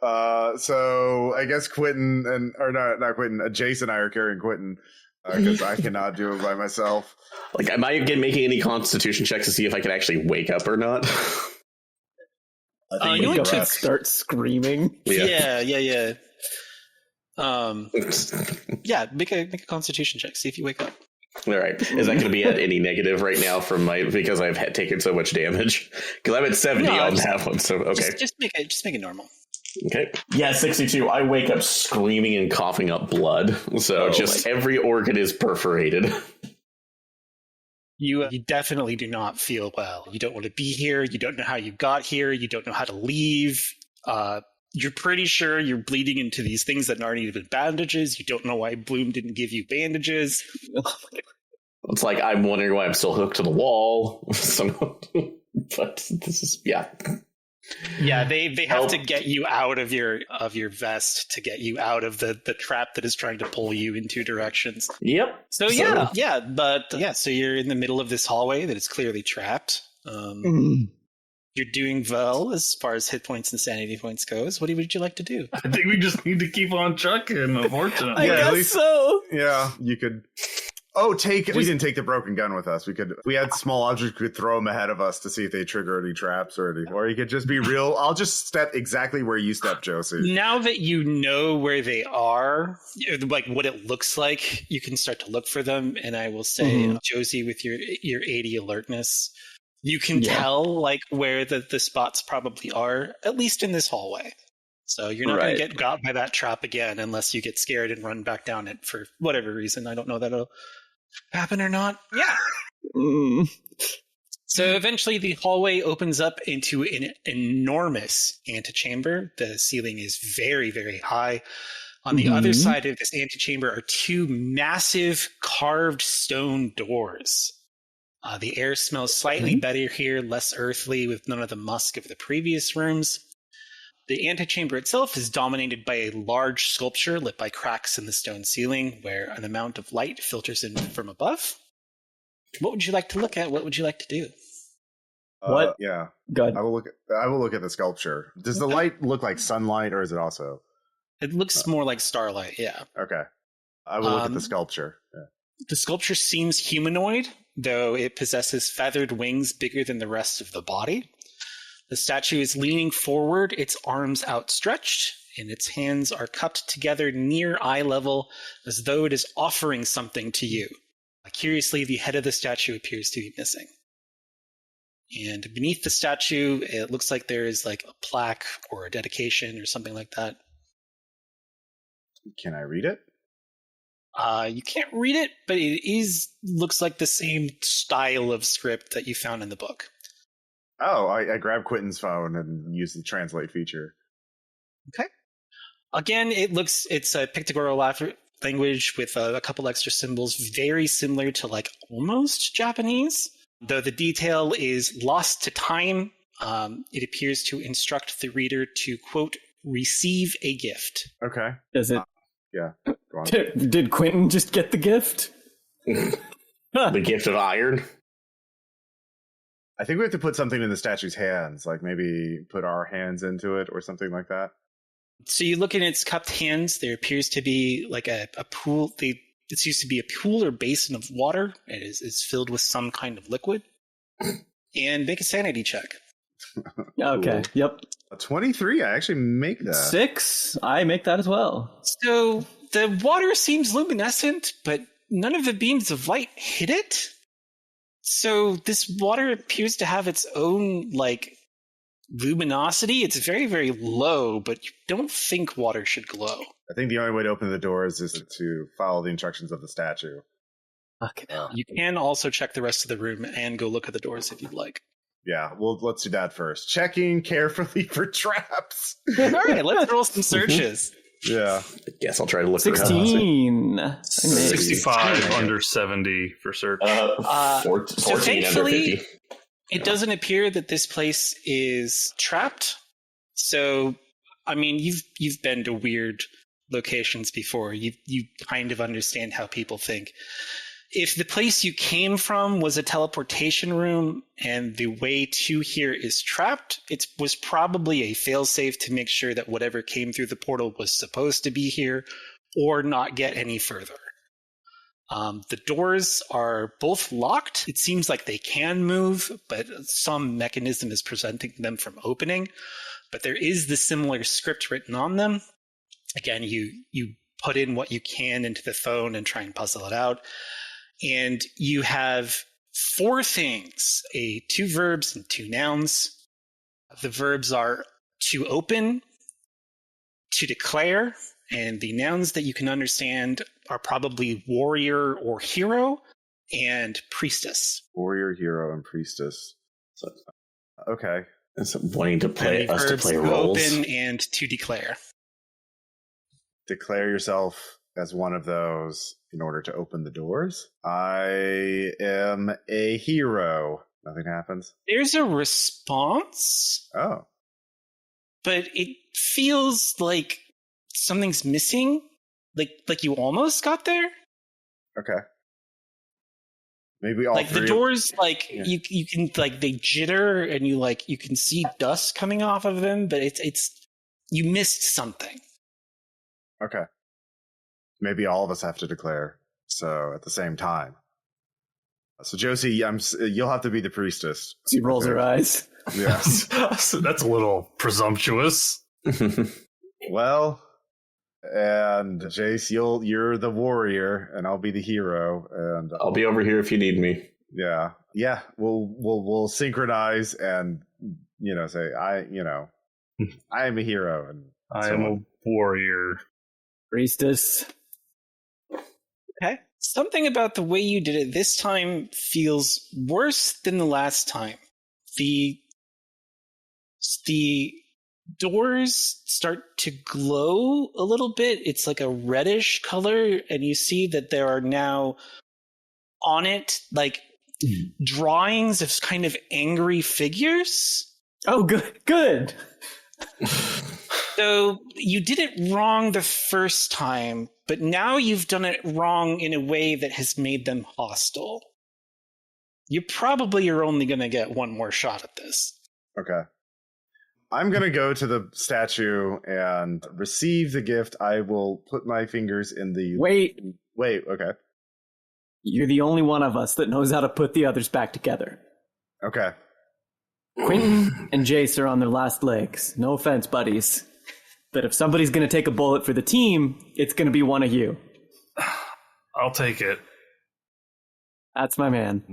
So I guess Quintin not Quintin. Jace and I are carrying Quintin because I cannot do it by myself. Like, am I making any Constitution checks to see if I can actually wake up or not? I think you want to start screaming. Yeah. Yeah, make a Constitution check. See if you wake up. All right. Is that going to be at any negative right now because I've taken so much damage? Because I'm at 70 on that one. So okay, just make it normal. Okay. Yeah, 62. I wake up screaming and coughing up blood. So every organ is perforated. You definitely do not feel well. You don't want to be here. You don't know how you got here. You don't know how to leave. You're pretty sure you're bleeding into these things that aren't even bandages. You don't know why Bloom didn't give you bandages. It's like I'm wondering why I'm still hooked to the wall. But this is Yeah, they have to get you out of your vest to get you out of the trap that is trying to pull you in 2 directions. Yep. So so you're in the middle of this hallway that is clearly trapped. You're doing well as far as hit points and sanity points goes. What would you like to do? I think we just need to keep on trucking, unfortunately. I guess so. Yeah, you could. Oh, we didn't take the broken gun with us. If we had small objects, we could throw them ahead of us to see if they trigger any traps or you could just be real. I'll just step exactly where you stepped, Josie. Now that you know where they are, like what it looks like, you can start to look for them. And I will say, Josie, with your 80 alertness, you can tell like where the spots probably are, at least in this hallway. So you're not going to get got by that trap again unless you get scared and run back down it for whatever reason. I don't know that'll happen or not. Yeah. So eventually the hallway opens up into an enormous antechamber. The ceiling is very, very high. On the other side of this antechamber are 2 massive carved stone doors. The air smells slightly better here, less earthly, with none of the musk of the previous rooms. The antechamber itself is dominated by a large sculpture lit by cracks in the stone ceiling, where an amount of light filters in from above. What would you like to look at? What would you like to do? What? Yeah. Good. I will look at the sculpture. Does the light look like sunlight, or is it also? It looks more like starlight, yeah. Okay. I will look at the sculpture. Yeah. The sculpture seems humanoid, though it possesses feathered wings bigger than the rest of the body. The statue is leaning forward, its arms outstretched, and its hands are cupped together near eye level, as though it is offering something to you. Curiously, the head of the statue appears to be missing. And beneath the statue, it looks like there is like a plaque or a dedication or something like that. Can I read it? You can't read it, but it looks like the same style of script that you found in the book. Oh, I grabbed Quintin's phone and used the translate feature. Okay. Again, it's a pictorial language with a couple extra symbols, very similar to like almost Japanese. Though the detail is lost to time, it appears to instruct the reader to, quote, receive a gift. Okay. Does it? Yeah. Go on. Did Quintin just get the gift? The gift of iron. I think we have to put something in the statue's hands, like maybe put our hands into it or something like that. So you look in its cupped hands, there appears to be like a pool. It used to be a pool or basin of water. It's filled with some kind of liquid. And make a sanity check. Okay, yep. A 23, I actually make that. 6, I make that as well. So the water seems luminescent, but none of the beams of light hit it. So this water appears to have its own, like, luminosity. It's very, very low, but you don't think water should glow. I think the only way to open the doors is to follow the instructions of the statue. Okay. You can also check the rest of the room and go look at the doors if you'd like. Yeah, well, let's do that first. Checking carefully for traps. All right, let's roll some searches. Yeah. I guess I'll try to look for 16. 65 under 70 for search. 14 so under thankfully, 50. it doesn't appear that this place is trapped. So, I mean, you've been to weird locations before. You kind of understand how people think. If the place you came from was a teleportation room and the way to here is trapped, it was probably a failsafe to make sure that whatever came through the portal was supposed to be here or not get any further. The doors are both locked. It seems like they can move, but some mechanism is preventing them from opening. But there is the similar script written on them. Again, you put in what you can into the phone and try and puzzle it out. And you have 4 things, 2 verbs and 2 nouns. The verbs are to open, to declare, and the nouns that you can understand are probably warrior or hero and priestess. Warrior, hero, and priestess. So, Okay. it's wanting to play And the us to verbs play to roles. open and to declare. Declare yourself as one of those in order to open the doors. I am a hero. Nothing happens. There's a response, Oh. but it feels like something's missing. Like you almost got there. Okay. Maybe all Like three the of- doors, like Yeah. you can like they jitter and you can see dust coming off of them, but it's you missed something. Okay. Maybe all of us have to declare. So at the same time. So Josie, you'll have to be the priestess. She rolls her eyes. Yes. That's a little presumptuous. Well, and Jace, you're the warrior, and I'll be the hero, and I'll be over here if you need me. yeah. We'll synchronize and say I am a hero, and I so am a on. warrior. Priestess. Okay. Something about the way you did it this time feels worse than the last time. The doors start to glow a little bit. It's like a reddish color, and you see that there are now on it like drawings of kind of angry figures. Oh, good. So you did it wrong the first time, but now you've done it wrong in a way that has made them hostile. You probably are only going to get one more shot at this. Okay. I'm going to go to the statue and receive the gift. I will put my fingers in the... Wait, okay. you're the only one of us that knows how to put the others back together. Okay. Quintin and Jace are on their last legs. No offense, buddies. But if somebody's going to take a bullet for the team, it's going to be one of you. I'll take it. That's my man.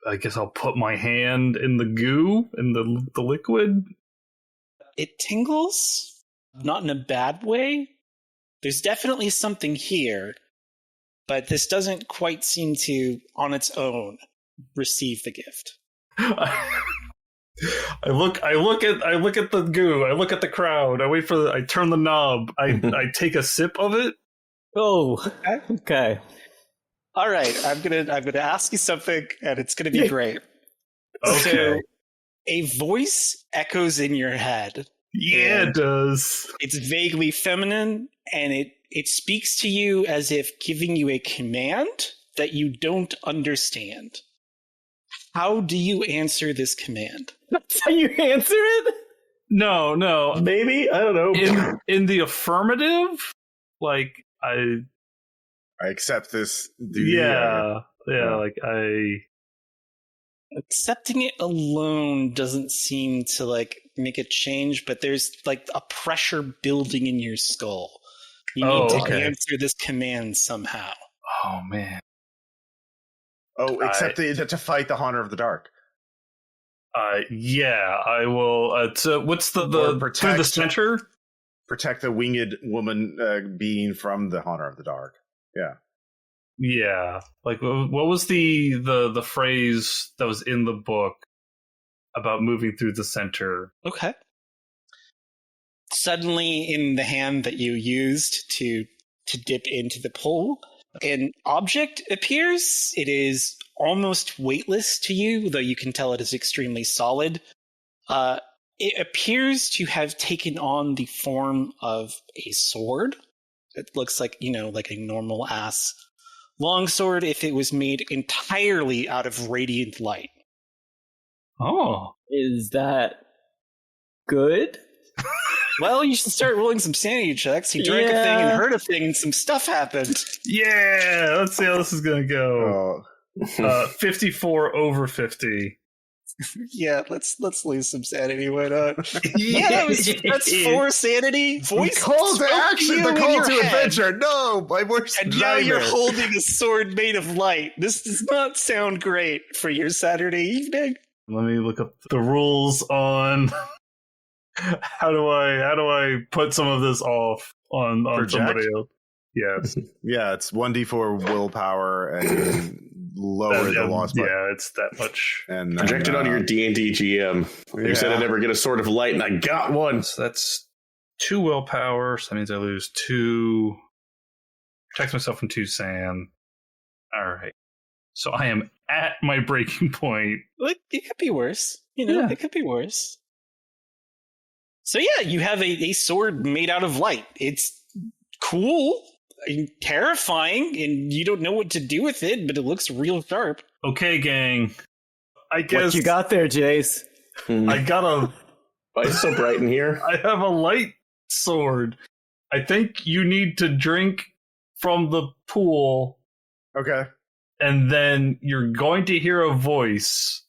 I guess I'll put my hand in the goo, in the liquid. It tingles, not in a bad way. There's definitely something here, but this doesn't quite seem to, on its own, receive the gift. I look at the goo. I look at the crowd. I turn the knob. I take a sip of it. Oh, okay. All right, I'm gonna ask you something, and it's gonna be great. Okay. So, a voice echoes in your head. Yeah, it does. It's vaguely feminine, and it speaks to you as if giving you a command that you don't understand. How do you answer this command? That's how you answer it? No. Maybe? I don't know. In the affirmative, like I accept this. Yeah, like I accepting it alone doesn't seem to like make a change, but there's like a pressure building in your skull. You need to answer this command somehow. Oh man. Oh, except to fight the Haunter of the Dark. Yeah, I will. So what's the through the center? Protect the winged woman being from the Haunter of the Dark. Yeah. Yeah. Like, what was the phrase that was in the book about moving through the center? Okay. Suddenly, in the hand that you used to dip into the pool, an object appears. It is almost weightless to you, though you can tell it is extremely solid. It appears to have taken on the form of a sword. It looks like, like a normal-ass longsword if it was made entirely out of radiant light. Oh. Is that good? Well, you should start rolling some sanity checks. He drank a thing and heard a thing and some stuff happened. Yeah, let's see how this is going to go. 54 over 50. Yeah, let's lose some sanity. Why not? That's 4 sanity. Voice call to action, the call to adventure. No, my worst nightmare. Now you're holding a sword made of light. This does not sound great for your Saturday evening. Let me look up the rules on how do I put some of this off on somebody else. Yes. Yeah, it's 1d4 willpower and lower the loss button. Yeah, it's that much. And projected on your D&D GM. You said I'd never get a sword of light, and I got one. So that's 2 willpower, so that means I lose 2. Protect myself from 2 sand. All right. So I am at my breaking point. Look, it could be worse. It could be worse. So yeah, you have a sword made out of light. It's cool. Terrifying, and you don't know what to do with it, but it looks real sharp. Okay, gang. I guess what you got there, Jace? I got a. Why is it so bright in here? I have a light sword. I think you need to drink from the pool. Okay. And then you're going to hear a voice,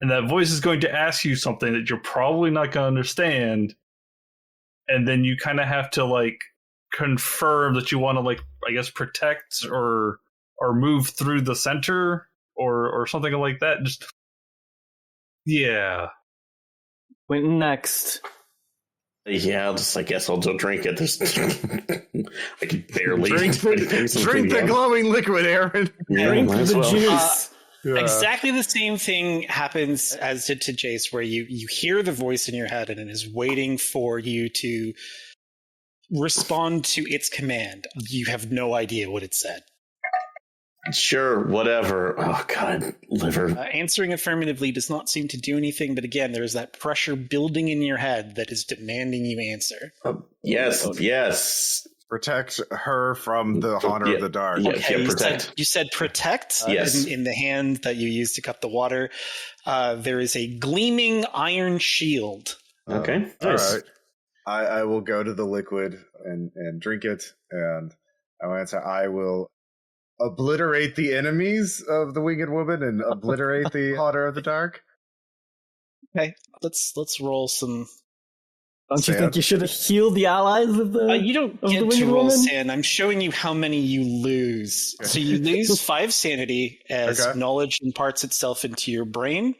and that voice is going to ask you something that you're probably not going to understand. And then you kind of have to confirm that you want to I guess protect or move through the center or something like that. Just yeah. Quintin next. Yeah, I guess I'll drink it. I can barely drink the glowing liquid, Aaron. Yeah, drink the juice. Exactly the same thing happens as did to Jace, where you hear the voice in your head and it is waiting for you to respond to its command. You have no idea what it said. Sure, whatever. Oh, God, liver. Answering affirmatively does not seem to do anything, but again, there's that pressure building in your head that is demanding you answer. Yes. Protect her from the Haunter of the Dark. Okay, protect. You said protect? Yes. In the hand that you used to cup the water. There is a gleaming iron shield. Okay, nice. All right. I will go to the liquid and drink it, and I will answer, I will obliterate the enemies of the winged woman and obliterate the Haunter of the Dark. Okay, let's roll some. Don't you think you should have healed the allies of the? You don't get to roll sand. I'm showing you how many you lose. So you lose 5 sanity as knowledge imparts itself into your brain,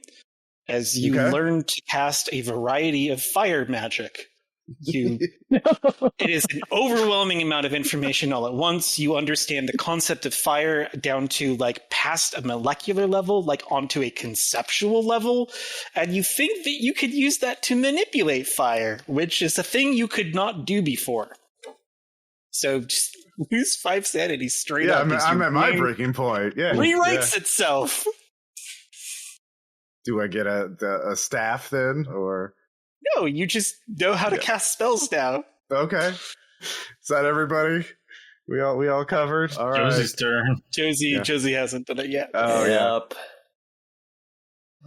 as you learn to cast a variety of fire magic. It is an overwhelming amount of information all at once. You understand the concept of fire down to past a molecular level, onto a conceptual level, and you think that you could use that to manipulate fire, which is a thing you could not do before. So just lose 5 sanity straight up. Yeah, I'm at my breaking point. Yeah, rewrites itself. Do I get a staff then, or? No, you just know how to cast spells now. Okay. Is that everybody? We all covered? All right. Josie's turn. Josie hasn't done it yet. Oh, yeah. Yep.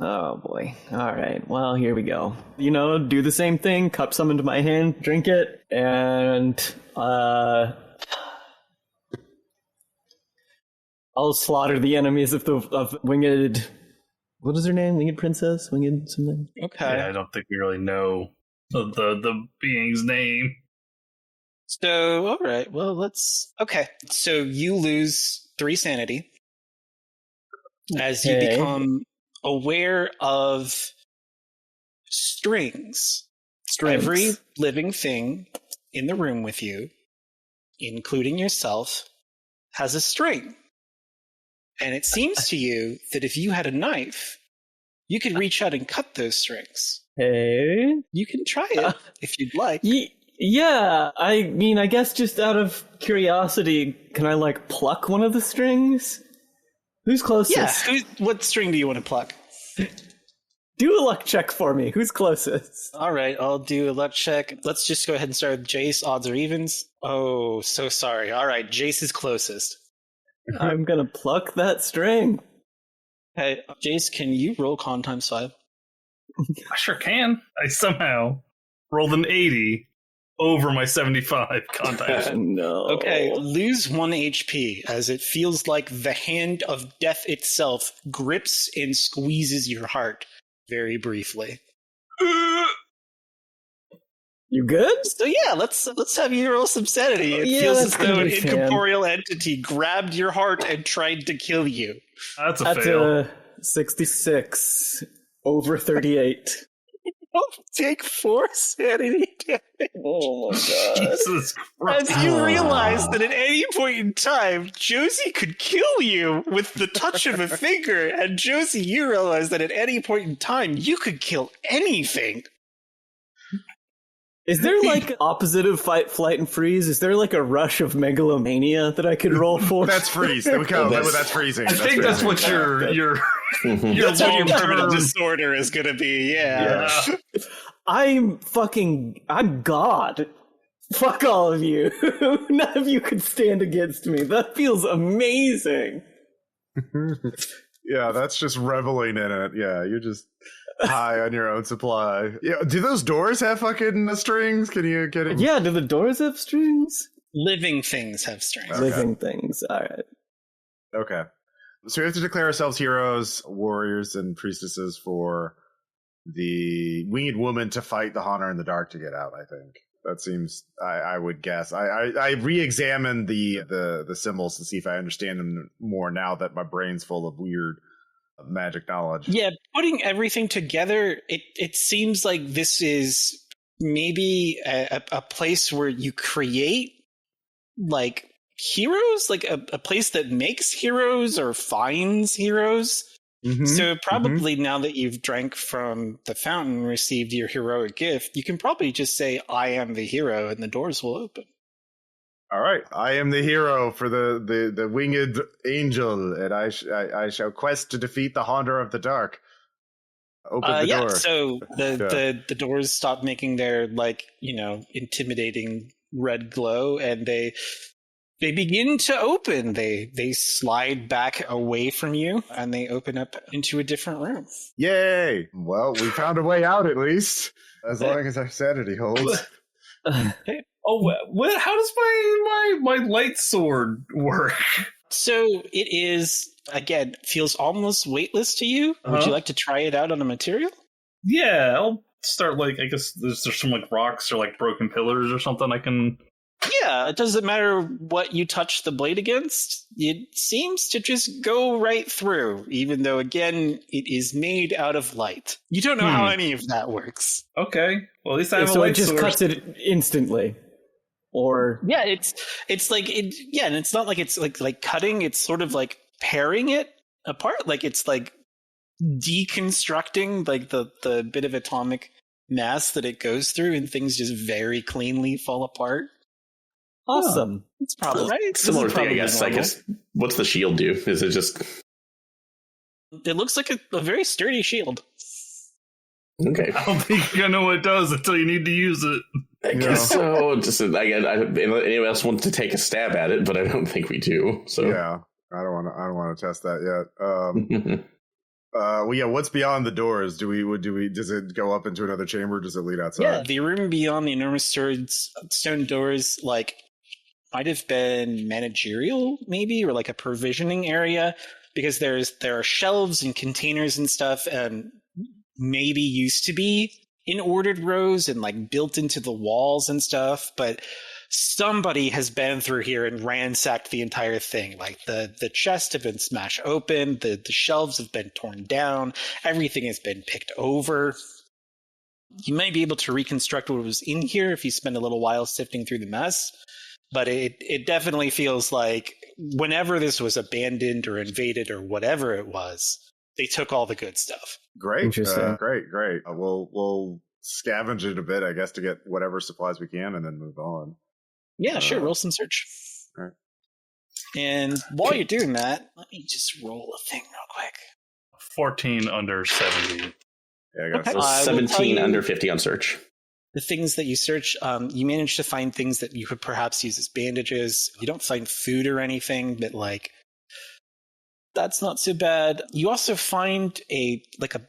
Oh boy. Alright, well, here we go. Do the same thing, cup some into my hand, drink it, and I'll slaughter the enemies of Winged... What is her name? Winged Princess? Winged something? Okay. Yeah, I don't think we really know the being's name. So, alright, well, Okay, so you lose 3 sanity as you become aware of strings. Every living thing in the room with you, including yourself, has a string. And it seems to you that if you had a knife, you could reach out and cut those strings. Hey? You can try it if you'd like. Yeah, I mean, I guess just out of curiosity, can I, pluck one of the strings? Who's closest? Yeah, what string do you want to pluck? Do a luck check for me. Who's closest? All right, I'll do a luck check. Let's just go ahead and start with Jace. Odds or evens? Oh, so sorry. All right, Jace is closest. I'm gonna pluck that string. Hey, Jace, can you roll con times 5? I sure can. I somehow rolled an 80 over my 75 contact. No. Okay, lose 1 HP as it feels like the hand of death itself grips and squeezes your heart very briefly. You good? So yeah, let's have you roll some sanity. It feels as though an incorporeal entity grabbed your heart and tried to kill you. That's a fail. 66 over 38. Take 4 sanity damage. Oh my god. Jesus Christ. As you realize that at any point in time, Josie could kill you with the touch of a finger, and Josie, you realize that at any point in time, you could kill anything. Is there opposite of fight, flight, and freeze? Is there a rush of megalomania that I could roll for? That's freeze. There we go. That's freezing. I think that's what your That's what your permanent long-term disorder is going to be. Yeah. I'm God. Fuck all of you. None of you could stand against me. That feels amazing. Yeah, that's just reveling in it. Yeah, you're just high on your own supply. Yeah, do those doors have fucking strings? Can you get it? Yeah, do the doors have strings? Living things have strings. Okay. Living things. All right. Okay. So we have to declare ourselves heroes, warriors, and priestesses for the winged woman to fight the Haunter in the dark to get out, I think. That seems, I would guess. I re-examined the symbols to see if I understand them more now that my brain's full of weird magic knowledge. Yeah, putting everything together, it seems like this is maybe a place where you create heroes, a place that makes heroes or finds heroes. Mm-hmm, so probably now that you've drank from the fountain, received your heroic gift, you can probably just say, I am the hero, and the doors will open. All right. I am the hero for the winged angel, and I shall quest to defeat the Haunter of the Dark. Open the door. So the doors stop making their intimidating red glow, and they begin to open. They slide back away from you, and they open up into a different room. Yay! Well, we found a way out at least, as long as our sanity holds. Oh, how does my light sword work? So it is, again, feels almost weightless to you. Uh-huh. Would you like to try it out on a material? Yeah, I'll start, I guess there's some, rocks or, broken pillars or something I can... Yeah, it doesn't matter what you touch the blade against. It seems to just go right through, even though, again, it is made out of light. You don't know how any of that works. Okay. Well, at least I have a so light it just source. cuts it instantly. Or yeah, it's and it's not like it's like cutting. It's sort of like paring it apart. It's deconstructing the bit of atomic mass that it goes through, and things just very cleanly fall apart. Awesome. It's probably right. Similar thing, I guess. Normal. I guess. What's the shield do? Is it just? It looks like a very sturdy shield. Okay. I don't think you're gonna know what it does until you need to use it. I guess so. Just anyone else wants to take a stab at it, but I don't think we do. So yeah, I don't want to test that yet. Well, yeah. What's beyond the doors? Does it go up into another chamber? Or does it lead outside? Yeah, the room beyond the enormous stone doors, like, might have been managerial, maybe, or like a provisioning area, because there are shelves and containers and stuff, and maybe used to be in ordered rows and like built into the walls and stuff, but somebody has been through here and ransacked the entire thing. Like the chests have been smashed open, the shelves have been torn down, everything has been picked over. You might be able to reconstruct what was in here if you spend a little while sifting through the mess, but it definitely feels like whenever this was abandoned or invaded or whatever it was, they took all the good stuff. Great. Interesting. Great. We'll scavenge it a bit, I guess, to get whatever supplies we can and then move on. Yeah, sure. Roll some search. All right. And while you're doing that, let me just roll a thing real quick. 14 under 70. Yeah, I got Okay. So I will 17 tell you- under 50 on search. The things that you search, you manage to find things that you could perhaps use as bandages. You don't find food or anything, but like, that's not so bad. You also find a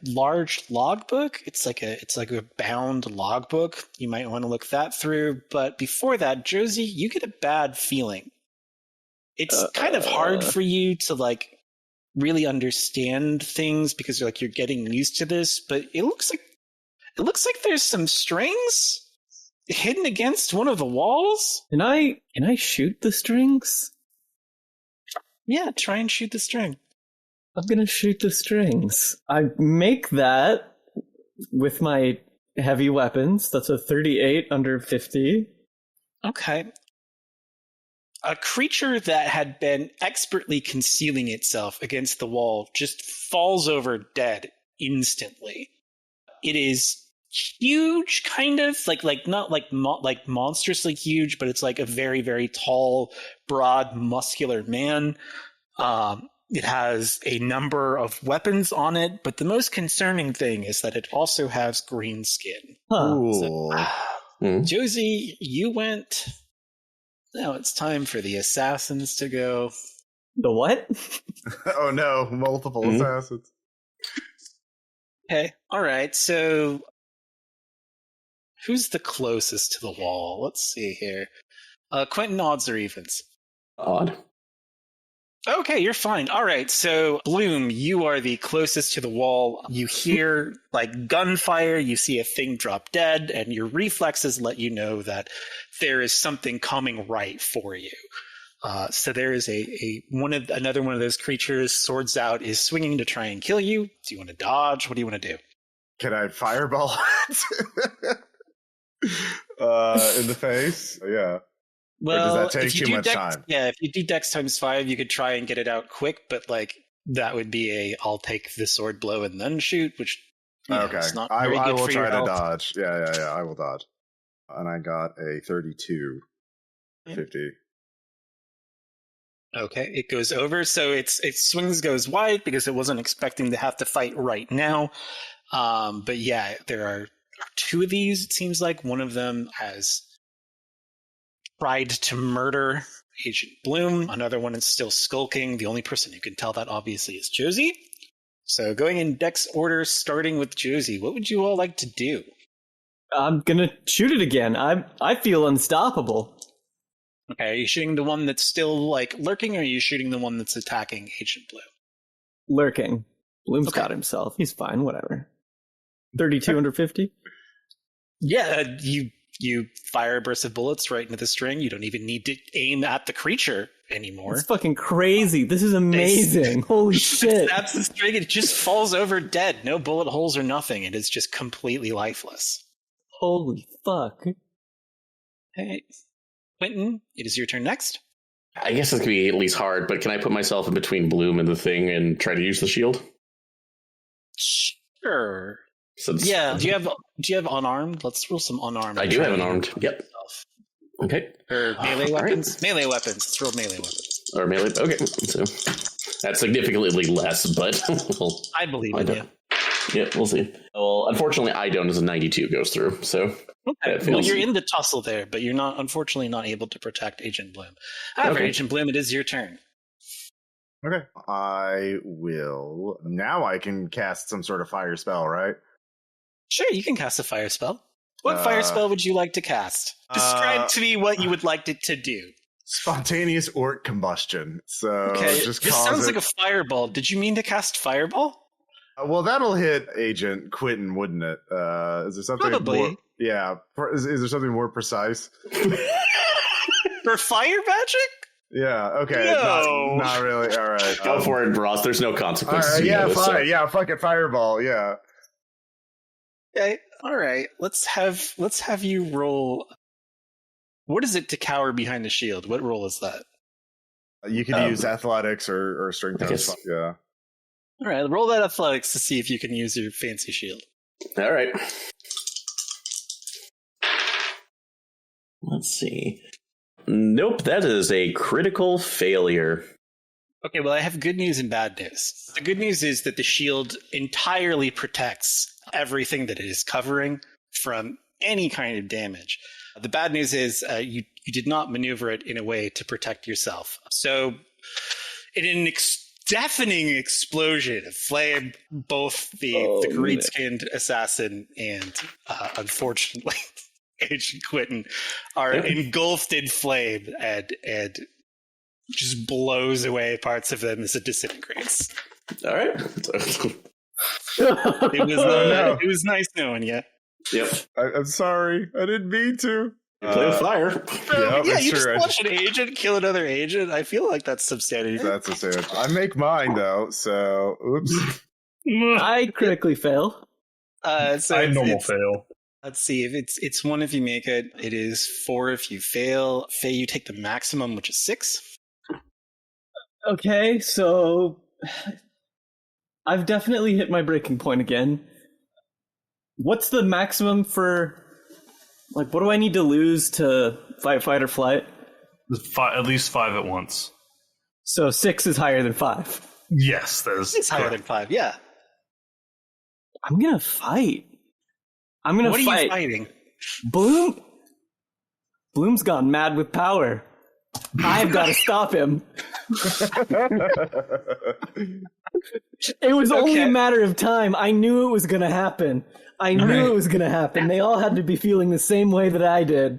large logbook. It's like a bound logbook. You might want to look that through. But before that, Josie, you get a bad feeling. It's kind of hard for you to like really understand things because you're getting used to this. But it looks like there's some strings hidden against one of the walls. Can I shoot the strings? Yeah, try and shoot the string. I'm gonna shoot the strings. I make that with my heavy weapons. That's a 38 under 50. Okay. A creature that had been expertly concealing itself against the wall just falls over dead instantly. It is huge, kind of not like monstrously huge, but it's like a very, very tall, broad, muscular man. It has a number of weapons on it, but the most concerning thing is that it also has green skin. Huh. Ooh. Josie, you went. Now it's time for the assassins to go. The what? Oh no, multiple assassins. Okay, all right, so who's the closest to the wall? Let's see here. Quintin, odds or evens? Odd. Okay, you're fine. All right, so Bloom, you are the closest to the wall. You hear like gunfire, you see a thing drop dead, and your reflexes let you know that there is something coming right for you. So there is another one of those creatures, swords out, is swinging to try and kill you. Do you want to dodge? What do you want to do? Can I fireball it? In the face? Yeah. Well, or does that take if you too do much time? Yeah, if you do Dex times 5, you could try and get it out quick, but like that would be I'll take the sword blow and then shoot, which Okay. it's not I very good will for your try to health. dodge. Yeah, I will dodge. And I got a 32. Yeah. 50. Okay, it goes over, so it swings goes wide because it wasn't expecting to have to fight right now. But yeah, there are 2 of these. It seems like one of them has tried to murder Agent Bloom. Another one is still skulking. The only person who can tell that obviously is Josie. So going in Dex order, starting with Josie, what would you all like to do? I'm gonna shoot it again. I feel unstoppable. Okay, are you shooting the one that's still like lurking, or are you shooting the one that's attacking Agent Bloom? Lurking. Bloom's Okay. got himself. He's fine, whatever. 32 under 50? Yeah, you fire a burst of bullets right into the string. You don't even need to aim at the creature anymore. It's fucking crazy. This is amazing. Holy shit. That's the string. It just falls over dead. No bullet holes or nothing. It is just completely lifeless. Holy fuck. Hey, Quintin, it is your turn next. I guess this could be at least hard, but can I put myself in between Bloom and the thing and try to use the shield? Sure. Since Yeah. Do you have unarmed? Let's roll some unarmed. I do have unarmed. Yep. Okay. Or melee All right. weapons. Melee weapons. Let's roll melee weapons. Or melee. Okay. So that's significantly less, but I believe I in don't. you. Yeah, we'll see. Well, unfortunately, I don't, as a 92 goes through, so... Okay. Well, you're in the tussle there, but you're unfortunately not able to protect Agent Bloom. However, Okay. Agent Bloom, it is your turn. Okay. I will. Now I can cast some sort of fire spell, right? Sure, you can cast a fire spell. What fire spell would you like to cast? Describe to me what you would like it to do. Spontaneous orc combustion. So Okay, just this cause sounds it. like a fireball. Did you mean to cast fireball? Well, that'll hit Agent Quintin, wouldn't it? Is there something Probably. more? Yeah. Is there something more precise? For fire magic? Yeah. Okay. No. Not really. All right. Go for it, Ross. There's no All consequences. right. You Yeah. know this, Fine. so- Yeah. Fucking fireball. Yeah. Okay. All right. Let's have you roll. What is it to cower behind the shield? What roll is that? You could use athletics or strength. I guess. Yeah. All right. Roll that athletics to see if you can use your fancy shield. All right. Let's see. Nope, that is a critical failure. Okay, well, I have good news and bad news. The good news is that the shield entirely protects everything that it is covering from any kind of damage. The bad news is you did not maneuver it in a way to protect yourself. So, in an deafening explosion of flame, both the green-skinned assassin and, unfortunately, Agent Quintin are engulfed in flame and just blows away parts of them as it disintegrates. All right. It was nice knowing you. Yep. I'm sorry. I didn't mean to. Play with fire. Yeah, you just watch an agent kill another agent. I feel like that's substandard. That's a sandwich. I make mine though, so oops. I critically fail. So I normal fail. Let's see if it's 1 if you make it. It is 4 if you fail. Faye, you take the maximum, which is 6. Okay, so I've definitely hit my breaking point again. What's the maximum for, like, what do I need to lose to fight, fight, or flight? At least 5 at once. So 6 is higher than 5. Yes, that is It's higher correct. than 5, yeah. I'm gonna fight. What are you fighting? Bloom's gone mad with power. I've got to stop him. It was only a matter of time. I knew it was going to happen. They all had to be feeling the same way that I did.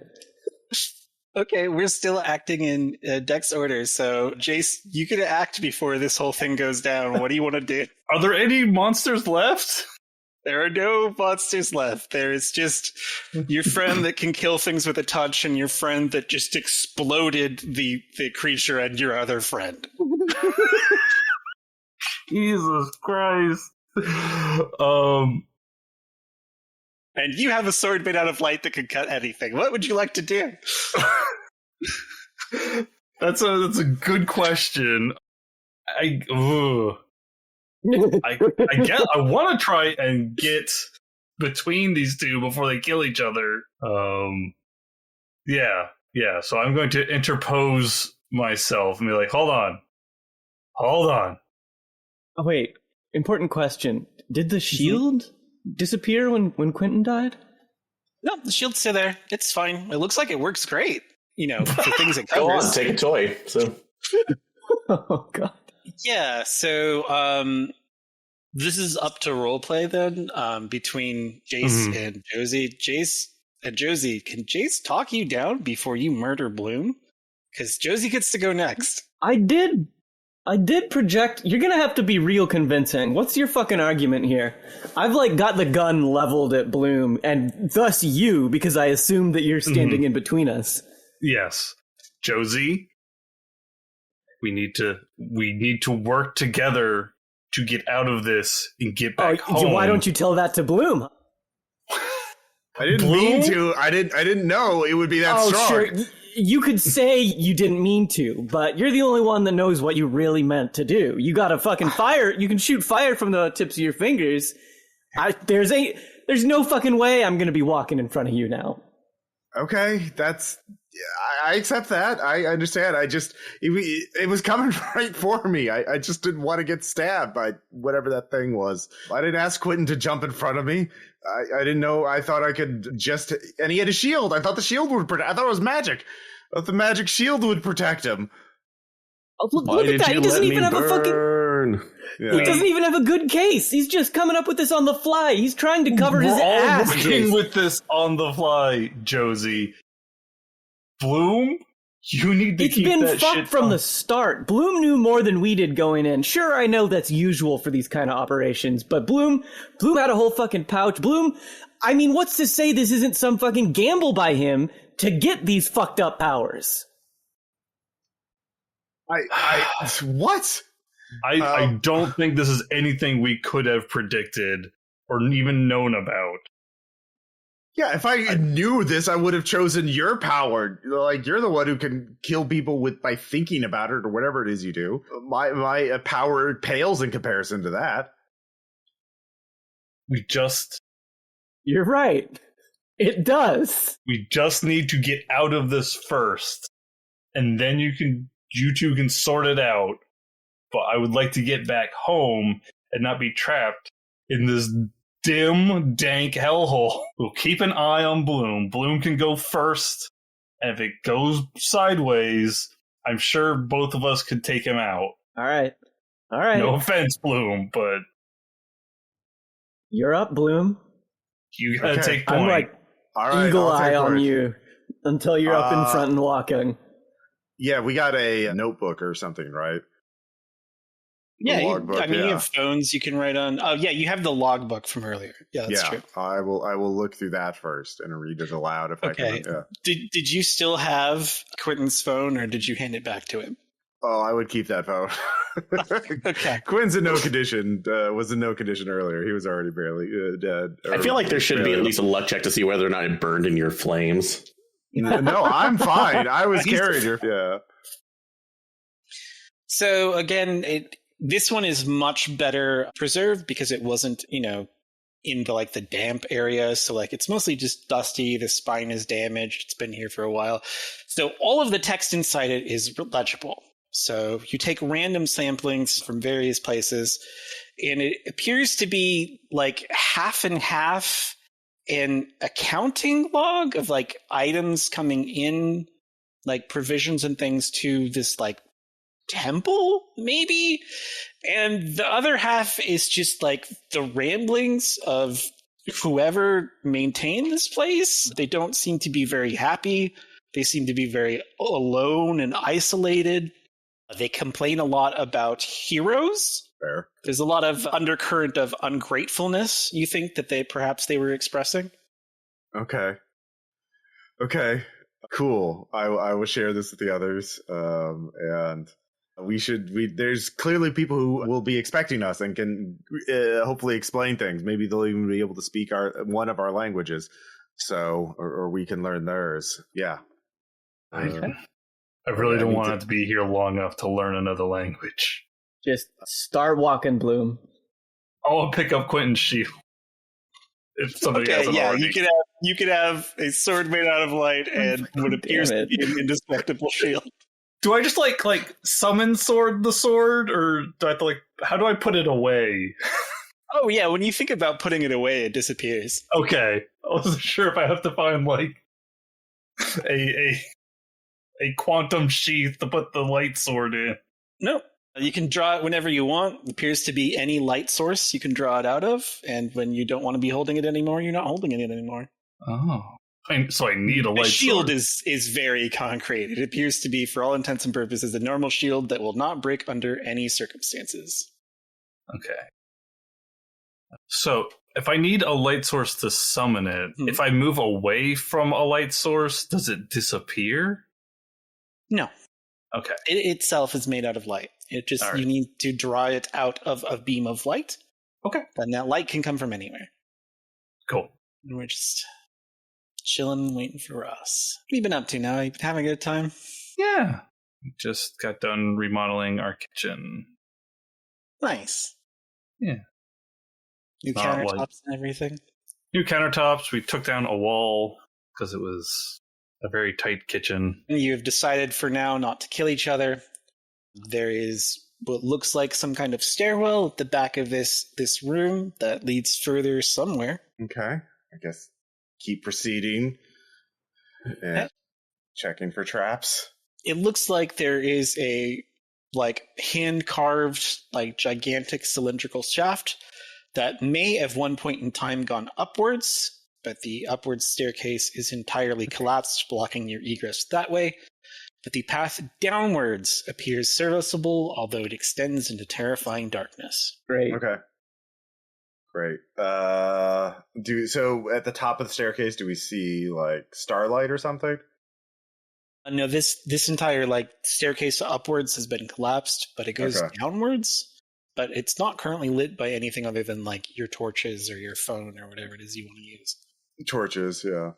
Okay, we're still acting in Dex order, so Jace, you can act before this whole thing goes down. What do you want to do? Are there any monsters left? There are no monsters left. There is just your friend that can kill things with a touch and your friend that just exploded the creature and your other friend. Jesus Christ. And you have a sword made out of light that can cut anything. What would you like to do? That's a good question. I guess I want to try and get between these two before they kill each other. Yeah. So I'm going to interpose myself and be like, hold on. Oh, wait, important question. Did the shield disappear when Quintin died? No, the shield's still there. It's fine. It looks like it works great. You know, for things it Go covers. on, take a toy. So Oh, God. Yeah, so this is up to roleplay then, between Jace and Josie. Jace and Josie, can Jace talk you down before you murder Bloom? Because Josie gets to go next. I did project. You're gonna have to be real convincing. What's your fucking argument here? I've got the gun leveled at Bloom, and thus you, because I assume that you're standing in between us. Yes. Josie, we need to work together to get out of this and get back home. Why don't you tell that to Bloom? I didn't mean to. I didn't know it would be that strong. Sure. You could say you didn't mean to, but you're the only one that knows what you really meant to do. You got to fucking fire. You can shoot fire from the tips of your fingers. There's no fucking way I'm going to be walking in front of you now. Okay, that's I accept that. I understand. It was coming right for me. I just didn't want to get stabbed by whatever that thing was. I didn't ask Quintin to jump in front of me. I didn't know. I thought I could and he had a shield. I thought the shield would protect. I thought it was magic. I thought the magic shield would protect him. Oh, look at that. He doesn't even have a fucking... Yeah. He doesn't even have a good case. He's just coming up with this on the fly. He's trying to cover his ass. We're all working with this on the fly, Josie. Bloom, you need to keep that shit. It's been fucked from the start. Bloom knew more than we did going in. Sure, I know that's usual for these kind of operations, but Bloom had a whole fucking pouch. Bloom, I mean, what's to say this isn't some fucking gamble by him to get these fucked up powers? What? I don't think this is anything we could have predicted or even known about. Yeah, if I knew this, I would have chosen your power. Like, you're the one who can kill people by thinking about it or whatever it is you do. My power pales in comparison to that. You're right. It does. We just need to get out of this first, and then you two can sort it out. But I would like to get back home and not be trapped in this dim, dank hellhole. We'll keep an eye on Bloom. Bloom can go first, and if it goes sideways, I'm sure both of us could take him out. All right. No offense, Bloom, but... You're up, Bloom. You gotta take point. I'm like eagle eye on you until you're up in front and walking. Yeah, we got a notebook or something, right? Yeah, you have phones you can write on. Oh, yeah, you have the logbook from earlier. Yeah, that's true. I will look through that first and read it aloud if I can. Yeah. Did you still have Quintin's phone, or did you hand it back to him? Oh, I would keep that phone. Okay. Quinn's in no condition. Was in no condition earlier. He was already barely dead. I feel like there should be at least a luck check to see whether or not it burned in your flames. No, I'm fine. I was carrying her. Yeah. So again, this one is much better preserved because it wasn't, in the damp area. So it's mostly just dusty. The spine is damaged. It's been here for a while. So all of the text inside it is legible. So you take random samplings from various places, and it appears to be half and half an accounting log of items coming in, provisions and things to this temple, maybe, and the other half is just the ramblings of whoever maintained this place. They don't seem to be very happy. They seem to be very alone and isolated. They complain a lot about heroes. Fair. There's a lot of undercurrent of ungratefulness, you think, that they were expressing? Okay, cool. I will share this with the others, and there's clearly people who will be expecting us and can hopefully explain things. Maybe they'll even be able to speak one of our languages, or we can learn theirs. Yeah. I really don't want to be here long enough to learn another language. Just start walking, Bloom. I want to pick up Quintin's shield. If somebody hasn't already. You could have a sword made out of light and what appears to be an indestructible shield. Do I just summon the sword, or do I have to how do I put it away? Oh yeah, when you think about putting it away, it disappears. Okay, I wasn't sure if I have to find a quantum sheath to put the light sword in. No, you can draw it whenever you want. It appears to be any light source you can draw it out of, and when you don't want to be holding it anymore, you're not holding it anymore. Oh. So I need a light sword. The shield is very concrete. It appears to be, for all intents and purposes, a normal shield that will not break under any circumstances. Okay. So if I need a light source to summon it, if I move away from a light source, does it disappear? No. Okay. It itself is made out of light. You need to draw it out of a beam of light. Okay. And that light can come from anywhere. Cool. And we're just chilling, waiting for us. What have you been up to now? You been having a good time? Yeah. Just got done remodeling our kitchen. Nice. Yeah. New countertops and everything? New countertops. We took down a wall because it was a very tight kitchen. You've decided for now not to kill each other. There is what looks like some kind of stairwell at the back of this room that leads further somewhere. Okay. I guess keep proceeding and checking for traps. It looks like there is a hand-carved, gigantic cylindrical shaft that may at one point in time gone upwards, but the upwards staircase is entirely collapsed, blocking your egress that way. But the path downwards appears serviceable, although it extends into terrifying darkness. Great. Okay. Great. So at the top of the staircase, do we see starlight or something? No, this entire staircase upwards has been collapsed, but it goes downwards. But it's not currently lit by anything other than your torches or your phone or whatever it is you want to use. Torches, yeah.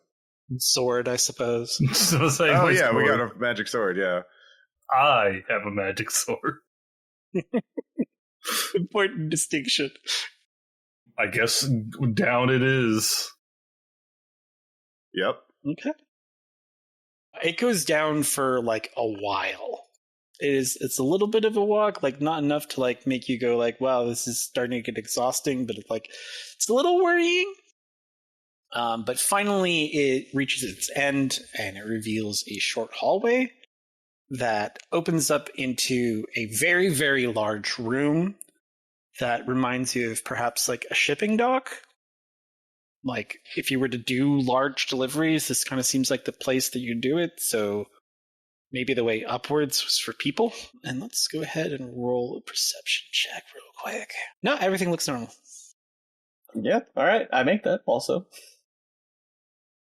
Sword, I suppose. Oh yeah, we got a magic sword. Yeah, I have a magic sword. Important distinction. I guess down it is. Yep. Okay. It goes down for a while. It's a little bit of a walk, not enough to make you go wow, this is starting to get exhausting, but it's a little worrying. But finally it reaches its end and it reveals a short hallway that opens up into a very, very large room that reminds you of perhaps a shipping dock. If you were to do large deliveries, this kind of seems like the place that you do it. So maybe the way upwards was for people. And let's go ahead and roll a perception check real quick. No, everything looks normal. Yeah, all right. I make that also.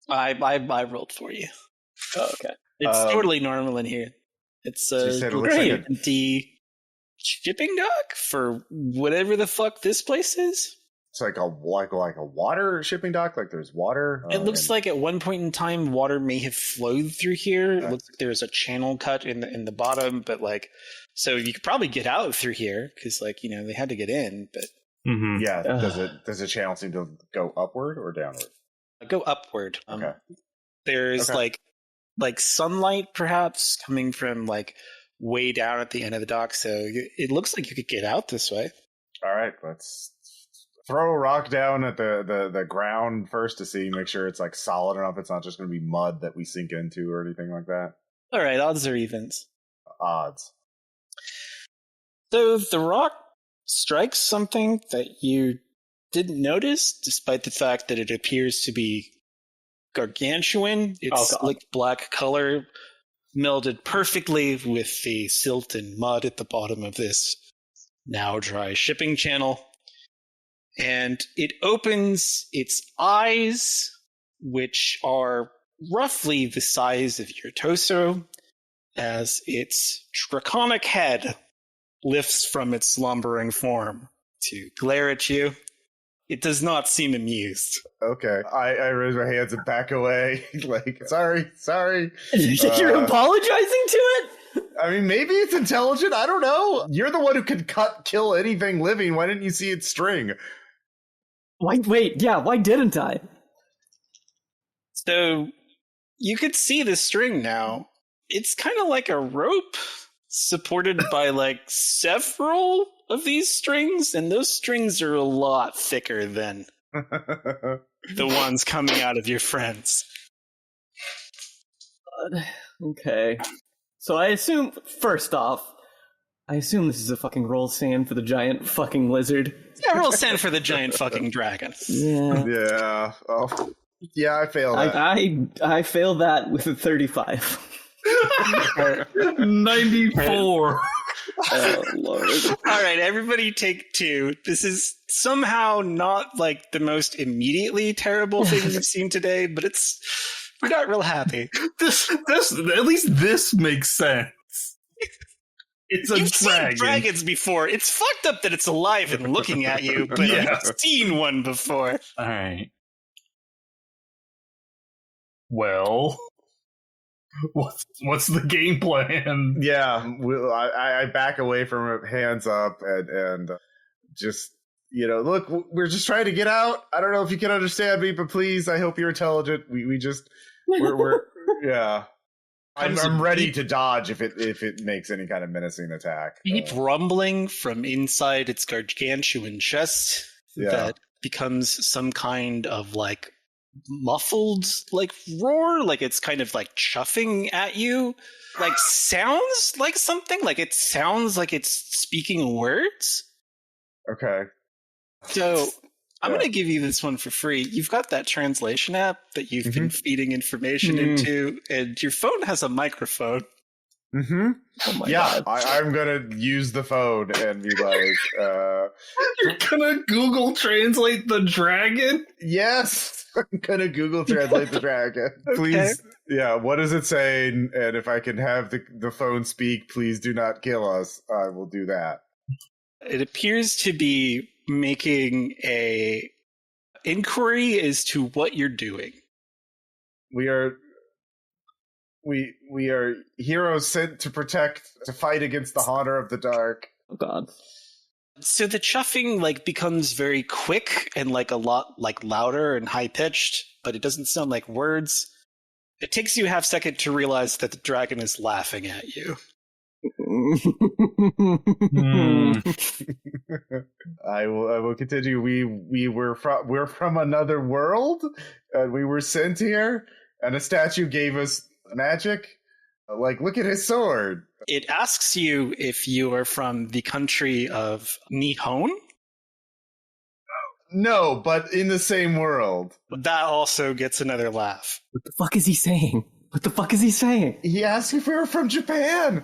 I rolled for you. Oh, okay. It's totally normal in here. It's a great empty shipping dock for whatever the fuck this place is. It's like a water shipping dock. There's water. It looks like at one point in time, water may have flowed through here. It looks like there's a channel cut in the bottom, but so you could probably get out through here because they had to get in. But yeah, does the channel seem to go upward or downward? Go upward. Okay. There's sunlight perhaps coming from way down at the end of the dock, so it looks like you could get out this way. All right, let's throw a rock down at the ground first to make sure it's solid enough. It's not just going to be mud that we sink into or anything like that. All right, odds or evens? Odds. So the rock strikes something that you didn't notice, despite the fact that it appears to be gargantuan. Its slick black color melded perfectly with the silt and mud at the bottom of this now dry shipping channel. And it opens its eyes, which are roughly the size of your torso, as its draconic head lifts from its slumbering form to glare at you. It does not seem amused. Okay. I raise my hands and back away. Sorry. You're apologizing to it? I mean, maybe it's intelligent. I don't know. You're the one who could kill anything living. Why didn't you see its string? Why didn't I? So, you could see the string now. It's kind of like a rope supported by several of these strings, and those strings are a lot thicker than the ones coming out of your friends. Okay. So I assume, first off, this is a fucking roll sand for the giant fucking lizard. Yeah, roll sand for the giant fucking dragon. Yeah. Yeah. Oh. Yeah, I failed that. I failed that with a 35. 94. Oh, Lord. All right, everybody take 2. This is somehow not the most immediately terrible thing we've seen today, but we're not real happy. This at least this makes sense. It's a You've dragon. seen dragons before. It's fucked up that it's alive and looking at you, but Yeah. you've seen one before. All right. Well, what's the game plan? Yeah, I back away from it, hands up, and just, look, we're just trying to get out. I don't know if you can understand me, but please, I hope you're intelligent. We're Yeah. Comes I'm a ready deep- to dodge if it makes any kind of menacing attack. Deep rumbling from inside its gargantuan chest Yeah. that becomes some kind of like muffled like roar, like it's kind of like chuffing at you, like sounds like something, like it sounds like it's speaking words. Okay. So I'm Yeah. going to give you this one for free. You've got that translation app that you've been feeding information into, and your phone has a microphone. Mm-hmm. Oh my Yeah, god. I'm gonna use the phone and be like, You're gonna Google translate the dragon? yes, I'm gonna Google translate the dragon. Please, yeah, what does it say? And if I can have the phone speak, please do not kill us. I will do that. It appears to be making a inquiry as to what you're doing. We are heroes sent to fight against the haunter of the dark. Oh god. So the chuffing like becomes very quick and like a lot like louder and high pitched, but it doesn't sound like words. It takes you a half second to realize that the dragon is laughing at you. I will continue. We're from another world, and we were sent here, and a statue gave us magic. Like, look at his sword. It asks you if you are from the country of Nihon. No, but in the same world. That also gets another laugh. What the fuck is he saying? What the fuck is he saying? He asked if we were from Japan.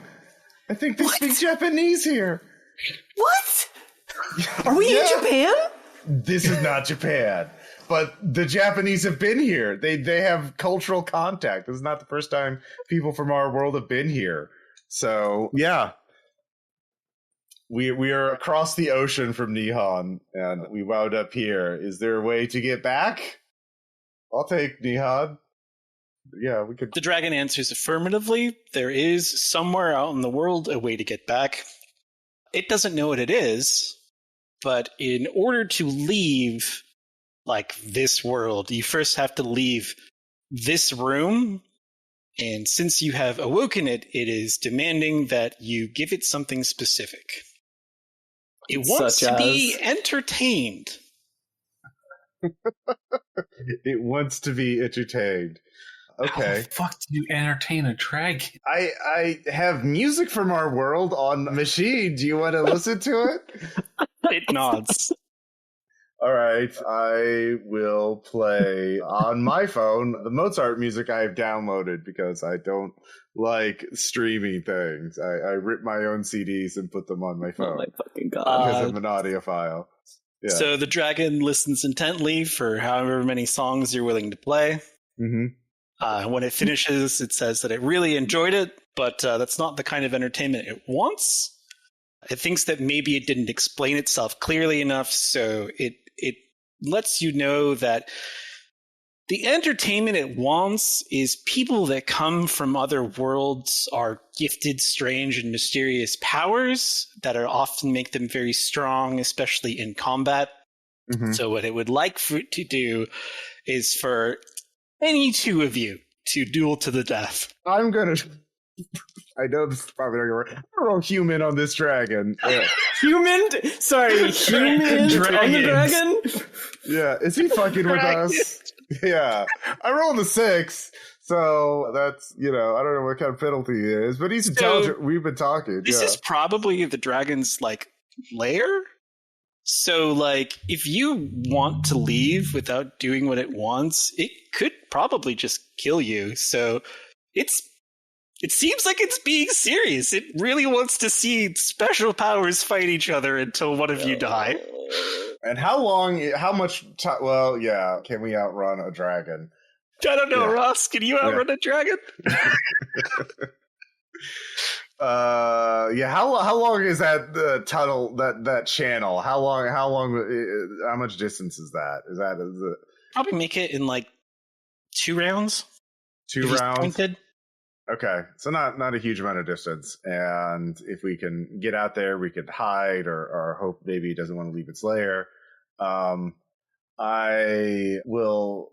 I think they speak Japanese here. What? Are we in Japan? This is not Japan. But the Japanese have been here. They have cultural contact. This is not the first time people from our world have been here. So, yeah. We are across the ocean from Nihon, and we wound up here. Is there a way to get back? I'll take Nihon. Yeah, we could. The dragon answers affirmatively. There is somewhere out in the world a way to get back. It doesn't know what it is, but in order to leave like this world, you first have to leave this room. And since you have awoken it, it is demanding that you give it something specific. It wants Such to be entertained. It wants to be entertained. Okay. How the fuck do you entertain a dragon? I have music from our world on the machine. Do you want to listen to it? It nods. All right. I will play on my phone the Mozart music I have downloaded because I don't like streaming things. I rip my own CDs and put them on my phone. Oh my fucking god. Because I'm an audiophile. Yeah. So the dragon listens intently for however many songs you're willing to play. Mm-hmm. When it finishes, it says that it really enjoyed it, but that's not the kind of entertainment it wants. It thinks that maybe it didn't explain itself clearly enough, so it lets you know that the entertainment it wants is people that come from other worlds are gifted, strange, and mysterious powers that are often make them very strong, especially in combat. Mm-hmm. So what it would like for it to do is for any two of you to duel to the death. I'm going to... I know this is probably not going to work. I'm going to roll human on this dragon. Yeah. Human? Sorry, human on the dragon? Yeah, is he fucking with us? Yeah. I rolled a 6, so that's, I don't know what kind of penalty he is, but he's intelligent. We've been talking. This is probably the dragon's, lair? So, if you want to leave without doing what it wants, it could probably just kill you. So, it seems like it's being serious. It really wants to see special powers fight each other until one of you die. And can we outrun a dragon? I don't know, Ross. Can you outrun a dragon? How long is that tunnel, that channel? How much distance is that? Is it probably make it in 2 rounds? 2 rounds? Pointed. Okay, so not a huge amount of distance, and if we can get out there, we could hide or hope maybe it doesn't want to leave its lair. I will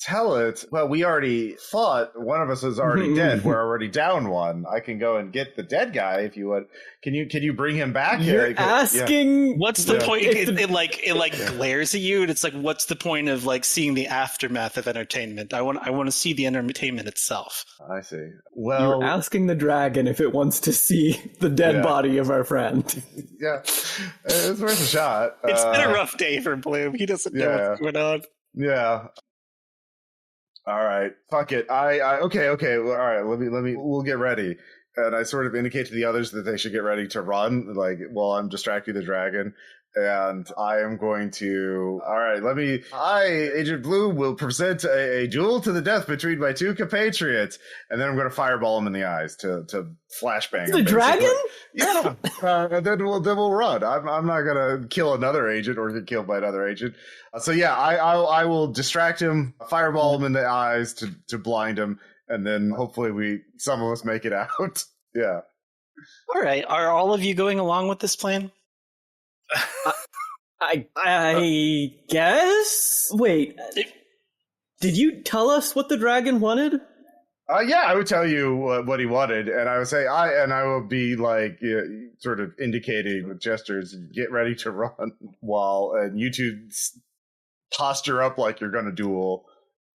tell it. Well, we already thought one of us is already dead. We're already down one. I can go and get the dead guy if you would. Can you bring him back? You're asking. What's the point? It glares at you, and it's like, what's the point of like seeing the aftermath of entertainment? I want to see the entertainment itself. I see. Well, you're asking the dragon if it wants to see the dead body of our friend. Yeah, it's worth a shot. It's been a rough day for Bloom. He doesn't know what's going on. Yeah. All right. Fuck it. Okay. Well, all right. We'll get ready. And I sort of indicate to the others that they should get ready to run, like, while I'm distracting the dragon. And I am going to, all right, Agent Bloom, will present a duel to the death between my two compatriots. And then I'm going to fireball him in the eyes to flashbang him. The dragon? Yeah. And then we'll run. I'm not going to kill another agent or get killed by another agent. So yeah, I will distract him, fireball him in the eyes to blind him. And then hopefully some of us make it out. Yeah. All right. Are all of you going along with this plan? I guess. Wait, did you tell us what the dragon wanted? Yeah, I would tell you what he wanted, and I would say I will be like sort of indicating with gestures, get ready to run, and you two posture up like you're going to duel,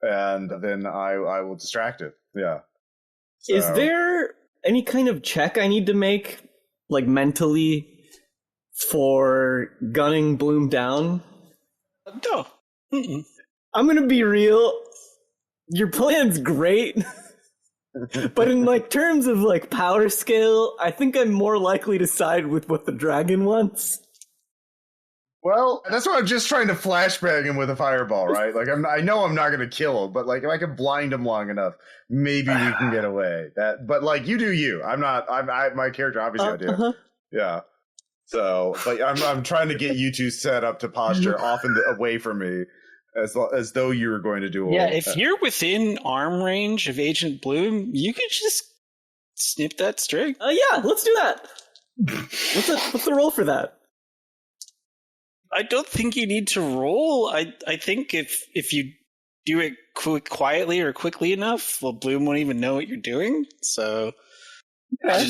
and then I will distract it. Yeah. So. Is there any kind of check I need to make, like mentally, for gunning Bloom down? No. Mm-mm. I'm gonna be real. Your plan's great, but in like terms of like power scale, I think I'm more likely to side with what the dragon wants. Well, that's why I'm just trying to flashbang him with a fireball, right? Like I know I'm not going to kill him, but like if I can blind him long enough, maybe we can get away. But like you do you. I'm not. My character obviously I do. Yeah. So, but I'm trying to get you two set up to posture off away from me, as though you were going to duel. Yeah, if you're within arm range of Agent Bloom, you could just snip that string. Yeah, let's do that. What's the roll for that? I don't think you need to roll. I think if you do it quietly or quickly enough, well, Bloom won't even know what you're doing. So, I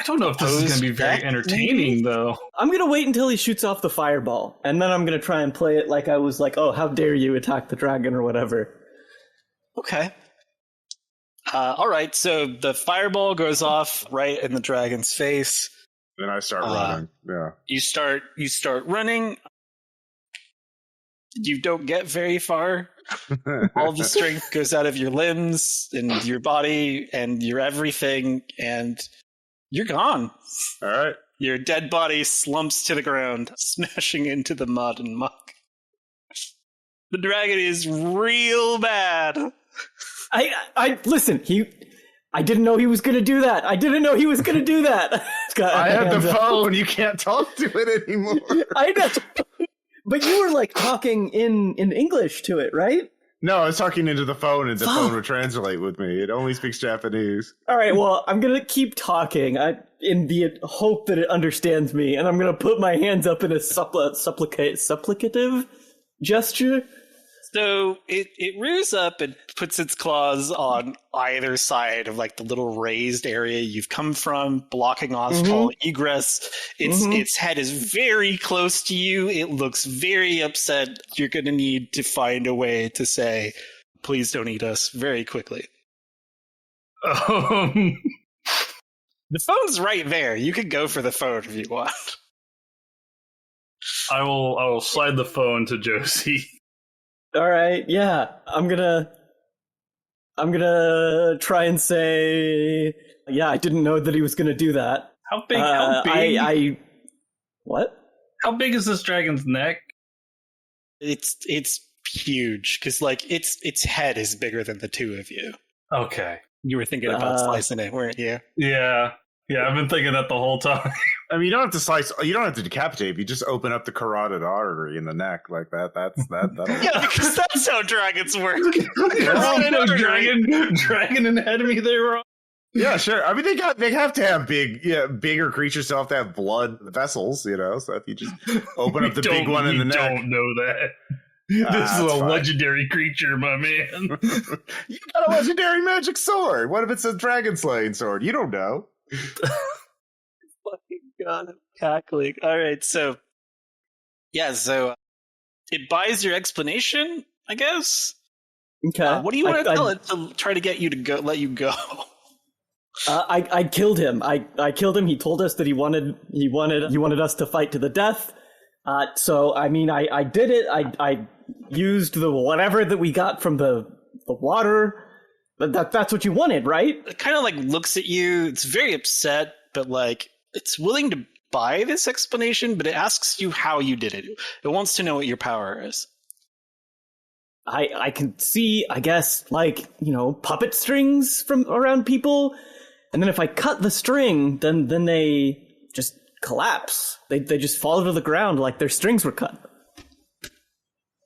don't know if this is going to be very entertaining, though. I'm going to wait until he shoots off the fireball, and then I'm going to try and play it like I was like, oh, how dare you attack the dragon or whatever. Okay. All right, so the fireball goes off right in the dragon's face. Then I start running. Yeah. You start running. You don't get very far. All the strength goes out of your limbs and your body and your everything, and you're gone. All right. Your dead body slumps to the ground, smashing into the mud and muck. The dragon is real bad. I listen, I didn't know he was going to do that. I had the phone. You can't talk to it anymore. I know. But you were like talking in English to it, right? No, I was talking into the phone, and the phone would translate with me. It only speaks Japanese. All right, well, I'm going to keep talking in the hope that it understands me, and I'm going to put my hands up in a supplicative gesture. So it rears up and puts its claws on either side of like the little raised area you've come from, blocking off all egress. Its head is very close to you. It looks very upset. You're going to need to find a way to say, please don't eat us, very quickly. The phone's right there. You can go for the phone if you want. I will slide the phone to Josie. All right, yeah. I'm gonna try and say, yeah, I didn't know that he was gonna do that. How big? What? How big is this dragon's neck? It's huge because like its head is bigger than the two of you. Okay. You were thinking about slicing it, weren't you? Yeah, I've been thinking that the whole time. I mean, you don't have to slice. You don't have to decapitate. You just open up the carotid artery in the neck like that. That'll yeah, because that's how dragons work. Dragon and enemy they were on. Yeah, sure. I mean, they have to have bigger creatures to have to have blood vessels, you know. So if you just open up the big one in the neck, don't know that. This is a fine. legendary creature, my man. You got a legendary magic sword. What if it's a dragon slaying sword? You don't know. Fucking God, I'm cackling. All right, so it buys your explanation, I guess. Okay. What do you want to tell it to try to get you to go? Let you go? I killed him. I killed him. He told us that he wanted us to fight to the death. So I mean, I did it. I used the whatever that we got from the water. That's what you wanted, right? It kind of like looks at you. It's very upset, but like it's willing to buy this explanation. But it asks you how you did it. It wants to know what your power is. I can see, I guess, like, puppet strings from around people, and then if I cut the string, then they just collapse. They just fall to the ground like their strings were cut.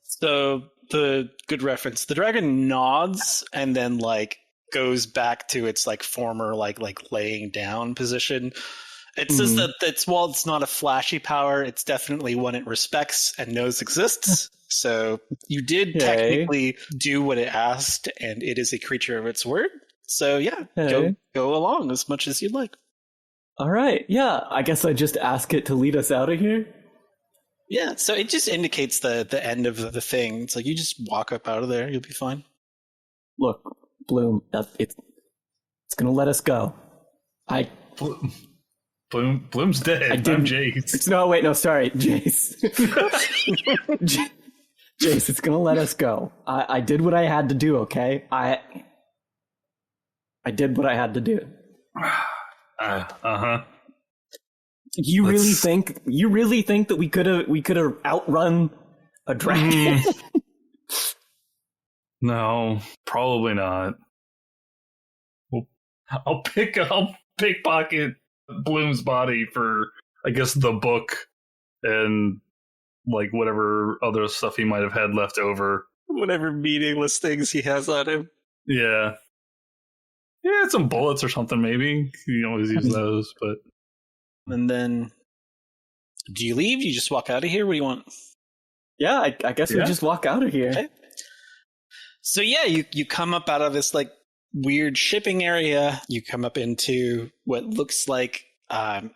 So the good reference. The dragon nods and then like goes back to its like former like laying down position. It says that while it's not a flashy power, it's definitely one it respects and knows exists. So you did technically do what it asked, and it is a creature of its word. So yeah, go along as much as you'd like. All right, yeah. I guess I just ask it to lead us out of here. Yeah, so it just indicates the end of the thing. It's like you just walk up out of there, you'll be fine. Look, Bloom, it's gonna let us go. Bloom's dead. I'm Jace. No, sorry, Jace. Jace, it's gonna let us go. I did what I had to do, okay? I did what I had to do. You really think that we could have outrun a dragon? No, probably not. I'll pickpocket Bloom's body for, I guess, the book and like whatever other stuff he might have had left over. Whatever meaningless things he has on him. Yeah, some bullets or something maybe. You always use those, but. And then, do you leave? Do you just walk out of here? What do you want? Yeah, I guess we just walk out of here. Okay. So yeah, you come up out of this like weird shipping area. You come up into what looks like a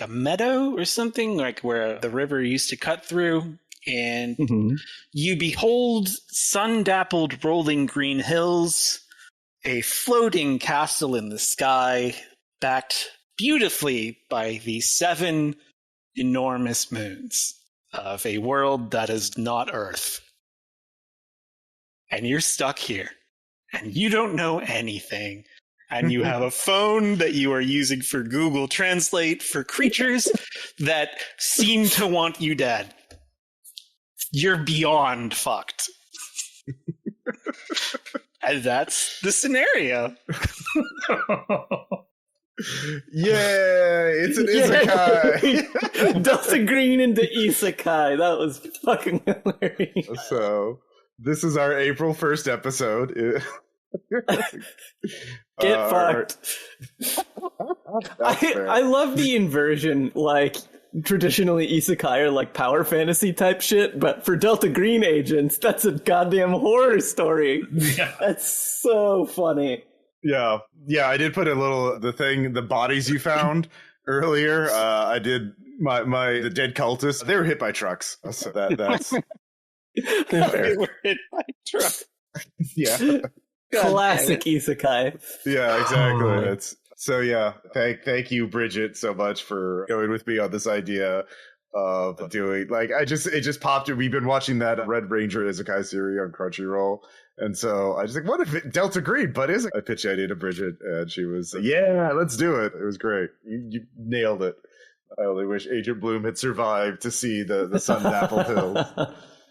meadow or something, like where the river used to cut through. And you behold sun-dappled rolling green hills, a floating castle in the sky, backed beautifully by the 7 enormous moons of a world that is not Earth. And you're stuck here, and you don't know anything, and you have a phone that you are using for Google Translate for creatures that seem to want you dead. You're beyond fucked. And that's the scenario. Yeah, it's an isekai. Delta Green into isekai. That was fucking hilarious. So, this is our April 1st episode. Get fucked. I love the inversion, like, traditionally isekai are like power fantasy type shit, but for Delta Green agents, that's a goddamn horror story. Yeah. That's so funny. Yeah, I did put the bodies you found earlier. I did the dead cultists. They were hit by trucks. So that's they were hit by trucks. Yeah, classic isekai. Yeah, exactly. So yeah. Thank you, Bridget, so much for going with me on this idea of doing it just popped in. We've been watching that Red Ranger Isekai series on Crunchyroll. And so I just like, what if Delta Green? But I pitched the idea to Bridget, and she was like, yeah, let's do it. It was great. You nailed it. I only wish Agent Bloom had survived to see the sun-dappled hills.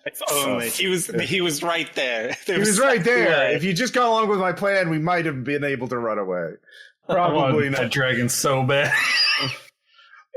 If only. He was right there. He was right there. If you just gone along with my plan, we might have been able to run away. Probably not. That dragon so bad.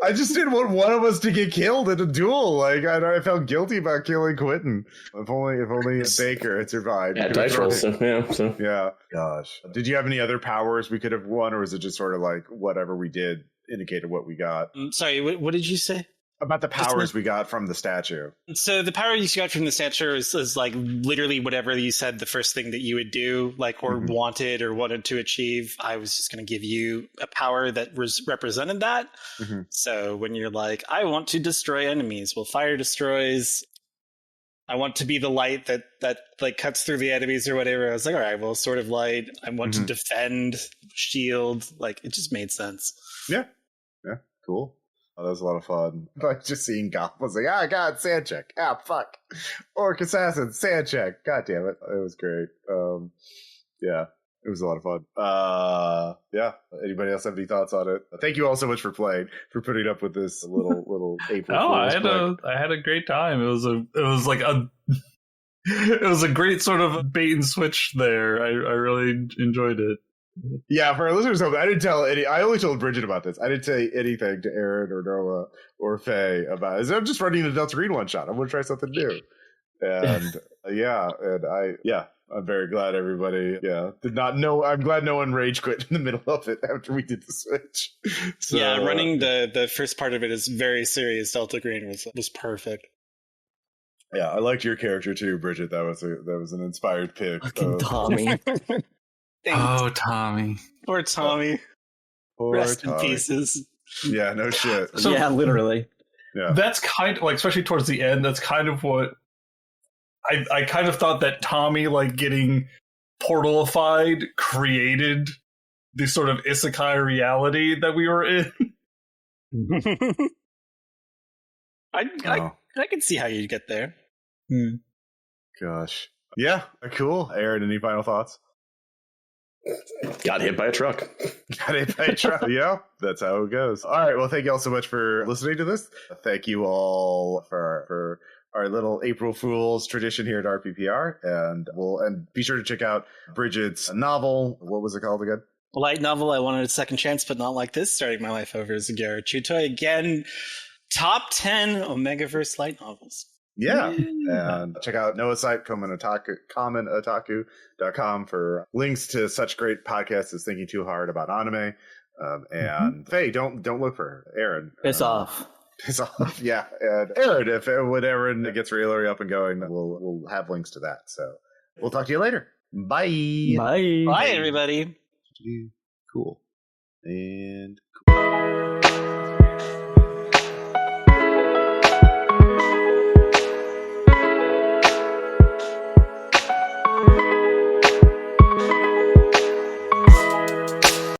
I just didn't want one of us to get killed in a duel. Like I felt guilty about killing Quintin. If only Baker had survived. Yeah, dice rolls. Yeah. Gosh. Did you have any other powers we could have won, or was it just sort of like whatever we did indicated what we got? Sorry, what did you say? About the powers we got from the statue. So the power you got from the statue is like literally whatever you said the first thing that you would do, like, or wanted to achieve. I was just going to give you a power that represented that. So when you're like, I want to destroy enemies, well, fire destroys. I want to be the light that like cuts through the enemies or whatever. I was like, all right, well, sort of light. I want to defend, shield. Like, it just made sense. Yeah, cool. Oh, that was a lot of fun. Like just seeing Goth was like, God, sand check. Fuck. Orc assassin, sand check. God damn it. It was great. Yeah, it was a lot of fun. Yeah. Anybody else have any thoughts on it? Thank you all so much for playing, for putting up with this little April Fool's. I had a great time. It was it was a great sort of bait and switch there. I really enjoyed it. Yeah, for our listeners, I only told Bridget about this. I didn't say anything to Aaron or Noah or Faye about it. I'm just running the Delta Green one shot. I'm going to try something new. And I'm very glad everybody, did not know. I'm glad no one rage quit in the middle of it after we did the switch. So, yeah, running the first part of it is very serious. Delta Green was perfect. Yeah, I liked your character too, Bridget. That was an inspired pick. Fucking Tommy. Oh, Tommy. Poor Tommy. Rest in pieces. Yeah, no shit. So, yeah, literally. Yeah. That's kind of like, especially towards the end, that's kind of what I kind of thought that Tommy, like, getting portalified created the sort of isekai reality that we were in. I can see how you'd get there. Gosh. Yeah, cool. Aaron, any final thoughts? Got hit by a truck. Yeah, that's how it goes. All right, well, thank you all so much for listening to this. Thank you all for our little April Fool's tradition here at RPPR, and be sure to check out Bridget's novel. What was it called again? Light novel. I wanted a second chance, but not like this. Starting my life over as a Garachuto again. Top 10 Omegaverse light novels. Yeah, and check out Noah's site, commonotaku.com for links to such great podcasts as Thinking Too Hard about anime. And Faye, don't look for her. Aaron. Piss off. Yeah. And Aaron, if Aaron gets really up and going, we'll have links to that. So we'll talk to you later. Bye. Bye. Bye, everybody. Cool. And cool.